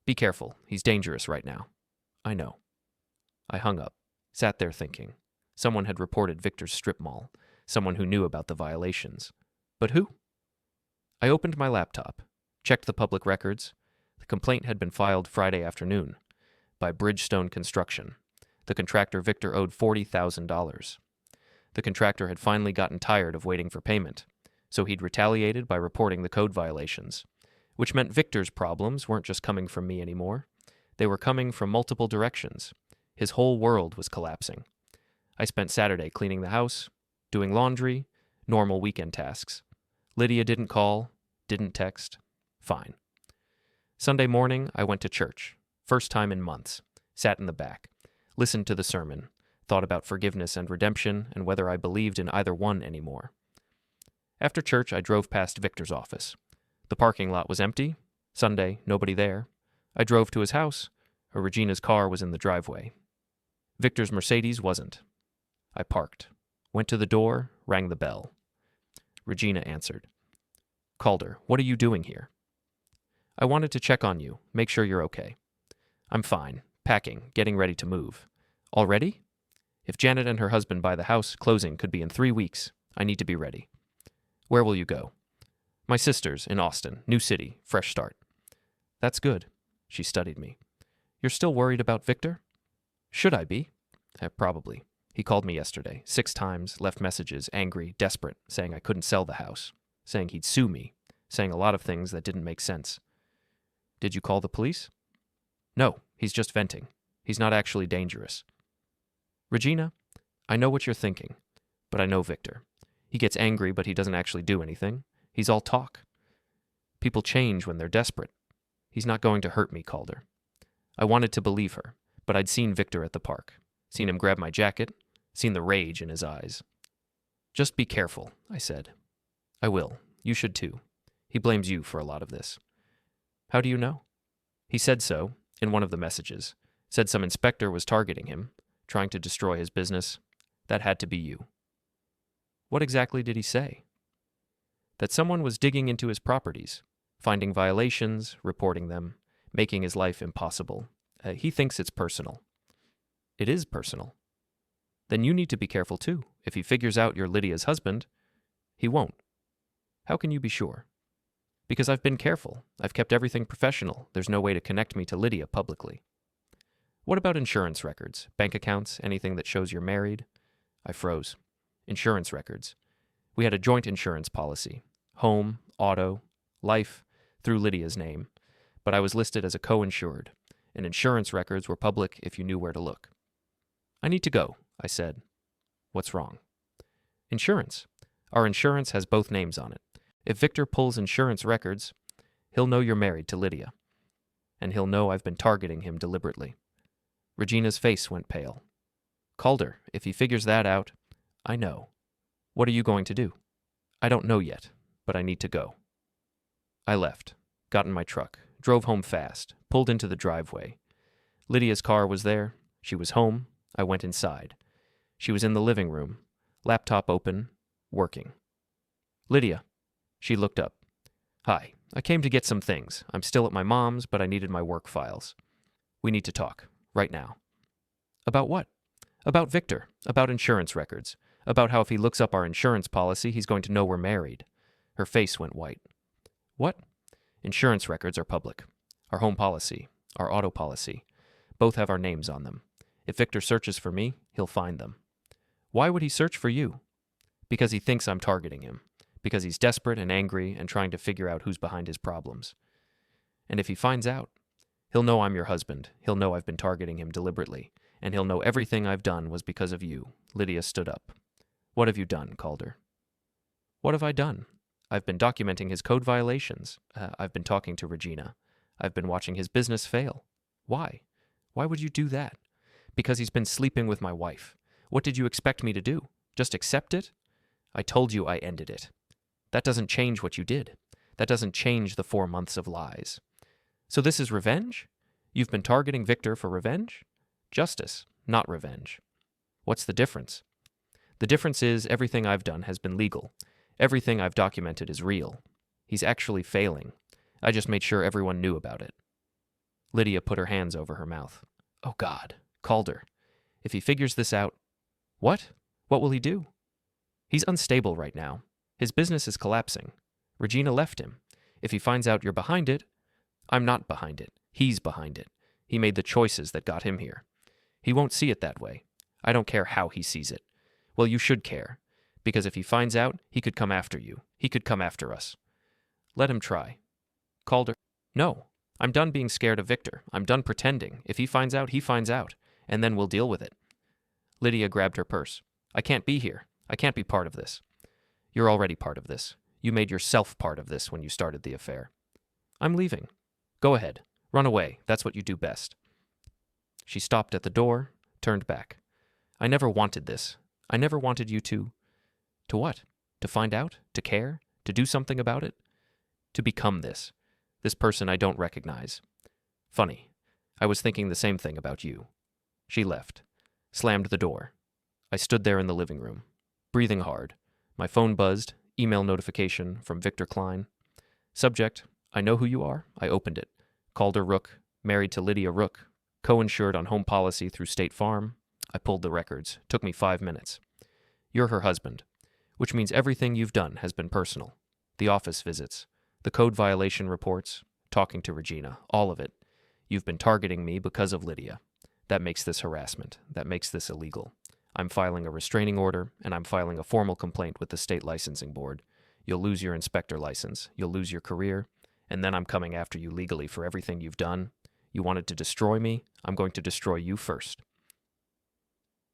Be careful. He's dangerous right now. I know. I hung up, sat there thinking. Someone had reported Victor's strip mall. Someone who knew about the violations. But who? I opened my laptop, checked the public records. The complaint had been filed Friday afternoon by Bridgestone Construction. The contractor Victor owed $40,000. The contractor had finally gotten tired of waiting for payment, so he'd retaliated by reporting the code violations, which meant Victor's problems weren't just coming from me anymore. They were coming from multiple directions. His whole world was collapsing. I spent Saturday cleaning the house, doing laundry, normal weekend tasks. Lydia didn't call, didn't text. Fine. Sunday morning, I went to church. First time in months. Sat in the back. Listened to the sermon. Thought about forgiveness and redemption and whether I believed in either one anymore. After church, I drove past Victor's office. The parking lot was empty. Sunday, nobody there. I drove to his house. Regina's car was in the driveway. Victor's Mercedes wasn't. I parked. Went to the door, rang the bell. Regina answered. Calder, what are you doing here? I wanted to check on you, make sure you're okay. I'm fine. Packing, getting ready to move. Already? If Janet and her husband buy the house, closing could be in 3 weeks. I need to be ready. Where will you go? My sister's in Austin, new city, fresh start. That's good. She studied me. You're still worried about Victor? Should I be? Probably. He called me yesterday, 6 times, left messages, angry, desperate, saying I couldn't sell the house, saying he'd sue me, saying a lot of things that didn't make sense. Did you call the police? No, he's just venting. He's not actually dangerous. Regina, I know what you're thinking, but I know Victor. He gets angry, but he doesn't actually do anything. He's all talk. People change when they're desperate. He's not going to hurt me, Calder. I wanted to believe her, but I'd seen Victor at the park, seen him grab my jacket, seen the rage in his eyes. Just be careful, I said. I will. You should too. He blames you for a lot of this. How do you know? He said so in one of the messages. Said some inspector was targeting him, trying to destroy his business. That had to be you. What exactly did he say? That someone was digging into his properties, finding violations, reporting them, making his life impossible. He thinks it's personal. It is personal. Then you need to be careful too. If he figures out you're Lydia's husband, he won't. How can you be sure? Because I've been careful. I've kept everything professional. There's no way to connect me to Lydia publicly. What about insurance records, bank accounts, anything that shows you're married? I froze. Insurance records. We had a joint insurance policy. Home, auto, life, through Lydia's name. But I was listed as a co-insured, and insurance records were public if you knew where to look. I need to go, I said. What's wrong? Insurance. Our insurance has both names on it. If Victor pulls insurance records, he'll know you're married to Lydia. And he'll know I've been targeting him deliberately. Regina's face went pale. Calder, if he figures that out, I know. What are you going to do? I don't know yet, but I need to go. I left, got in my truck, drove home fast, pulled into the driveway. Lydia's car was there. She was home. I went inside. She was in the living room, laptop open, working. Lydia. She looked up. Hi, I came to get some things. I'm still at my mom's, but I needed my work files. We need to talk, right now. About what? About Victor, about insurance records, about how if he looks up our insurance policy, he's going to know we're married. Her face went white. What? Insurance records are public. Our home policy, our auto policy, both have our names on them. If Victor searches for me, he'll find them. Why would he search for you? Because he thinks I'm targeting him. Because he's desperate and angry and trying to figure out who's behind his problems. And if he finds out, he'll know I'm your husband. He'll know I've been targeting him deliberately. And he'll know everything I've done was because of you. Lydia stood up. What have you done, Calder? What have I done? I've been documenting his code violations. I've been talking to Regina. I've been watching his business fail. Why? Why would you do that? Because he's been sleeping with my wife. What did you expect me to do? Just accept it? I told you I ended it. That doesn't change what you did. That doesn't change the 4 months of lies. So this is revenge? You've been targeting Victor for revenge? Justice, not revenge. What's the difference? The difference is everything I've done has been legal. Everything I've documented is real. He's actually failing. I just made sure everyone knew about it. Lydia put her hands over her mouth. Oh God, Calder. If he figures this out... What? What will he do? He's unstable right now. His business is collapsing. Regina left him. If he finds out you're behind it, I'm not behind it. He's behind it. He made the choices that got him here. He won't see it that way. I don't care how he sees it. Well, you should care. Because if he finds out, he could come after you. He could come after us. Let him try. Calder. No. I'm done being scared of Victor. I'm done pretending. If he finds out, he finds out. And then we'll deal with it. Lydia grabbed her purse. I can't be here. I can't be part of this. You're already part of this. You made yourself part of this when you started the affair. I'm leaving. Go ahead. Run away. That's what you do best. She stopped at the door, turned back. I never wanted this. I never wanted you to... To what? To find out? To care? To do something about it? To become this. This person I don't recognize. Funny. I was thinking the same thing about you. She left. Slammed the door. I stood there in the living room, breathing hard. My phone buzzed, email notification from Victor Klein. Subject, I know who you are. I opened it. Calder Rook, married to Lydia Rook, co-insured on home policy through State Farm. I pulled the records. Took me 5 minutes. You're her husband, which means everything you've done has been personal. The office visits, the code violation reports, talking to Regina, all of it. You've been targeting me because of Lydia. That makes this harassment. That makes this illegal. I'm filing a restraining order, and I'm filing a formal complaint with the state licensing board. You'll lose your inspector license. You'll lose your career. And then I'm coming after you legally for everything you've done. You wanted to destroy me. I'm going to destroy you first.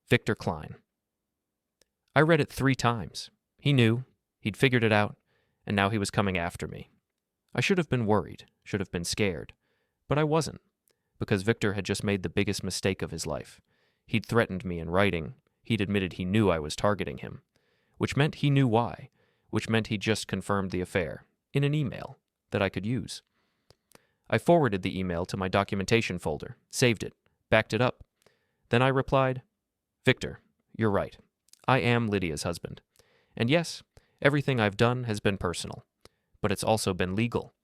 Victor Klein. I read it 3 times. He knew. He'd figured it out. And now he was coming after me. I should have been worried. Should have been scared. But I wasn't. Because Victor had just made the biggest mistake of his life. He'd threatened me in writing. He'd admitted he knew I was targeting him. Which meant he knew why. Which meant he just confirmed the affair. in an email that I could use. I forwarded the email to my documentation folder, saved it, backed it up. Then I replied, "Victor, you're right. I am Lydia's husband. And yes, everything I've done has been personal, but it's also been legal.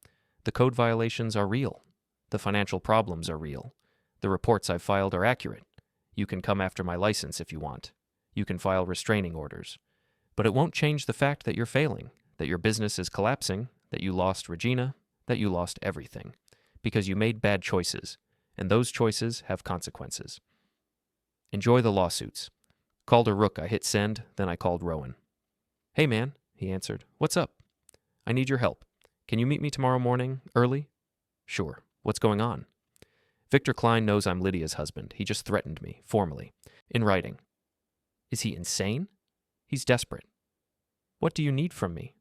The code violations are real. The financial problems are real. The reports I've filed are accurate. You can come after my license if you want. You can file restraining orders. But it won't change the fact that you're failing, that your business is collapsing, that you lost Regina, that you lost everything. Because you made bad choices, and those choices have consequences. Enjoy the lawsuits." Calder Rook, I hit send, then I called Rowan. "Hey man," he answered. "What's up? I need your help. Can you meet me tomorrow morning, early?" "Sure. What's going on?" "Victor Klein knows I'm Lydia's husband. He just threatened me, formally, in writing." "Is he insane?" "He's desperate." "What do you need from me?"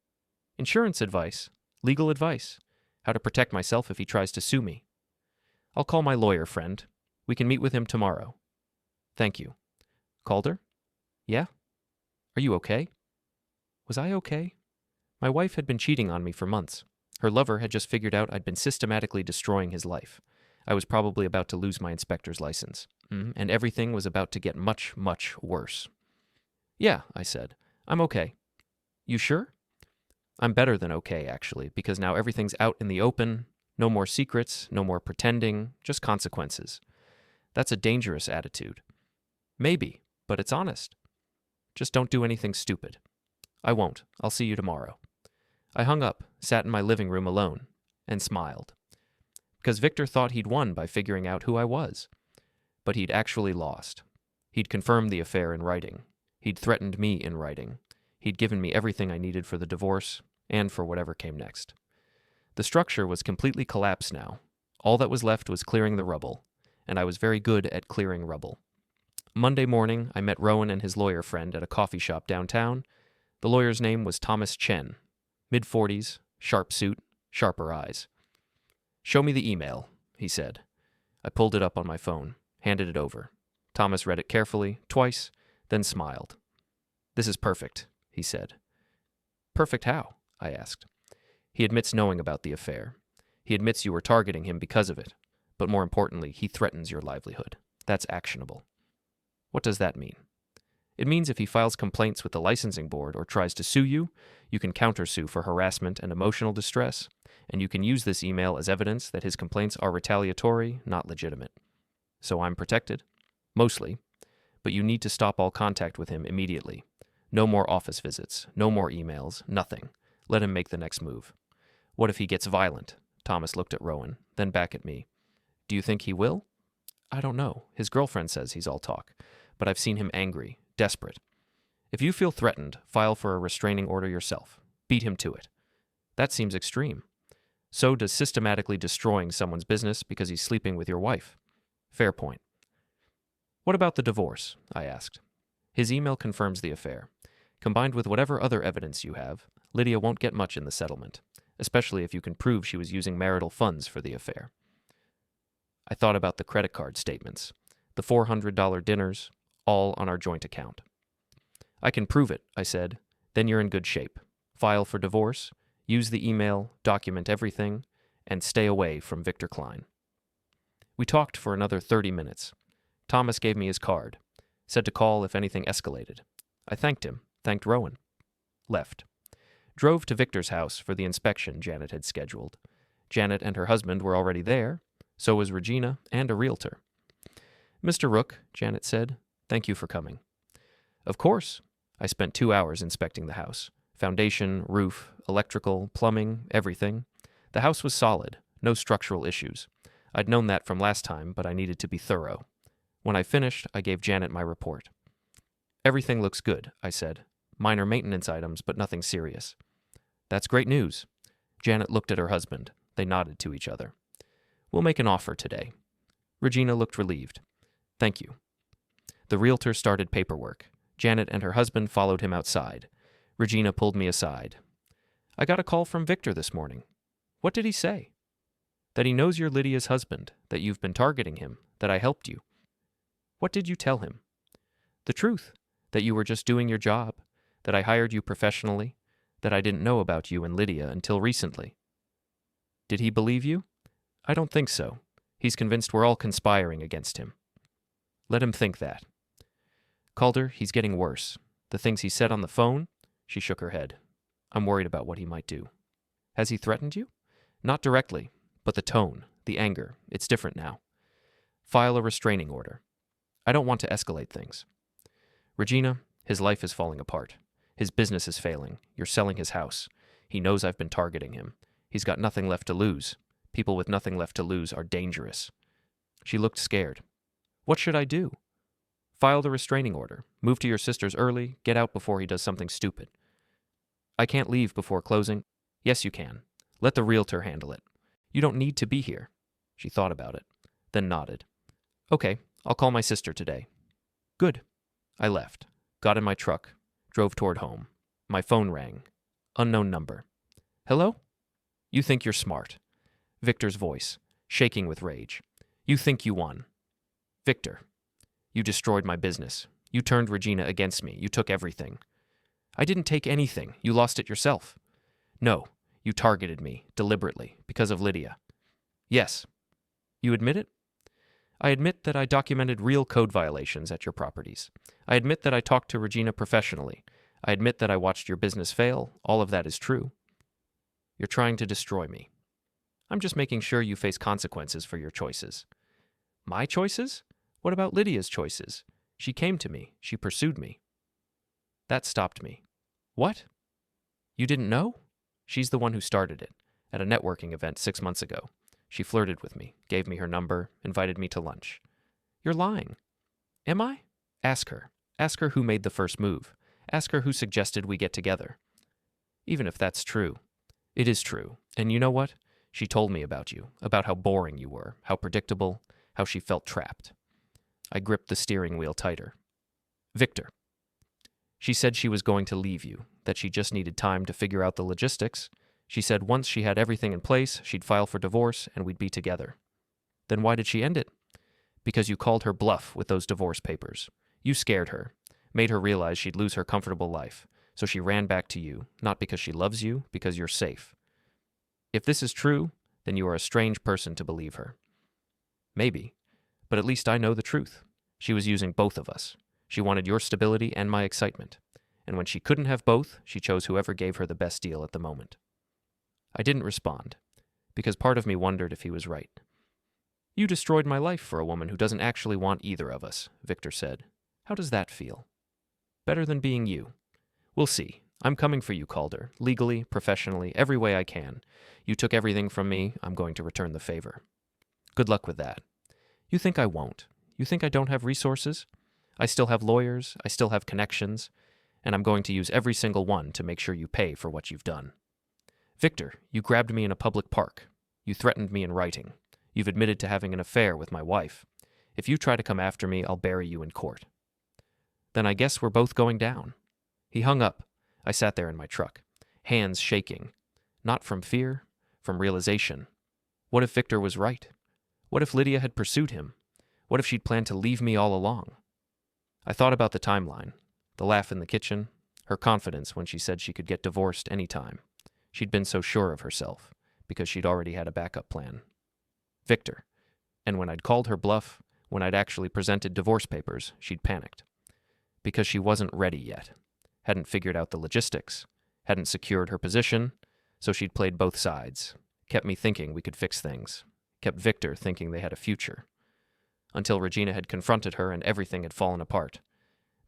"Insurance advice. Legal advice. How to protect myself if he tries to sue me." "I'll call my lawyer friend. We can meet with him tomorrow." "Thank you." "Calder?" "Yeah?" "Are you okay?" Was I okay? My wife had been cheating on me for months. Her lover had just figured out I'd been systematically destroying his life. I was probably about to lose my inspector's license. And everything was about to get much, much worse. "Yeah," I said. "I'm okay." "You sure?" "I'm better than okay, actually, because now everything's out in the open. No more secrets, no more pretending, just consequences. That's a dangerous attitude." "Maybe, but it's honest." "Just don't do anything stupid." "I won't. I'll see you tomorrow." I hung up, sat in my living room alone, and smiled. Because Victor thought he'd won by figuring out who I was. But he'd actually lost. He'd confirmed the affair in writing. He'd threatened me in writing. He'd given me everything I needed for the divorce, and for whatever came next. The structure was completely collapsed now. All that was left was clearing the rubble, and I was very good at clearing rubble. Monday morning, I met Rowan and his lawyer friend at a coffee shop downtown. The lawyer's name was Thomas Chen. Mid-40s, sharp suit, sharper eyes. "Show me the email," he said. I pulled it up on my phone, handed it over. Thomas read it carefully, twice, then smiled. "This is perfect," he said. "Perfect how?" I asked. "He admits knowing about the affair. He admits you were targeting him because of it. But more importantly, he threatens your livelihood. That's actionable." "What does that mean?" "It means if he files complaints with the licensing board or tries to sue you, you can countersue for harassment and emotional distress, and you can use this email as evidence that his complaints are retaliatory, not legitimate. So I'm protected. Mostly. But you need to stop all contact with him immediately. No more office visits, no more emails, nothing. Let him make the next move." "What if he gets violent?" Thomas looked at Rowan, then back at me. "Do you think he will?" "I don't know. His girlfriend says he's all talk. But I've seen him angry, desperate. If you feel threatened, file for a restraining order yourself. Beat him to it." "That seems extreme." "So does systematically destroying someone's business because he's sleeping with your wife." "Fair point." "What about the divorce?" I asked. "His email confirms the affair. Combined with whatever other evidence you have, Lydia won't get much in the settlement, especially if you can prove she was using marital funds for the affair." I thought about the credit card statements, the $400 dinners, all on our joint account. "I can prove it," I said. "Then you're in good shape. File for divorce, use the email, document everything, and stay away from Victor Klein." We talked for another 30 minutes. Thomas gave me his card, said to call if anything escalated. I thanked him, thanked Rowan. Left. Drove to Victor's house for the inspection Janet had scheduled. Janet and her husband were already there, so was Regina and a realtor. "Mr. Rook," Janet said, "thank you for coming." "Of course." I spent 2 hours inspecting the house. Foundation, roof, electrical, plumbing, everything. The house was solid, no structural issues. I'd known that from last time, but I needed to be thorough. When I finished, I gave Janet my report. "Everything looks good," I said. "Minor maintenance items, but nothing serious." "That's great news." Janet looked at her husband. They nodded to each other. "We'll make an offer today." Regina looked relieved. "Thank you." The realtor started paperwork. Janet and her husband followed him outside. Regina pulled me aside. "I got a call from Victor this morning." "What did he say?" "That he knows you're Lydia's husband, that you've been targeting him, that I helped you." "What did you tell him?" "The truth, that you were just doing your job, that I hired you professionally, that I didn't know about you and Lydia until recently. Did he believe you? I don't think so. He's convinced we're all conspiring against him. Let him think that. Calder, he's getting worse. The things he said on the phone? She shook her head. I'm worried about what he might do. Has he threatened you? Not directly, but the tone, the anger, it's different now. File a restraining order. I don't want to escalate things. Regina, his life is falling apart. His business is failing. You're selling his house. He knows I've been targeting him. He's got nothing left to lose. People with nothing left to lose are dangerous. She looked scared. What should I do? File the restraining order. Move to your sister's early. Get out before he does something stupid. I can't leave before closing. Yes, you can. Let the realtor handle it. You don't need to be here. She thought about it, then nodded. Okay, I'll call my sister today. Good. I left, got in my truck, drove toward home. My phone rang. Unknown number. Hello? You think you're smart. Victor's voice, shaking with rage. You think you won. Victor, you destroyed my business. You turned Regina against me. You took everything. I didn't take anything. You lost it yourself. No, you targeted me, deliberately, because of Lydia. Yes. You admit it? I admit that I documented real code violations at your properties. I admit that I talked to Regina professionally. I admit that I watched your business fail. All of that is true. You're trying to destroy me. I'm just making sure you face consequences for your choices. My choices? What about Lydia's choices? She came to me. She pursued me. That stopped me. What? You didn't know? She's the one who started it, at a networking event 6 months ago. She flirted with me, gave me her number, invited me to lunch. You're lying. Am I? Ask her. Ask her who made the first move. Ask her who suggested we get together. Even if that's true. It is true. And you know what? She told me about you, about how boring you were, how predictable, how she felt trapped. I gripped the steering wheel tighter. Victor. She said she was going to leave you, that she just needed time to figure out the logistics. She said once she had everything in place, she'd file for divorce and we'd be together. Then why did she end it? Because you called her bluff with those divorce papers. You scared her, made her realize she'd lose her comfortable life, so she ran back to you, not because she loves you, because you're safe. If this is true, then you are a strange person to believe her. Maybe, but at least I know the truth. She was using both of us. She wanted your stability and my excitement, and when she couldn't have both, she chose whoever gave her the best deal at the moment. I didn't respond, because part of me wondered if he was right. You destroyed my life for a woman who doesn't actually want either of us, Victor said. How does that feel? Better than being you. We'll see. I'm coming for you, Calder, legally, professionally, every way I can. You took everything from me, I'm going to return the favor. Good luck with that. You think I won't? You think I don't have resources? I still have lawyers, I still have connections, and I'm going to use every single one to make sure you pay for what you've done. Victor, you grabbed me in a public park. You threatened me in writing. You've admitted to having an affair with my wife. If you try to come after me, I'll bury you in court. Then I guess we're both going down. He hung up. I sat there in my truck, hands shaking. Not from fear, from realization. What if Victor was right? What if Lydia had pursued him? What if she'd planned to leave me all along? I thought about the timeline, the laugh in the kitchen, her confidence when she said she could get divorced any time. She'd been so sure of herself, because she'd already had a backup plan. Victor. And when I'd called her bluff, when I'd actually presented divorce papers, she'd panicked. Because she wasn't ready yet. Hadn't figured out the logistics. Hadn't secured her position, so she'd played both sides. Kept me thinking we could fix things. Kept Victor thinking they had a future. Until Regina had confronted her and everything had fallen apart.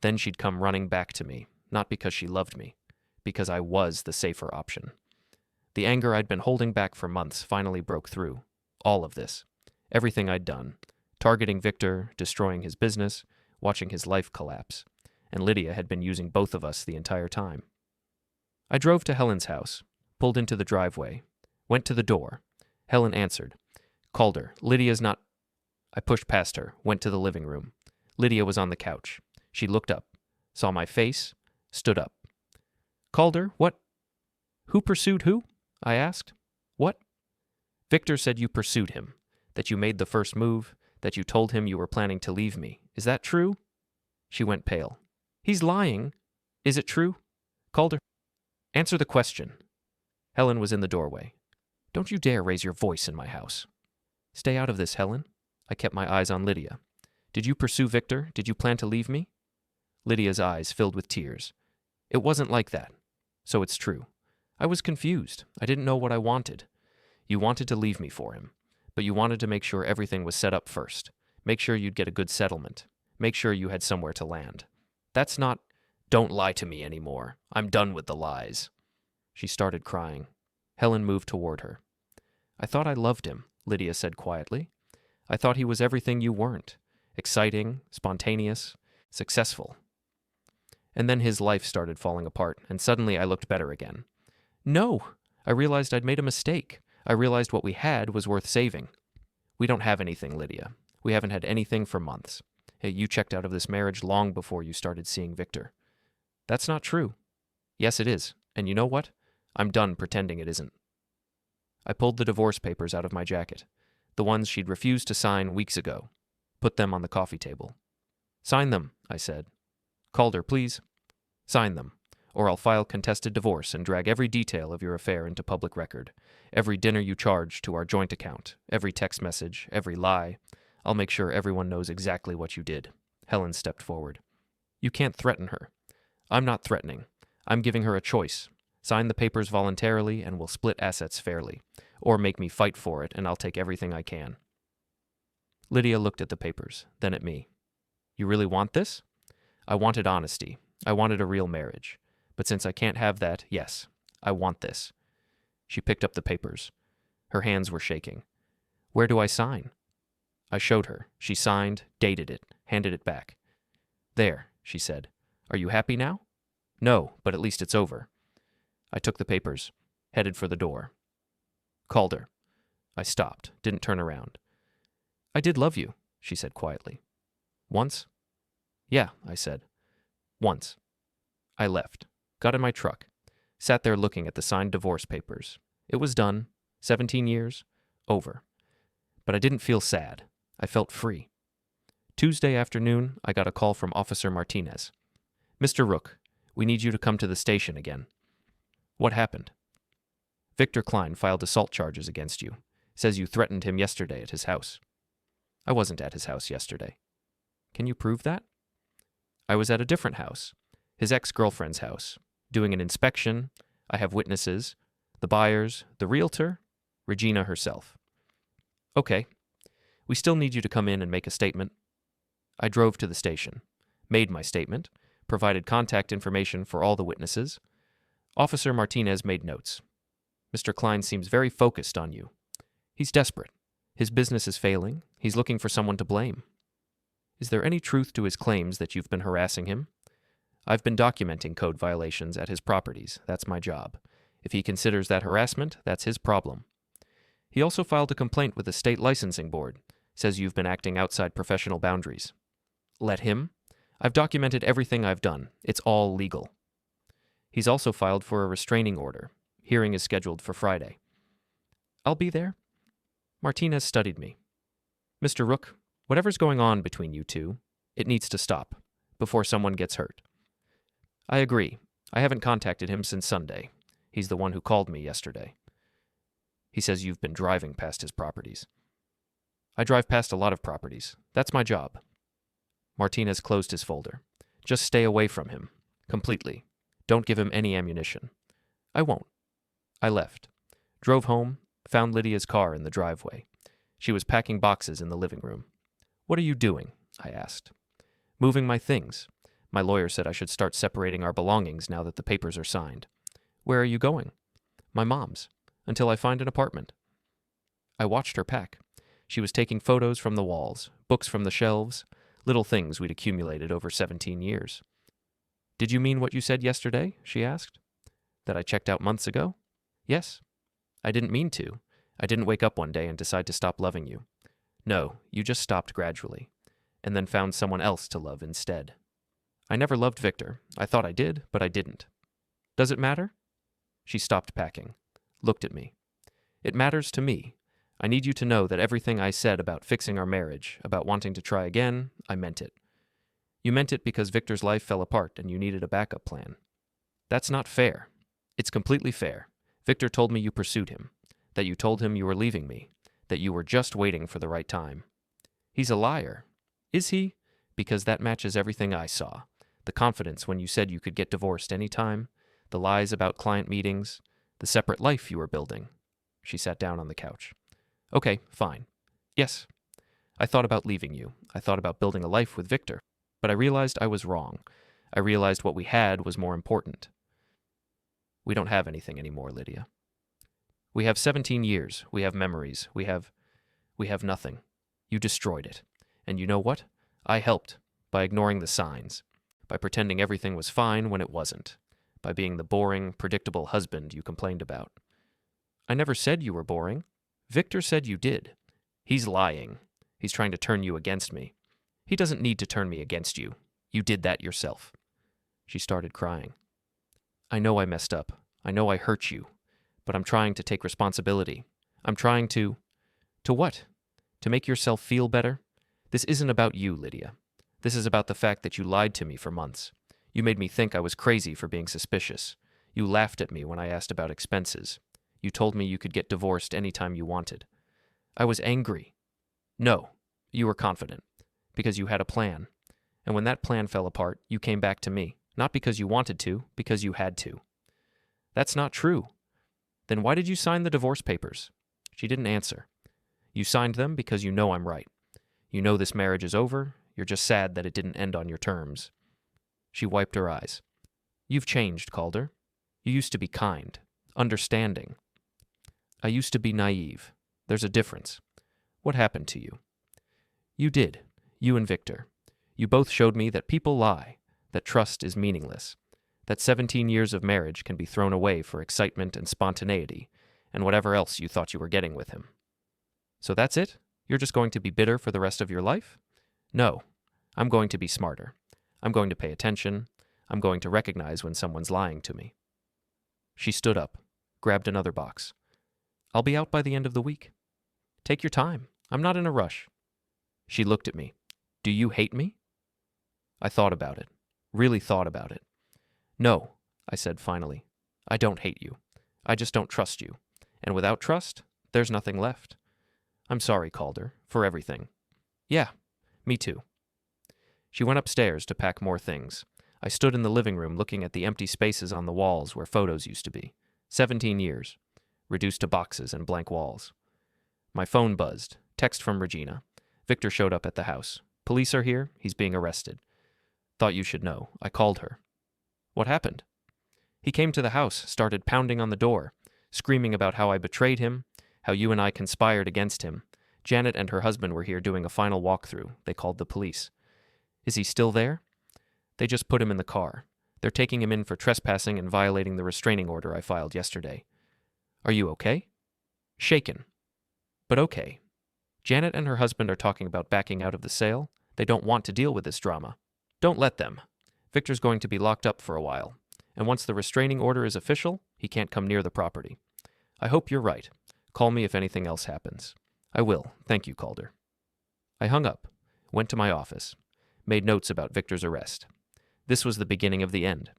Then she'd come running back to me, not because she loved me, because I was the safer option. The anger I'd been holding back for months finally broke through. All of this. Everything I'd done. Targeting Victor, destroying his business, watching his life collapse. And Lydia had been using both of us the entire time. I drove to Helen's house, pulled into the driveway, went to the door. Helen answered. Calder, Lydia's not... I pushed past her, went to the living room. Lydia was on the couch. She looked up, saw my face, stood up. Calder, what? Who pursued who? I asked. What? Victor said you pursued him, that you made the first move, that you told him you were planning to leave me. Is that true? She went pale. He's lying. Is it true? Calder. Answer the question. Helen was in the doorway. Don't you dare raise your voice in my house. Stay out of this, Helen. I kept my eyes on Lydia. Did you pursue Victor? Did you plan to leave me? Lydia's eyes filled with tears. It wasn't like that. So it's true. I was confused. I didn't know what I wanted. You wanted to leave me for him, but you wanted to make sure everything was set up first. Make sure you'd get a good settlement. Make sure you had somewhere to land. That's not, don't lie to me anymore. I'm done with the lies. She started crying. Helen moved toward her. I thought I loved him, Lydia said quietly. I thought he was everything you weren't. Exciting, spontaneous, successful. And then his life started falling apart, and suddenly I looked better again. No! I realized I'd made a mistake. I realized what we had was worth saving. We don't have anything, Lydia. We haven't had anything for months. Hey, you checked out of this marriage long before you started seeing Victor. That's not true. Yes, it is. And you know what? I'm done pretending it isn't. I pulled the divorce papers out of my jacket, the ones she'd refused to sign weeks ago, put them on the coffee table. Sign them, I said. Calder, please. Sign them, or I'll file contested divorce and drag every detail of your affair into public record. Every dinner you charged to our joint account, every text message, every lie. I'll make sure everyone knows exactly what you did. Helen stepped forward. You can't threaten her. I'm not threatening. I'm giving her a choice. Sign the papers voluntarily and we'll split assets fairly. Or make me fight for it and I'll take everything I can. Lydia looked at the papers, then at me. You really want this? I wanted honesty. I wanted a real marriage. But since I can't have that, yes, I want this. She picked up the papers. Her hands were shaking. Where do I sign? I showed her. She signed, dated it, handed it back. There, she said. Are you happy now? No, but at least it's over. I took the papers, headed for the door. Calder. I stopped, didn't turn around. I did love you, she said quietly. Once? Yeah, I said. Once. I left, got in my truck, sat there looking at the signed divorce papers. It was done. 17 years. Over. But I didn't feel sad. I felt free. Tuesday afternoon, I got a call from Officer Martinez. Mr. Rook, we need you to come to the station again. What happened? Victor Klein filed assault charges against you. Says you threatened him yesterday at his house. I wasn't at his house yesterday. Can you prove that? I was at a different house, his ex-girlfriend's house, doing an inspection. I have witnesses, the buyers, the realtor, Regina herself. Okay. We still need you to come in and make a statement. I drove to the station, made my statement, provided contact information for all the witnesses. Officer Martinez made notes. Mr. Klein seems very focused on you. He's desperate. His business is failing. He's looking for someone to blame. Is there any truth to his claims that you've been harassing him? I've been documenting code violations at his properties. That's my job. If he considers that harassment, that's his problem. He also filed a complaint with the state licensing board. Says you've been acting outside professional boundaries. Let him? I've documented everything I've done. It's all legal. He's also filed for a restraining order. Hearing is scheduled for Friday. I'll be there. Martinez studied me. Mr. Rook, whatever's going on between you two, it needs to stop, before someone gets hurt. I agree. I haven't contacted him since Sunday. He's the one who called me yesterday. He says you've been driving past his properties. I drive past a lot of properties. That's my job. Martinez closed his folder. Just stay away from him. Completely. Don't give him any ammunition. I won't. I left. Drove home, found Lydia's car in the driveway. She was packing boxes in the living room. What are you doing? I asked. Moving my things. My lawyer said I should start separating our belongings now that the papers are signed. Where are you going? My mom's. Until I find an apartment. I watched her pack. She was taking photos from the walls, books from the shelves, little things we'd accumulated over 17 years. Did you mean what you said yesterday? She asked. That I checked out months ago? Yes. I didn't mean to. I didn't wake up one day and decide to stop loving you. No, you just stopped gradually, and then found someone else to love instead. I never loved Victor. I thought I did, but I didn't. Does it matter? She stopped packing, looked at me. It matters to me. I need you to know that everything I said about fixing our marriage, about wanting to try again, I meant it. You meant it because Victor's life fell apart and you needed a backup plan. That's not fair. It's completely fair. Victor told me you pursued him, that you told him you were leaving me, that you were just waiting for the right time. He's a liar. Is he? Because that matches everything I saw. The confidence when you said you could get divorced any time, the lies about client meetings, the separate life you were building. She sat down on the couch. Okay, fine. Yes. I thought about leaving you. I thought about building a life with Victor. But I realized I was wrong. I realized what we had was more important. We don't have anything anymore, Lydia. We have 17 years. We have memories. We have nothing. You destroyed it. And you know what? I helped by ignoring the signs, by pretending everything was fine when it wasn't, by being the boring, predictable husband you complained about. I never said you were boring. Victor said you did. He's lying. He's trying to turn you against me. He doesn't need to turn me against you. You did that yourself. She started crying. I know I messed up. I know I hurt you. But I'm trying to take responsibility. I'm trying to... To what? To make yourself feel better? This isn't about you, Lydia. This is about the fact that you lied to me for months. You made me think I was crazy for being suspicious. You laughed at me when I asked about expenses. You told me you could get divorced any time you wanted. I was angry. No, you were confident, because you had a plan. And when that plan fell apart, you came back to me, not because you wanted to, because you had to. That's not true. Then why did you sign the divorce papers? She didn't answer. You signed them because you know I'm right. You know this marriage is over. You're just sad that it didn't end on your terms. She wiped her eyes. You've changed, Calder. You used to be kind, understanding. I used to be naive. There's a difference. What happened to you? You did. You and Victor. You both showed me that people lie, that trust is meaningless, that 17 years of marriage can be thrown away for excitement and spontaneity, and whatever else you thought you were getting with him. So that's it? You're just going to be bitter for the rest of your life? No. I'm going to be smarter. I'm going to pay attention. I'm going to recognize when someone's lying to me. She stood up, grabbed another box. I'll be out by the end of the week. Take your time. I'm not in a rush. She looked at me. Do you hate me? I thought about it. Really thought about it. No, I said finally. I don't hate you. I just don't trust you. And without trust, there's nothing left. I'm sorry, Calder, for everything. Yeah, me too. She went upstairs to pack more things. I stood in the living room looking at the empty spaces on the walls where photos used to be. 17 years, reduced to boxes and blank walls. My phone buzzed. Text from Regina. Victor showed up at the house. Police are here. He's being arrested. Thought you should know. I called her. What happened? He came to the house, started pounding on the door, screaming about how I betrayed him, how you and I conspired against him. Janet and her husband were here doing a final walkthrough. They called the police. Is he still there? They just put him in the car. They're taking him in for trespassing and violating the restraining order I filed yesterday. Are you okay? Shaken. But okay. Janet and her husband are talking about backing out of the sale. They don't want to deal with this drama. Don't let them. Victor's going to be locked up for a while. And once the restraining order is official, he can't come near the property. I hope you're right. Call me if anything else happens. I will. Thank you, Calder. I hung up, went to my office, made notes about Victor's arrest. This was the beginning of the end.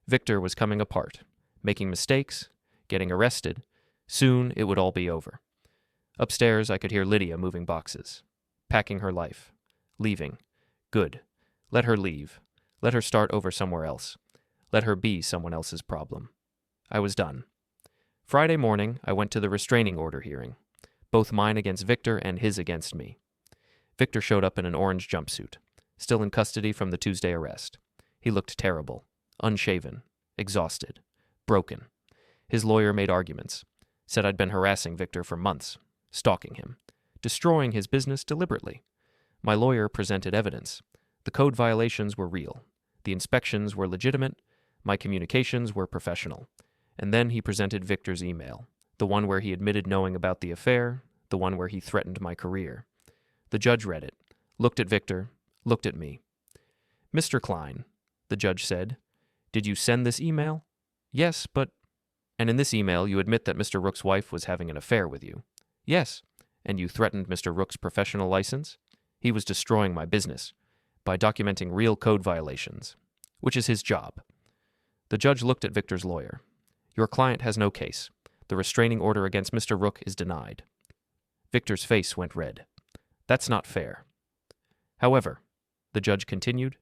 Victor was coming apart, making mistakes, getting arrested. Soon it would all be over. Upstairs, I could hear Lydia moving boxes, packing her life, leaving. Good. Let her leave. Let her start over somewhere else. Let her be someone else's problem. I was done. Friday morning, I went to the restraining order hearing, both mine against Victor and his against me. Victor showed up in an orange jumpsuit, still in custody from the Tuesday arrest. He looked terrible, unshaven, exhausted, broken. His lawyer made arguments, said I'd been harassing Victor for months, stalking him, destroying his business deliberately. My lawyer presented evidence. The code violations were real. The inspections were legitimate. My communications were professional. And then he presented Victor's email, the one where he admitted knowing about the affair, the one where he threatened my career. The judge read it, looked at Victor, looked at me. Mr. Klein, the judge said, did you send this email? Yes, but... And in this email you admit that Mr. Rook's wife was having an affair with you. Yes. And you threatened Mr. Rook's professional license? He was destroying my business by documenting real code violations, which is his job. The judge looked at Victor's lawyer. Your client has no case. The restraining order against Mr. Rook is denied. Victor's face went red. That's not fair. However, the judge continued,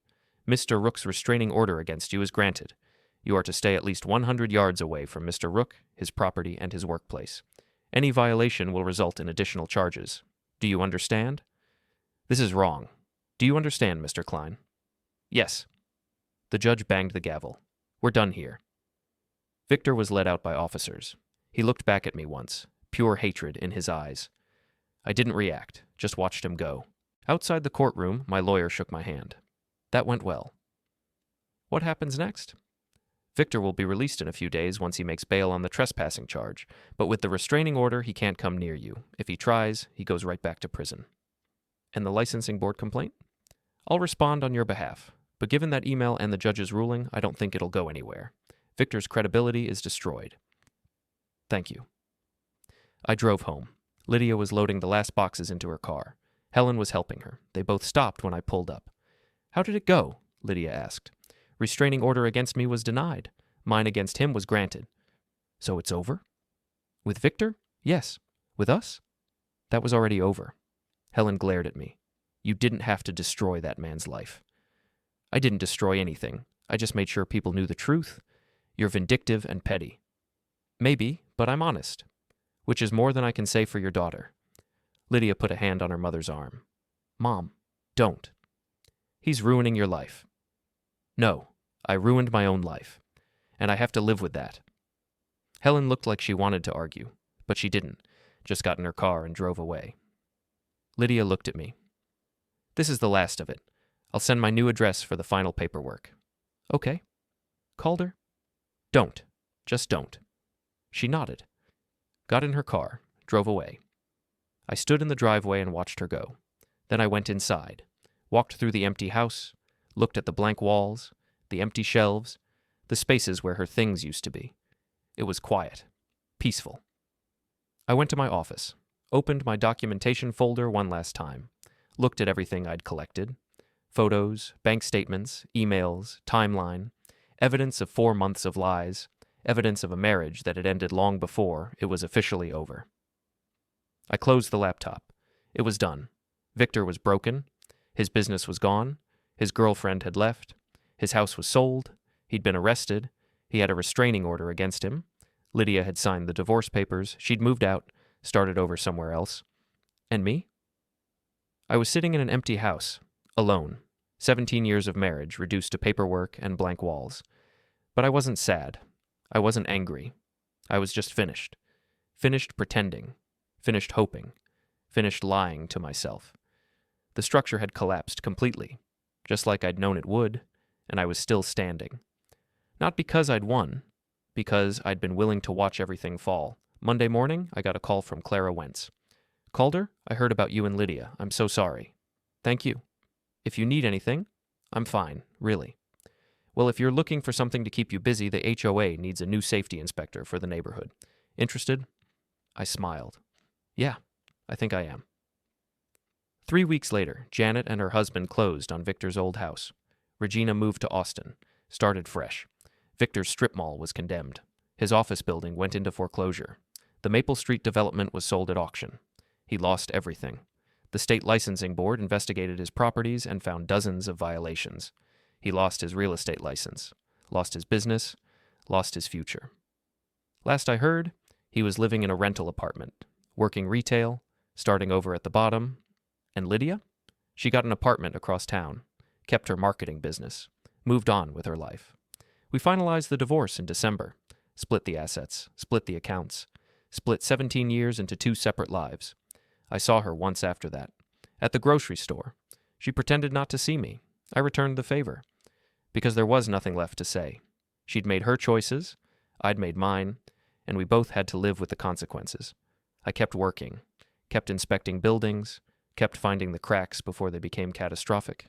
Mr. Rook's restraining order against you is granted. You are to stay at least 100 yards away from Mr. Rook, his property, and his workplace. Any violation will result in additional charges. Do you understand? This is wrong. Do you understand, Mr. Klein? Yes. The judge banged the gavel. We're done here. Victor was led out by officers. He looked back at me once, pure hatred in his eyes. I didn't react, just watched him go. Outside the courtroom, my lawyer shook my hand. That went well. What happens next? Victor will be released in a few days once he makes bail on the trespassing charge, but with the restraining order, he can't come near you. If he tries, he goes right back to prison. And the licensing board complaint? I'll respond on your behalf, but given that email and the judge's ruling, I don't think it'll go anywhere. Victor's credibility is destroyed. Thank you. I drove home. Lydia was loading the last boxes into her car. Helen was helping her. They both stopped when I pulled up. How did it go? Lydia asked. Restraining order against me was denied. Mine against him was granted. So it's over? With Victor? Yes. With us? That was already over. Helen glared at me. You didn't have to destroy that man's life. I didn't destroy anything. I just made sure people knew the truth. You're vindictive and petty. Maybe, but I'm honest. Which is more than I can say for your daughter. Lydia put a hand on her mother's arm. Mom, don't. He's ruining your life. No, I ruined my own life, and I have to live with that. Helen looked like she wanted to argue, but she didn't, just got in her car and drove away. Lydia looked at me. This is the last of it. I'll send my new address for the final paperwork. Okay. Calder? Don't. Just don't. She nodded, got in her car, drove away. I stood in the driveway and watched her go. Then I went inside, walked through the empty house, looked at the blank walls, the empty shelves, the spaces where her things used to be. It was quiet, peaceful. I went to my office, opened my documentation folder one last time, looked at everything I'd collected, photos, bank statements, emails, timeline, evidence of 4 months of lies, evidence of a marriage that had ended long before it was officially over. I closed the laptop. It was done. Victor was broken. His business was gone. His girlfriend had left. His house was sold. He'd been arrested. He had a restraining order against him. Lydia had signed the divorce papers. She'd moved out, started over somewhere else. And me? I was sitting in an empty house, alone. 17 years of marriage reduced to paperwork and blank walls. But I wasn't sad. I wasn't angry. I was just finished. Finished pretending. Finished hoping. Finished lying to myself. The structure had collapsed completely, just like I'd known it would, and I was still standing. Not because I'd won, because I'd been willing to watch everything fall. Monday morning, I got a call from Clara Wentz. Calder, I heard about you and Lydia. I'm so sorry. Thank you. If you need anything, I'm fine, really. Well, if you're looking for something to keep you busy, the HOA needs a new safety inspector for the neighborhood. Interested? I smiled. Yeah, I think I am. 3 weeks later, Janet and her husband closed on Victor's old house. Regina moved to Austin, started fresh. Victor's strip mall was condemned. His office building went into foreclosure. The Maple Street development was sold at auction. He lost everything. The state licensing board investigated his properties and found dozens of violations. He lost his real estate license, lost his business, lost his future. Last I heard, he was living in a rental apartment, working retail, starting over at the bottom. And Lydia? She got an apartment across town, kept her marketing business, moved on with her life. We finalized the divorce in December, split the assets, split the accounts, split 17 years into 2 separate lives. I saw her once after that, at the grocery store. She pretended not to see me. I returned the favor, because there was nothing left to say. She'd made her choices, I'd made mine, and we both had to live with the consequences. I kept working, kept inspecting buildings, kept finding the cracks before they became catastrophic.